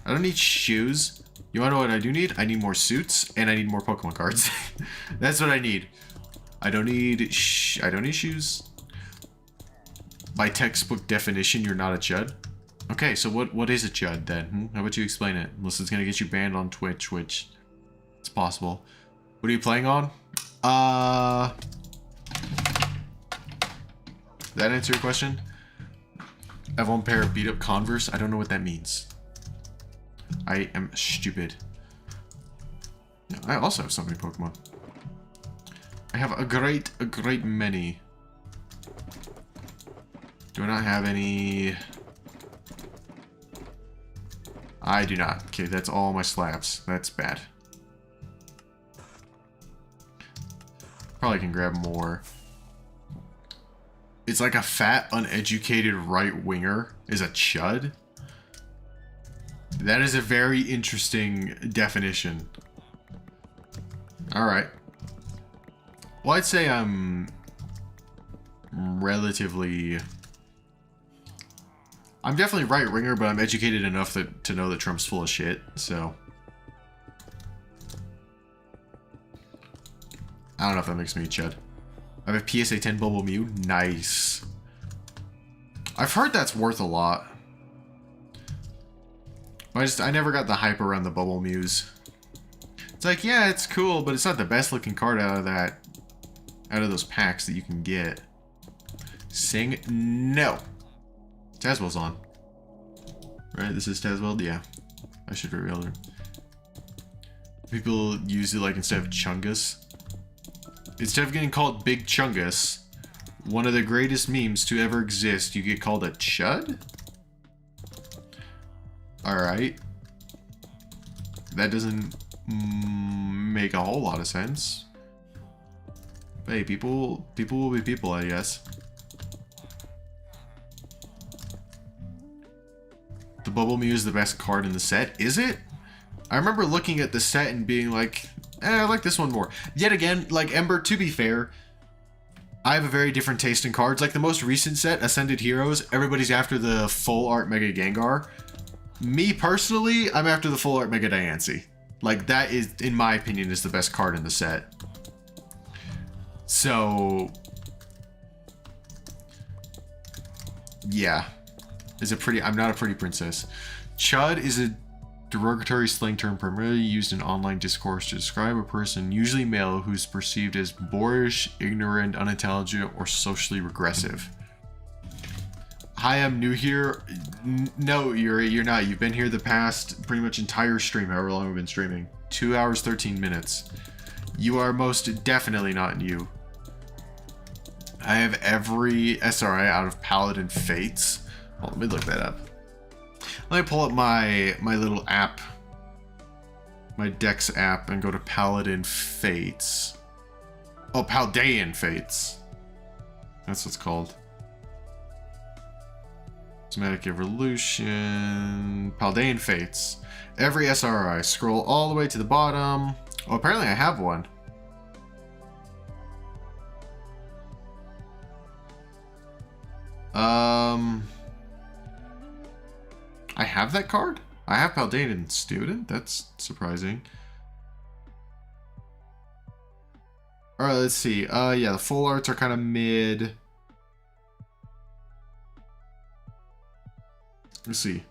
I don't need shoes. You want to know what I do need? I need more suits, and I need more Pokemon cards. That's what I need. I don't need shoes. By textbook definition, you're not a chud. Okay, so what is a chud then? How about you explain it? Unless it's gonna get you banned on Twitch, which it's possible. What are you playing on? Did that answer your question? I have one pair of beat up Converse. I don't know what that means. I am stupid. Yeah, I also have so many Pokemon. I have a great many. Do I not have any? I do not. Okay, that's all my slabs. That's bad. Probably can grab more. It's like a fat, uneducated right-winger is a chud. That is a very interesting definition. Alright. Well, I'd say I'm relatively... I'm definitely right-winger, but I'm educated enough to know that Trump's full of shit, so... I don't know if that makes me a chud. I have a PSA 10 Bubble Mew. Nice. I've heard that's worth a lot. I never got the hype around the Bubble Mews. It's like, yeah, it's cool, but it's not the best looking card out of those packs that you can get. Sing? No. Tazwell's on. Right, this is Tazwell? Yeah. I should reveal her. People use it like instead of Chungus. Instead of getting called Big Chungus, one of the greatest memes to ever exist, you get called a chud? Alright. That doesn't make a whole lot of sense. But hey, people will be people, I guess. The Bubble Mew is the best card in the set. Is it? I remember looking at the set and being like, I like this one more. Yet again, like Ember, to be fair, I have a very different taste in cards. Like the most recent set, Ascended Heroes, everybody's after the full art Mega Gengar. Me personally, I'm after the full art Mega Diancie. Like that is, in my opinion, is the best card in the set. So, yeah. I'm not a pretty princess. Chud is a derogatory slang term primarily used in online discourse to describe a person, usually male, who's perceived as boorish, ignorant, unintelligent, or socially regressive. Hi, I'm new here. No, you're not. You've been here the past pretty much entire stream, however long we've been streaming. 2 hours, 13 minutes. You are most definitely not new. I have every SRI out of Paladin Fates. Well, let me look that up. Let me pull up my little app, my Dex app, and go to Paladin Fates. Oh, Paldean Fates. That's what it's called. Somatic Evolution. Paldean Fates. Every SRI. Scroll all the way to the bottom. Oh, apparently I have one. I have that card? I have Paldean Student. That's surprising. Alright, let's see. Yeah, the full arts are kind of mid. Let's see.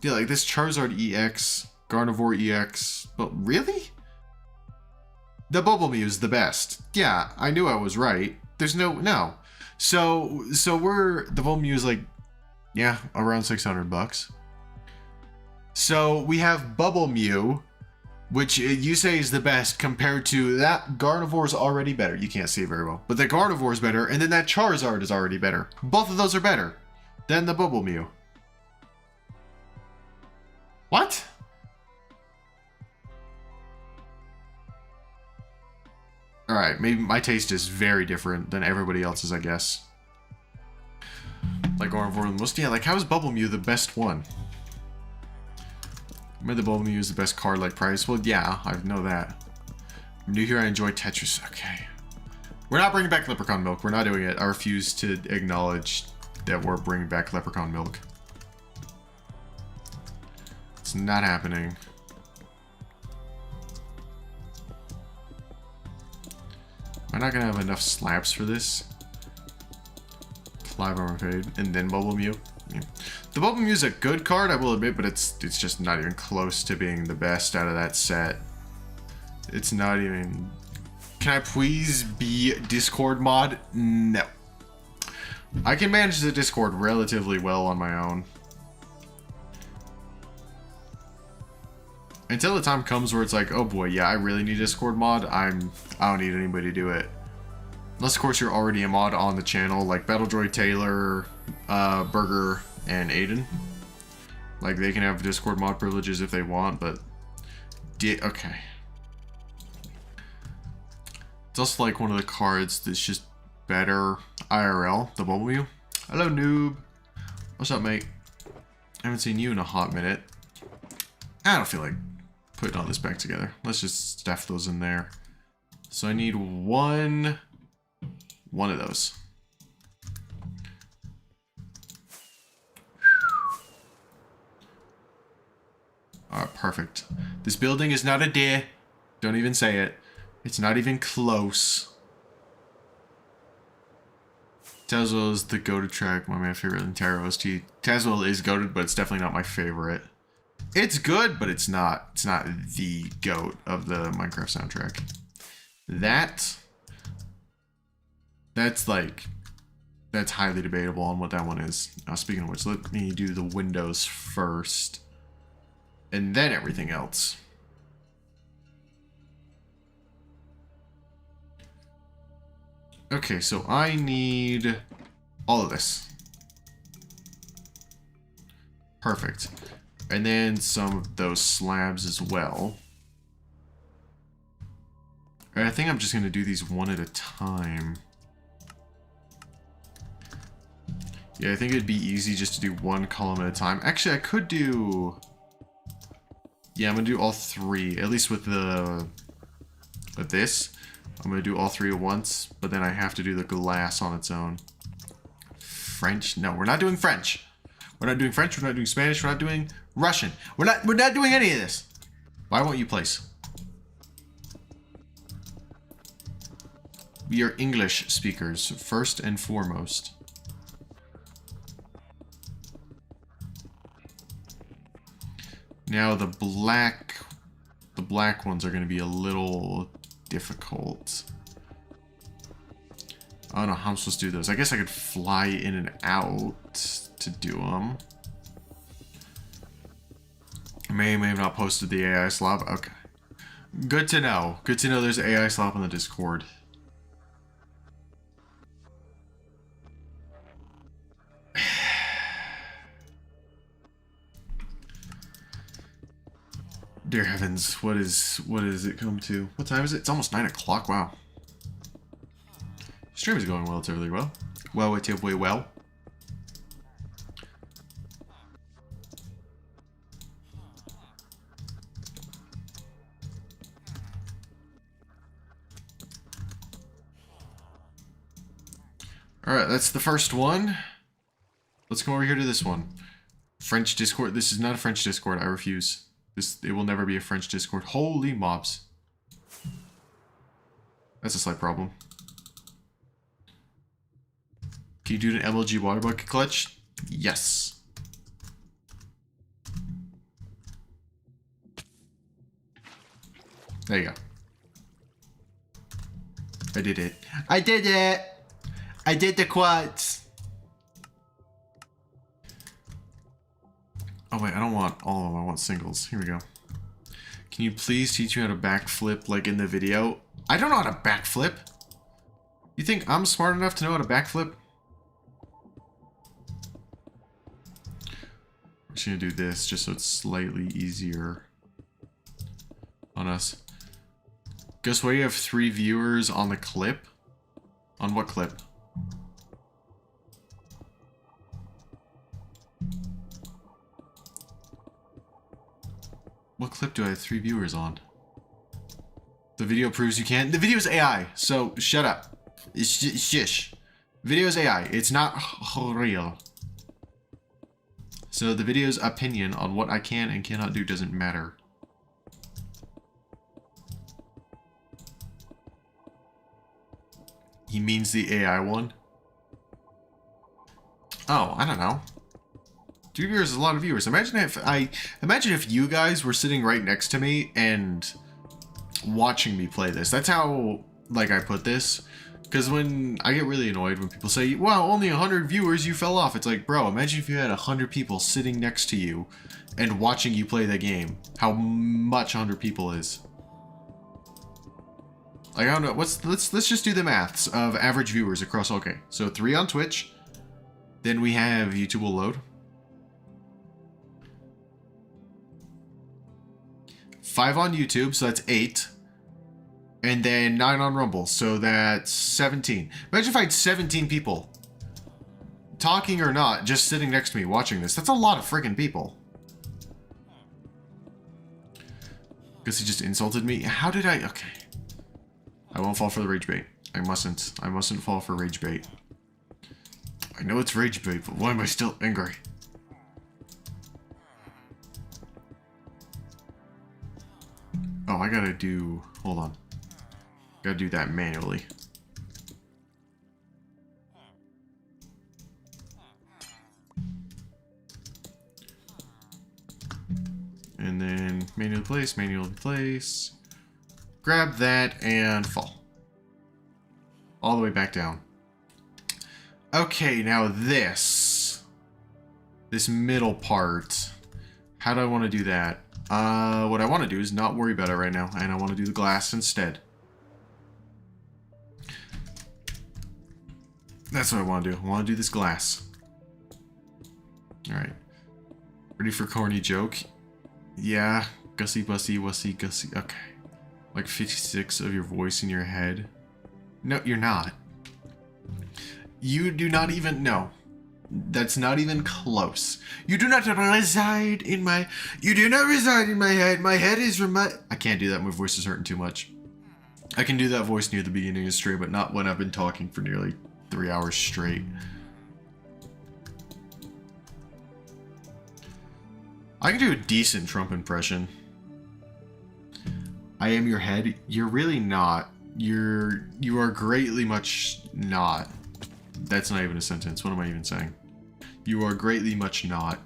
Yeah, like this Charizard EX, Gardevoir EX, but really? The Bubble Mew is the best. Yeah, I knew I was right. There's no. So the Bubble Mew is like, yeah, around $600. So we have Bubble Mew, which you say is the best compared to that. Gardevoir is already better. You can't see it very well, but the Gardevoir is better, and then that Charizard is already better. Both of those are better than the Bubble Mew. What? Alright, maybe my taste is very different than everybody else's, I guess. Like Gardevoir the most. Yeah, like how is Bubble Mew the best one? Remember the Bubble Mew is the best card like price? Well, yeah, I know that. I'm new here, I enjoy Tetris. Okay. We're not bringing back Leprechaun Milk. We're not doing it. I refuse to acknowledge that we're bringing back Leprechaun Milk. It's not happening. Am I not gonna have enough slaps for this? Clive Armorfade and then Bubble Mew. Yeah. The Bubble Mew is a good card, I will admit, but it's just not even close to being the best out of that set. It's not even. Can I please be Discord mod? No. I can manage the Discord relatively well on my own. Until the time comes where it's like, oh boy, yeah, I really need a Discord mod. I don't need anybody to do it. Unless, of course, you're already a mod on the channel, like Battlejoy Taylor, Burger, and Aiden. Like, they can have Discord mod privileges if they want, but... okay. It's also like one of the cards that's just better IRL, the Bubble Mew. Hello, noob. What's up, mate? I haven't seen you in a hot minute. I don't feel like putting all this back together. Let's just stuff those in there. So I need one of those. Alright, perfect. This building is not a deer. Don't even say it. It's not even close. Tazwell is the goated track, my favorite in Terra OST. Tazwell is goated, but it's definitely not my favorite. It's good, but it's not the GOAT of the Minecraft soundtrack. That's highly debatable on what that one is. Now, speaking of which, let me do the windows first, and then everything else. Okay, so I need all of this. Perfect. And then some of those slabs as well. And I think I'm just going to do these one at a time. Yeah, I think it'd be easy just to do one column at a time. Actually, I could do... yeah, I'm going to do all three. At least with this. I'm going to do all three at once. But then I have to do the glass on its own. French? No, we're not doing French. We're not doing French. We're not doing Spanish. We're not doing Russian. We're not doing any of this. Why won't you place? We are English speakers, first and foremost. Now the black ones are going to be a little difficult. I don't know how I'm supposed to do those. I guess I could fly in and out to do them. May have not posted the AI slop. Okay. Good to know. Good to know there's AI slop on the Discord. Dear heavens, what is it come to? What time is it? It's almost 9 o'clock. Wow. Stream is going relatively well. Relatively well. Alright, that's the first one. Let's go over here to this one. French Discord. This is not a French Discord. I refuse. It will never be a French Discord. Holy mobs. That's a slight problem. Can you do an MLG water bucket clutch? Yes. There you go. I did it. I did it! I did the quads! Oh wait, I don't want all of them. I want singles. Here we go. Can you please teach me how to backflip like in the video? I don't know how to backflip. You think I'm smart enough to know how to backflip? I'm just gonna do this just so it's slightly easier on us. Guess what? You have 3 viewers on the clip? On what clip? What clip do I have 3 viewers on? The video proves you can't. The video's AI, so shut up. Shish. Video's AI. It's not real. So the video's opinion on what I can and cannot do doesn't matter. He means the AI one? Oh, I don't know. 2 viewers is a lot of viewers. Imagine if you guys were sitting right next to me and watching me play this. That's how, like, I put this. Because when I get really annoyed when people say, wow, only 100 viewers, you fell off. It's like, bro, imagine if you had 100 people sitting next to you and watching you play the game. How much 100 people is. Like, I don't know. Let's just do the maths of average viewers across. Okay, so 3 on Twitch. Then we have YouTube will load. 5 on YouTube, so that's 8. And then 9 on Rumble, so that's 17. Imagine if I had 17 people, talking or not, just sitting next to me watching this. That's a lot of freaking people. Guess he just insulted me. How did I? Okay. I won't fall for the rage bait. I mustn't fall for rage bait. I know it's rage bait, but why am I still angry? Oh, I gotta do... Hold on. Gotta do that manually. And then manually place. Grab that and fall. All the way back down. Okay, now this middle part. How do I want to do that? What I want to do is not worry about it right now, and I want to do the glass instead. That's what I want to do. I want to do this glass. Alright. Ready for corny joke? Yeah. Gussie, bussy, wussy, gussie. Okay. Like 56 of your voice in your head. No, you're not. You do not even... No. That's not even close. You do not reside in my... You do not reside in my head. My head is I can't do that. My voice is hurting too much. I can do that voice near the beginning of the stream, but not when I've been talking for nearly 3 hours straight. I can do a decent Trump impression. I am your head. You're really not. You are greatly much not. That's not even a sentence. What am I even saying? You are greatly much not.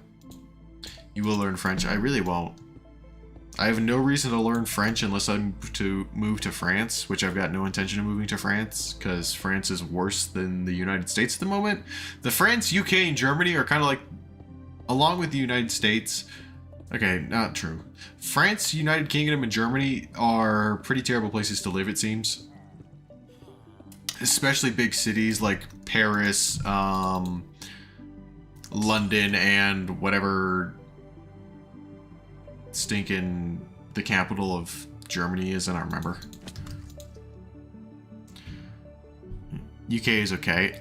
You will learn French. I really won't. I have no reason to learn French unless I'm to move to France, which I've got no intention of moving to France, because France is worse than the United States at the moment. The France, UK, and Germany are kind of like, along with the United States... Okay, not true. France, United Kingdom, and Germany are pretty terrible places to live, it seems. Especially big cities like Paris, London, and whatever stinking the capital of Germany is, I don't remember. UK is okay.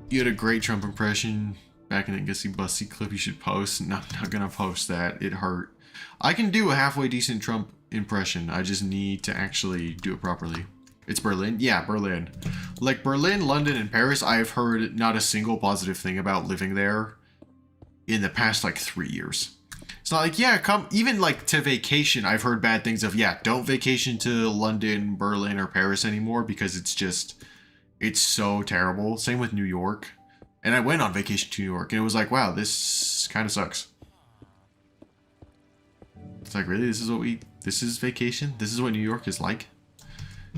You had a great Trump impression back in that Gussie Bussy clip you should post. No, I'm not gonna post that. It hurt. I can do a halfway decent Trump impression. I just need to actually do it properly. It's Berlin? Yeah, Berlin. Like Berlin, London, and Paris, I've heard not a single positive thing about living there in the past like 3 years. It's not like, yeah, come, even like to vacation, I've heard bad things of, yeah, don't vacation to London, Berlin, or Paris anymore because it's so terrible. Same with New York. And I went on vacation to New York and it was like, wow, this kind of sucks. It's like, really? This is vacation? This is what New York is like?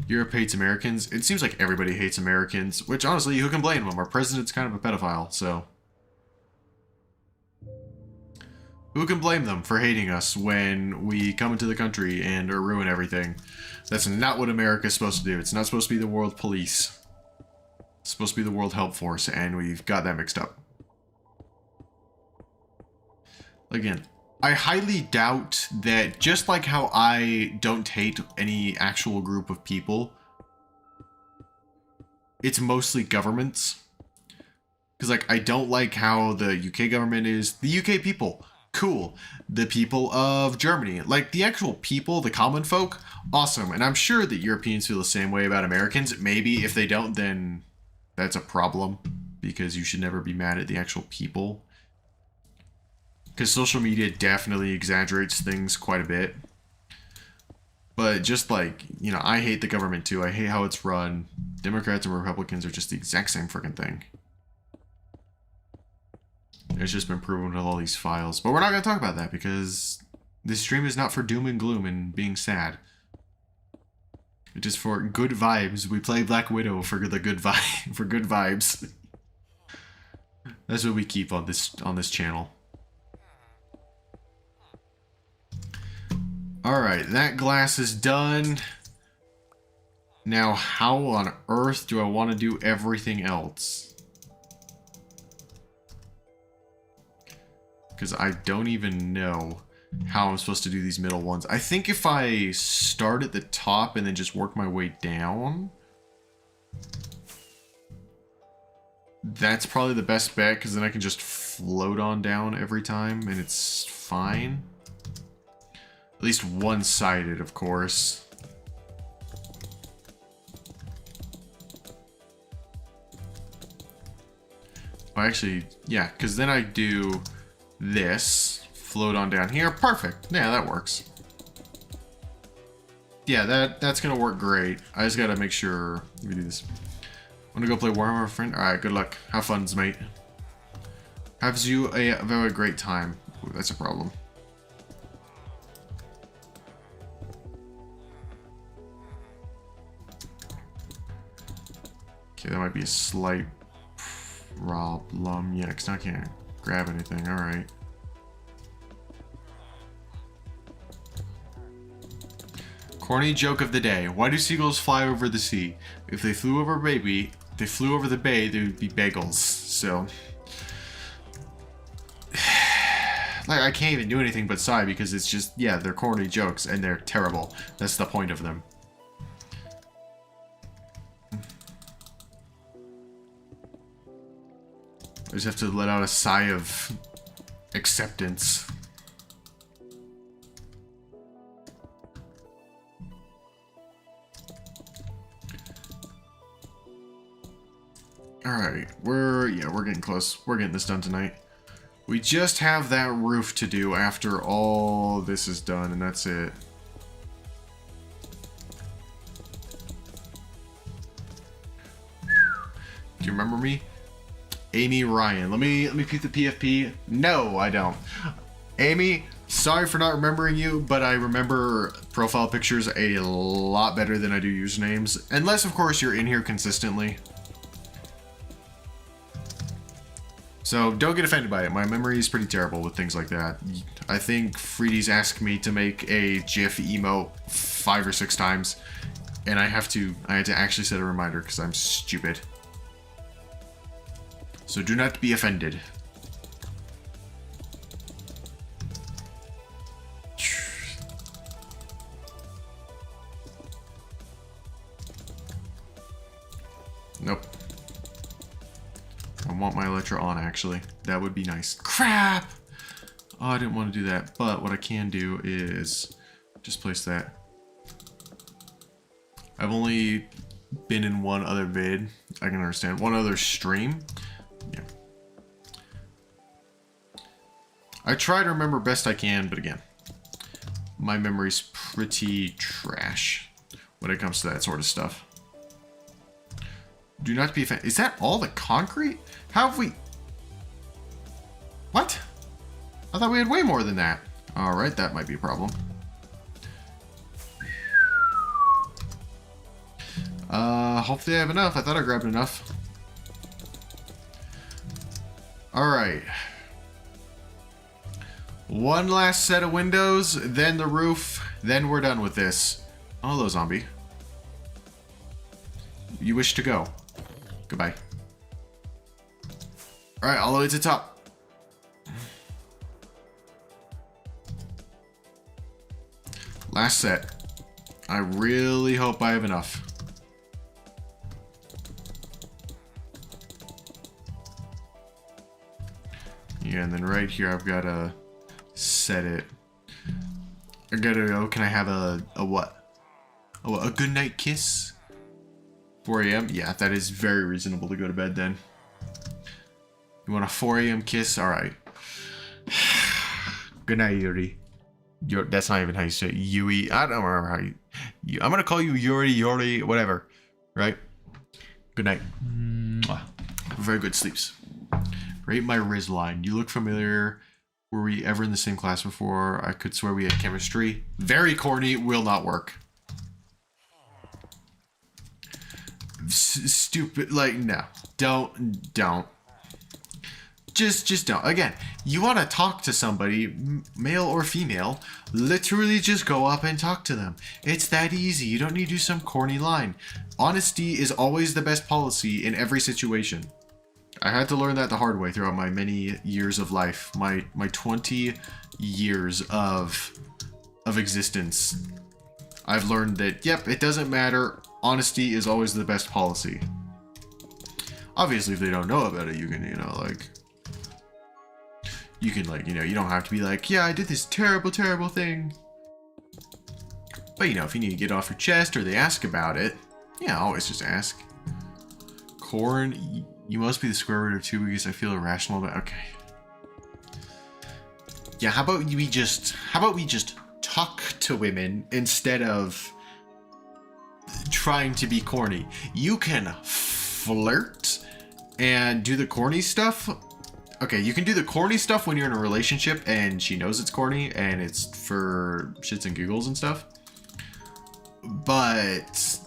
Europe hates Americans. It seems like everybody hates Americans, which honestly, who can blame them? Our president's kind of a pedophile, so. Who can blame them for hating us when we come into the country and ruin everything? That's not what America's supposed to do. It's not supposed to be the world police. It's supposed to be the World Help Force, and we've got that mixed up. Again, I highly doubt that, just like how I don't hate any actual group of people, it's mostly governments. Because, like, I don't like how the UK government is. The UK people, cool. The people of Germany, like, the actual people, the common folk, awesome. And I'm sure that Europeans feel the same way about Americans. Maybe if they don't, then that's a problem. Because you should never be mad at the actual people. Because social media definitely exaggerates things quite a bit. But just like, you know, I hate the government too. I hate how it's run. Democrats and Republicans are just the exact same freaking thing. It's just been proven with all these files. But we're not going to talk about that because this stream is not for doom and gloom and being sad. It's just for good vibes. We play Black Widow for the good for good vibes. That's what we keep on this channel. Alright, that glass is done. Now, how on earth do I want to do everything else? Because I don't even know how I'm supposed to do these middle ones. I think if I start at the top and then just work my way down, that's probably the best bet, because then I can just float on down every time and it's fine. At least one-sided, of course. Oh, actually, yeah, because then I do this, float on down here. Perfect. Yeah, that works. Yeah, that's going to work great. I just got to make sure we do this. Want to go play Warhammer, friend? Alright, good luck. Have fun, mate. Have you a very great time. Ooh, that's a problem. Okay, that might be a slight problem. Yeah, because now I can't grab anything. Alright. Corny joke of the day. Why do seagulls fly over the sea? If they flew over the bay, they would be bagels. So, like, I can't even do anything but sigh because it's just, yeah, they're corny jokes and they're terrible. That's the point of them. I just have to let out a sigh of acceptance. Alright, we're getting close. We're getting this done tonight. We just have that roof to do after all this is done, and that's it. Do you remember me? Amy Ryan. Let me peep the PFP. No, I don't. Amy, sorry for not remembering you, but I remember profile pictures a lot better than I do usernames. Unless, of course, you're in here consistently. So don't get offended by it. My memory is pretty terrible with things like that. I think Freedy's asked me to make a GIF emote 5 or 6 times, and I had to actually set a reminder because I'm stupid. So do not be offended. Nope. I want my Elytra on, actually. That would be nice. Crap! Oh, I didn't want to do that. But what I can do is just place that. I've only been in one other vid. I can understand. One other stream. Yeah. I try to remember best I can, but again, my memory's pretty trash when it comes to that sort of stuff. Do not be a fan. Is that all the concrete? How have we... What? I thought we had way more than that. Alright, that might be a problem. Hopefully I have enough. I thought I grabbed enough. Alright. One last set of windows, then the roof, then we're done with this. Oh, hello, zombie. You wish to go. Goodbye. Alright, all the way to the top. Last set. I really hope I have enough. Yeah, and then right here I've got to set it. I gotta go. Can I have a what? Oh, a good night kiss? 4 a.m.? Yeah, that is very reasonable to go to bed then. You want a 4 a.m. kiss? Alright. Good night, Yuri. That's not even how you say it. Yui. I don't remember how you... I'm gonna call you Yuri, whatever. Right? Good night. Mwah. Very good sleeps. Rate my Riz line. You look familiar. Were we ever in the same class before? I could swear we had chemistry. Very corny. Will not work. Stupid. Like, no. Don't. Just don't. Again, you want to talk to somebody, male or female, literally just go up and talk to them. It's that easy. You don't need to do some corny line. Honesty is always the best policy in every situation. I had to learn that the hard way throughout my many years of life. My 20 years of existence. I've learned that, yep, it doesn't matter. Honesty is always the best policy. Obviously, if they don't know about it, you can, you don't have to be like, yeah, I did this terrible, terrible thing. But, if you need to get off your chest or they ask about it, yeah, always just ask. Corn, you must be the square root of 2 because I feel irrational about... Okay. Yeah, how about we just talk to women instead of trying to be corny? You can flirt and do the corny stuff. Okay, you can do the corny stuff when you're in a relationship and she knows it's corny and it's for shits and giggles and stuff. But,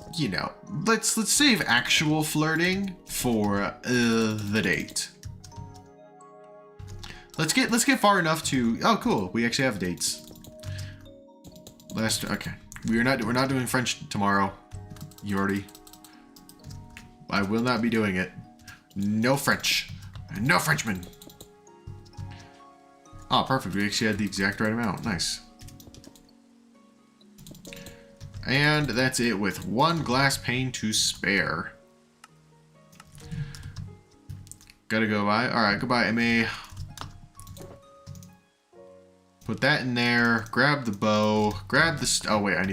let's save actual flirting for the date. Let's get far enough to... Oh, cool. We actually have dates. Okay. We're not doing French tomorrow. Yordi. I will not be doing it. No French. No Frenchman. Oh, perfect. We actually had the exact right amount. Nice. And that's it with one glass pane to spare. Gotta go by. Alright, goodbye, MA. Put that in there. Grab the bow. Grab the... Oh, wait. I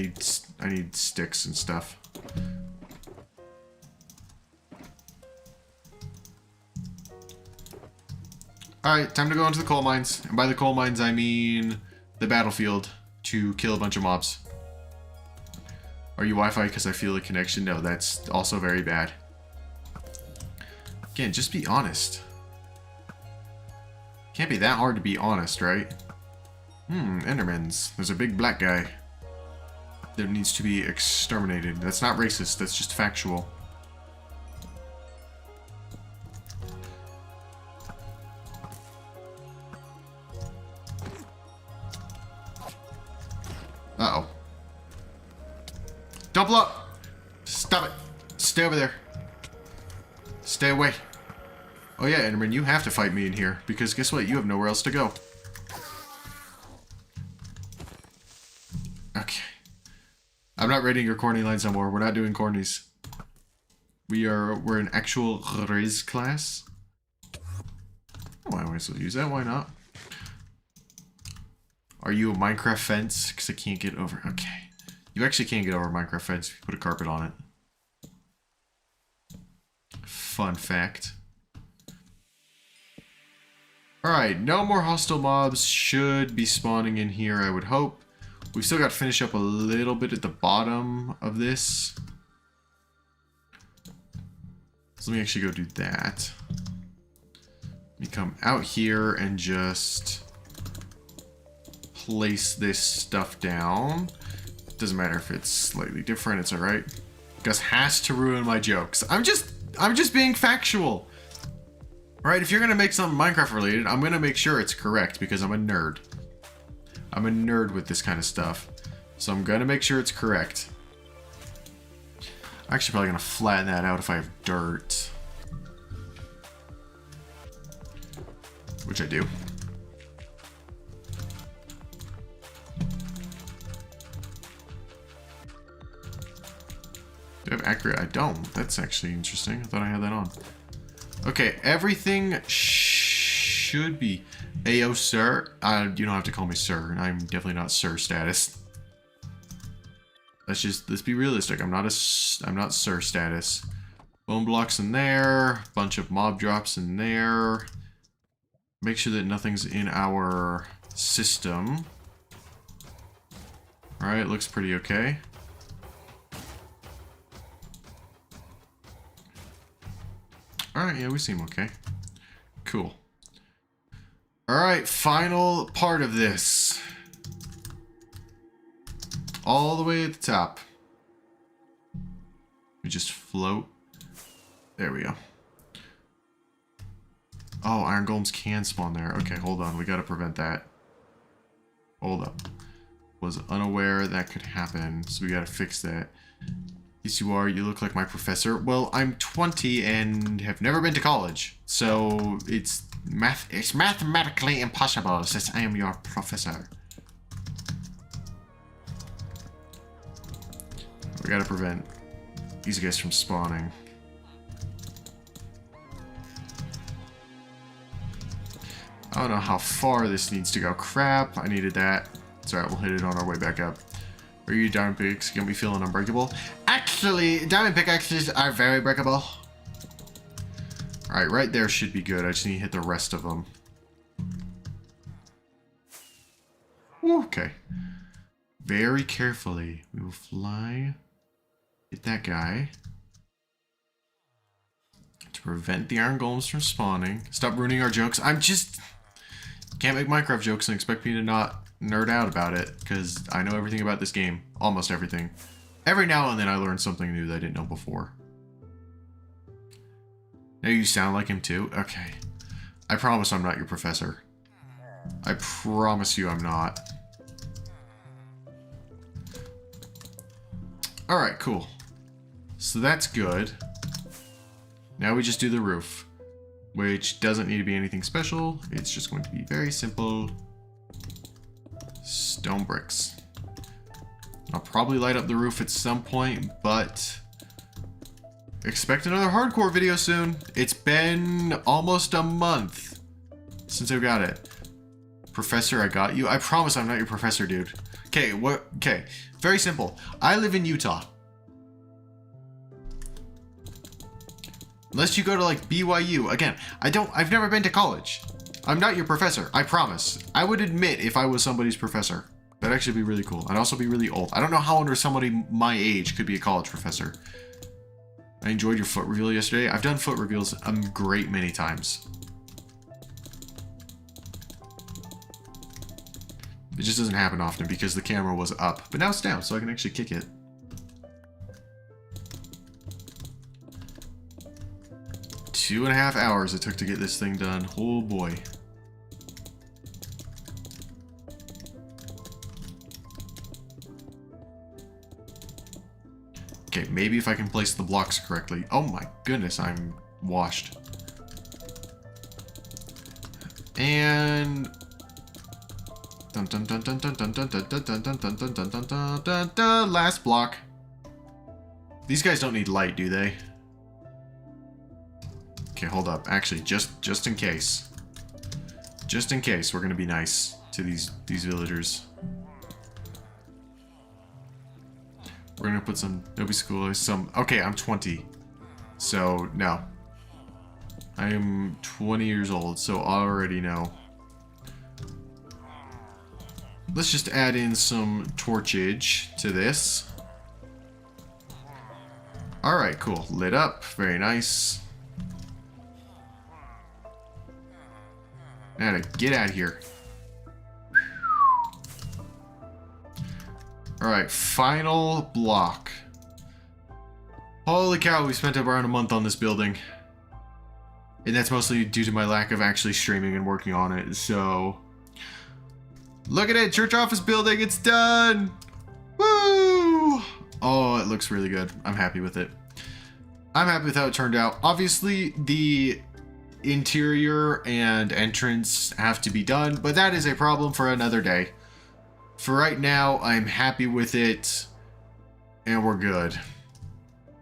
need sticks and stuff. Alright, time to go into the coal mines. And by the coal mines, I mean the battlefield to kill a bunch of mobs. Are you Wi-Fi because I feel a connection? No, that's also very bad. Again, just be honest. Can't be that hard to be honest, right? Endermans. There's a big black guy that needs to be exterminated. That's not racist, that's just factual. Uh-oh. Don't blow up! Stop it! Stay over there. Stay away. Oh yeah, Enderman, you have to fight me in here, because guess what? You have nowhere else to go. Okay. I'm not rating your corny lines no more. We're not doing cornies. We're an actual Riz class. Why would I still use that? Why not? Are you a Minecraft fence? Because I can't get over... Okay. You actually can't get over a Minecraft fence if you put a carpet on it. fun fact. Alright, no more hostile mobs should be spawning in here, I would hope. We've still got to finish up a little bit at the bottom of this. So let me actually go do that. Let me come out here and just place this stuff down. Doesn't matter if it's slightly different, it's alright. Gus has to ruin my jokes. I'm just being factual. Alright, if you're gonna make something Minecraft related, I'm gonna make sure it's correct because I'm a nerd. I'm a nerd with this kind of stuff. So I'm gonna make sure it's correct. I'm actually probably gonna flatten that out if I have dirt. Which I do. Do I have accurate? I don't. That's actually interesting. I thought I had that on. Okay, everything should be Ayo, sir. You don't have to call me sir. I'm definitely not sir status. Let's be realistic. I'm not sir status. Bone blocks in there. Bunch of mob drops in there. Make sure that nothing's in our system. Alright, looks pretty okay. Alright, yeah, we seem okay. Cool. Alright, final part of this. All the way at the top. We just float. There we go. Oh, iron golems can spawn there. Okay, hold on. We gotta prevent that. Hold up. Was unaware that could happen, so we gotta fix that. Yes, you are. You look like my professor. Well, I'm 20 and have never been to college, so it's mathematically impossible since I am your professor. We gotta prevent these guys from spawning. I don't know how far this needs to go. Crap, I needed that. It's alright, we'll hit it on our way back up. Are you diamond picks gonna be feeling unbreakable? Actually, diamond pickaxes are very breakable. Alright, right there should be good. I just need to hit the rest of them. Okay. Very carefully. We will fly. Hit that guy. To prevent the iron golems from spawning. Stop ruining our jokes. I'm just... Can't make Minecraft jokes and expect me to not nerd out about it, because I know everything about this game. Almost everything. Every now and then I learn something new that I didn't know before. Now you sound like him too? Okay. I promise I'm not your professor. I promise you I'm not. Alright, cool. So that's good. Now we just do the roof, which doesn't need to be anything special. It's just going to be very simple stone bricks. I'll probably light up the roof at some point, but expect another hardcore video soon. It's been almost a month since I got it. Professor, I got you. I promise I'm not your professor, dude. Okay, what? Okay, very simple. I live in Utah. Unless you go to like BYU. Again, I've never been to college. I'm not your professor, I promise. I would admit if I was somebody's professor. That'd actually be really cool. I'd also be really old. I don't know how under somebody my age could be a college professor. I enjoyed your foot reveal yesterday. I've done foot reveals a great many times. It just doesn't happen often because the camera was up. But now it's down, so I can actually kick it. Two and a half hours it took to get this thing done. Oh boy. Okay, maybe if I can place the blocks correctly. Oh my goodness, I'm washed. And dun dun dun dun dun dun dun dun dun dun dun dun dun dun dun dun dun. Last block. These guys don't need light, do they? Okay, hold up. Actually, just in case. Just in case, we're gonna be nice to these villagers. We're gonna put some Nobi schoolers, some... Okay, I'm 20. So, no. I am 20 years old, so I already know. Let's just add in some torchage to this. Alright, cool. Lit up. Very nice. Now to get out of here. Alright, final block. Holy cow, we spent around a month on this building. And that's mostly due to my lack of actually streaming and working on it, so... Look at it! Church office building! It's done! Woo! Oh, it looks really good. I'm happy with it. I'm happy with how it turned out. Obviously, the interior and entrance have to be done, but that is a problem for another day. For right now, I'm happy with it, and we're good.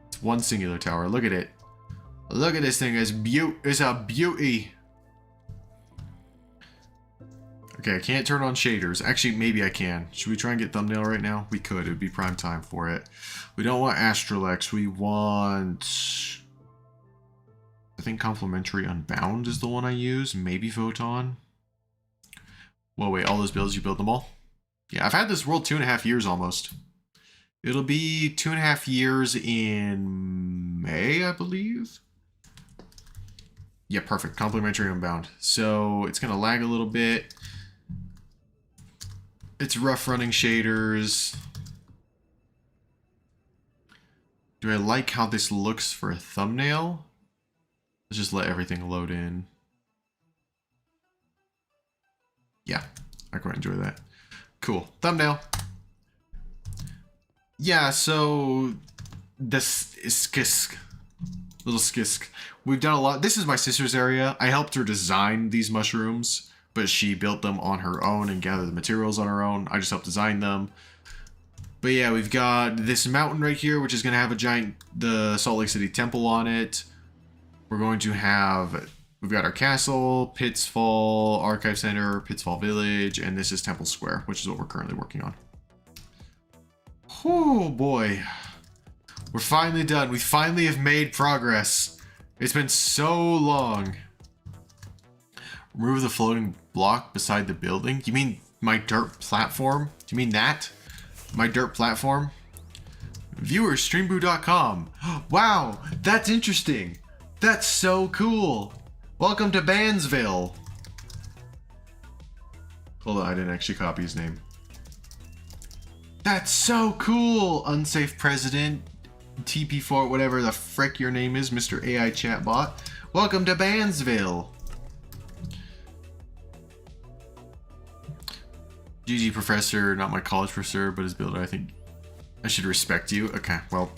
It's one singular tower. Look at it. Look at this thing. It's a beauty. Okay, I can't turn on shaders. Actually, maybe I can. Should we try and get thumbnail right now? We could. It would be prime time for it. We don't want Astralex. We want... I think Complementary Unbound is the one I use. Maybe Photon. Well, wait. All those builds, you build them all? Yeah, I've had this world 2.5 years almost. It'll be 2.5 years in May, I believe. Yeah, perfect. Complementary Unbound. So it's going to lag a little bit. It's rough running shaders. Do I like how this looks for a thumbnail? Let's just let everything load in. Yeah, I quite enjoy that. Cool. Thumbnail. Yeah, so this is skisk. Little skisk. We've done a lot. This is my sister's area. I helped her design these mushrooms, but she built them on her own and gathered the materials on her own. I just helped design them. But yeah, we've got this mountain right here, which is going to have the Salt Lake City Temple on it. We're going to have, we've got our castle, Pitts Fall Archive Center, Pitts Fall Village, and this is Temple Square, which is what we're currently working on. Oh boy. We're finally done. We finally have made progress. It's been so long. Remove the floating block beside the building? You mean my dirt platform? Do you mean that? My dirt platform? Viewers, streamboo.com. Wow, that's interesting. That's so cool. Welcome to Bandsville. Hold on, I didn't actually copy his name. That's so cool. Unsafe President, TP4, whatever the frick your name is, Mr. AI Chatbot. Welcome to Bandsville. GG Professor, not my college professor, but his builder. I think I should respect you. Okay, well,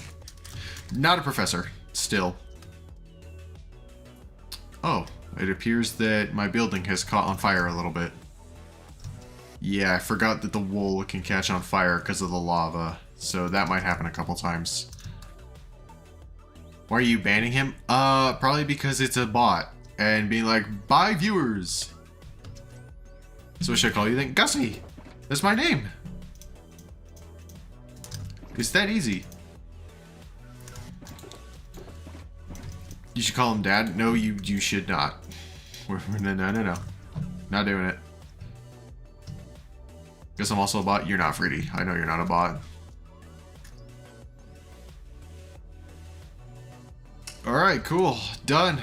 not a professor, still. Oh, it appears that my building has caught on fire a little bit. Yeah, I forgot that the wool can catch on fire because of the lava, so that might happen a couple times. Why are you banning him? Probably because it's a bot, and being like, bye viewers! So what should I call you then? Gussie! That's my name! It's that easy. You should call him Dad? No, you should not. No. Not doing it. Guess I'm also a bot. You're not, Freddy. I know you're not a bot. Alright, cool. Done.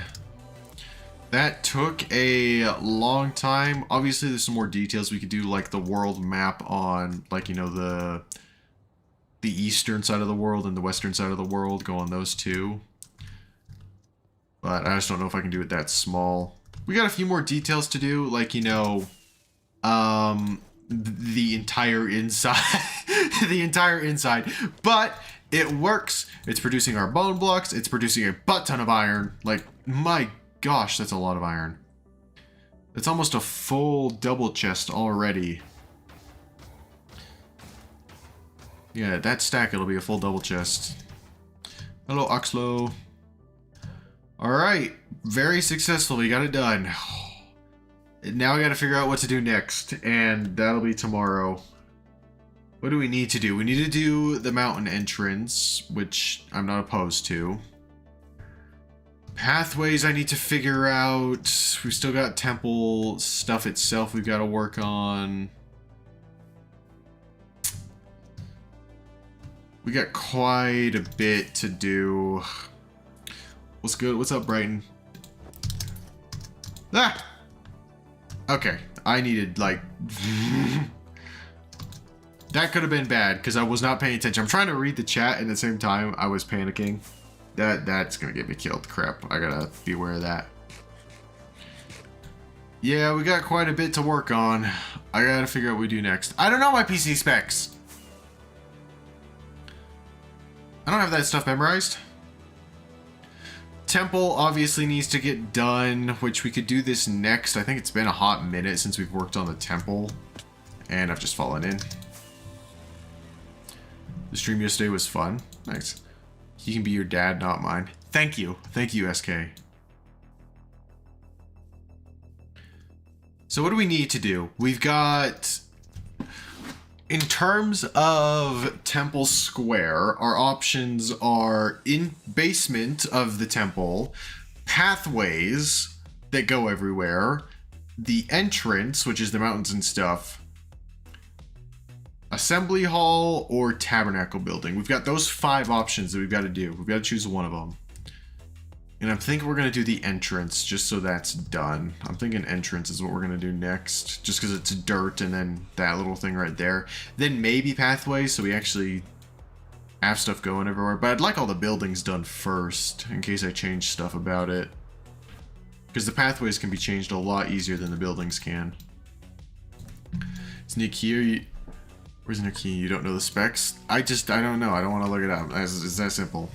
That took a long time. Obviously, there's some more details we could do, like the world map on, like, you know, the eastern side of the world and the western side of the world. Go on those two. But I just don't know if I can do it that small. We got a few more details to do, like, you know, the entire inside, the entire inside. But it works. It's producing our bone blocks. It's producing a butt ton of iron. Like, my gosh, that's a lot of iron. It's almost a full double chest already. Yeah, that stack, it'll be a full double chest. Hello, Oxlow. Alright, very successful. We got it done. Now I gotta figure out what to do next, and that'll be tomorrow. What do we need to do? We need to do the mountain entrance, which I'm not opposed to. Pathways I need to figure out. We still got temple stuff itself we've got to work on. We got quite a bit to do. What's good? What's up, Brighton? Ah! Okay. I needed, like... That could have been bad, because I was not paying attention. I'm trying to read the chat, and at the same time, I was panicking. That's gonna get me killed. Crap. I gotta be aware of that. Yeah, we got quite a bit to work on. I gotta figure out what we do next. I don't know my PC specs. I don't have that stuff memorized. Temple obviously needs to get done, which we could do this next. I think it's been a hot minute since we've worked on the temple. And I've just fallen in. The stream yesterday was fun. Nice. He can be your dad, not mine. Thank you. Thank you, SK. So what do we need to do? We've got... In terms of Temple Square, our options are in basement of the temple, pathways that go everywhere, the entrance, which is the mountains and stuff, assembly hall, or tabernacle building. We've got those 5 options that we've got to do. We've got to choose one of them. And I'm thinking we're going to do the entrance just so that's done. I'm thinking entrance is what we're going to do next. Just because it's dirt and then that little thing right there. Then maybe pathway so we actually have stuff going everywhere. But I'd like all the buildings done first in case I change stuff about it. Because the pathways can be changed a lot easier than the buildings can. Is Nick here? Where's Nick here? You don't know the specs? I don't know. I don't want to look it up. It's that simple.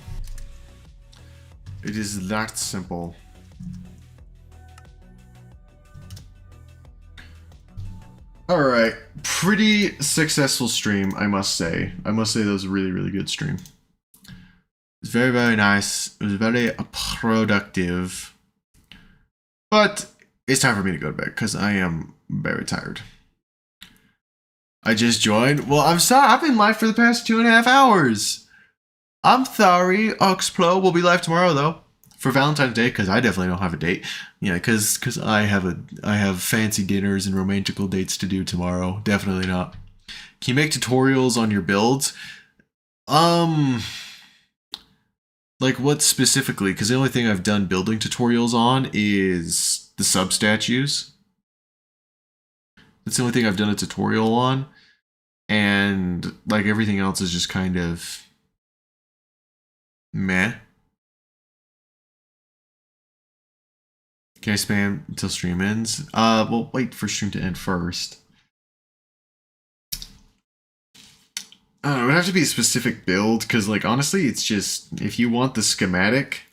It is that simple. Alright, pretty successful stream, I must say. I must say that was a really, really good stream. It was very, very nice. It was very productive. But it's time for me to go to bed because I am very tired. I just joined. Well, I'm sorry. I've been live for the past 2.5 hours. I'm sorry. Oxplo will be live tomorrow though for Valentine's Day because I definitely don't have a date. Yeah, because I have fancy dinners and romantical dates to do tomorrow. Definitely not. Can you make tutorials on your builds? Like what specifically? Because the only thing I've done building tutorials on is the sub statues. That's the only thing I've done a tutorial on, and like everything else is just kind of meh. Can I spam until stream ends? Well, wait for stream to end first. I don't know, it would have to be a specific build, because, like, honestly, it's just, if you want the schematic,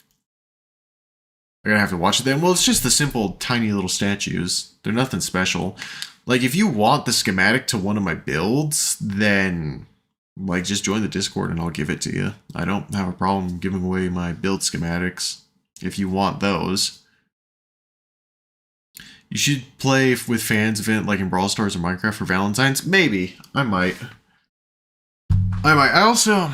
you're gonna have to watch it then. Well, it's just the simple, tiny little statues. They're nothing special. Like, if you want the schematic to one of my builds, then... like, just join the Discord and I'll give it to you. I don't have a problem giving away my build schematics if you want those. You should play with fans event like in Brawl Stars or Minecraft for Valentine's. Maybe. I might. I also...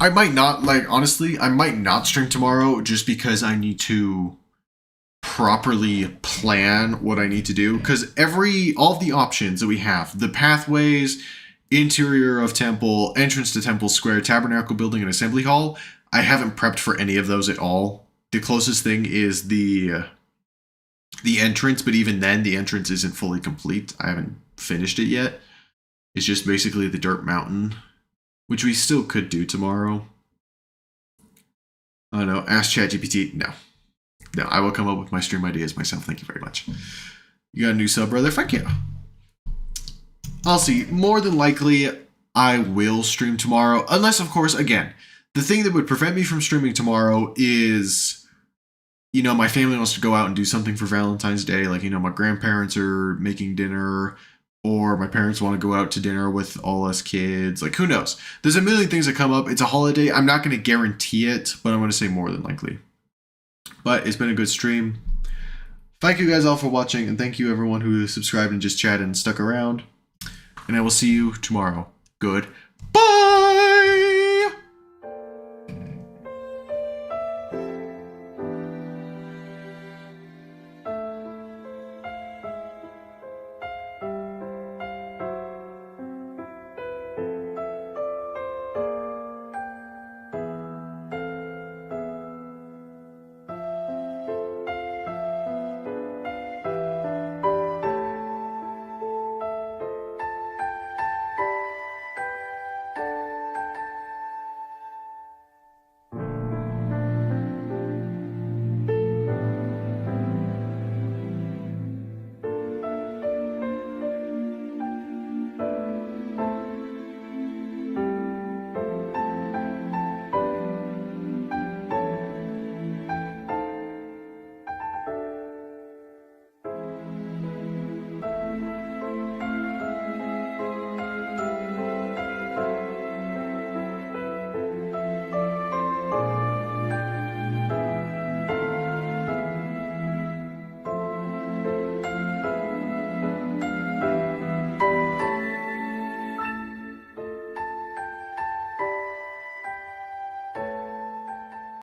I might not, like, honestly, I might not stream tomorrow just because I need to properly plan what I need to do. Because all of the options that we have, the pathways... interior of temple, entrance to temple square, tabernacle building, and assembly hall. I haven't prepped for any of those at all. The closest thing is the entrance, but even then, the entrance isn't fully complete. I haven't finished it yet. It's just basically the dirt mountain, which we still could do tomorrow. Oh no, ask ChatGPT. No. No, I will come up with my stream ideas myself. Thank you very much. You got a new sub, brother? Thank you. I'll see. More than likely, I will stream tomorrow. Unless, of course, again, the thing that would prevent me from streaming tomorrow is, you know, my family wants to go out and do something for Valentine's Day. Like, you know, my grandparents are making dinner, or my parents want to go out to dinner with all us kids. Like, who knows? There's a million things that come up. It's a holiday. I'm not going to guarantee it, but I'm going to say more than likely. But it's been a good stream. Thank you guys all for watching, and thank you everyone who subscribed and just chatted and stuck around. And I will see you tomorrow. Good. Bye!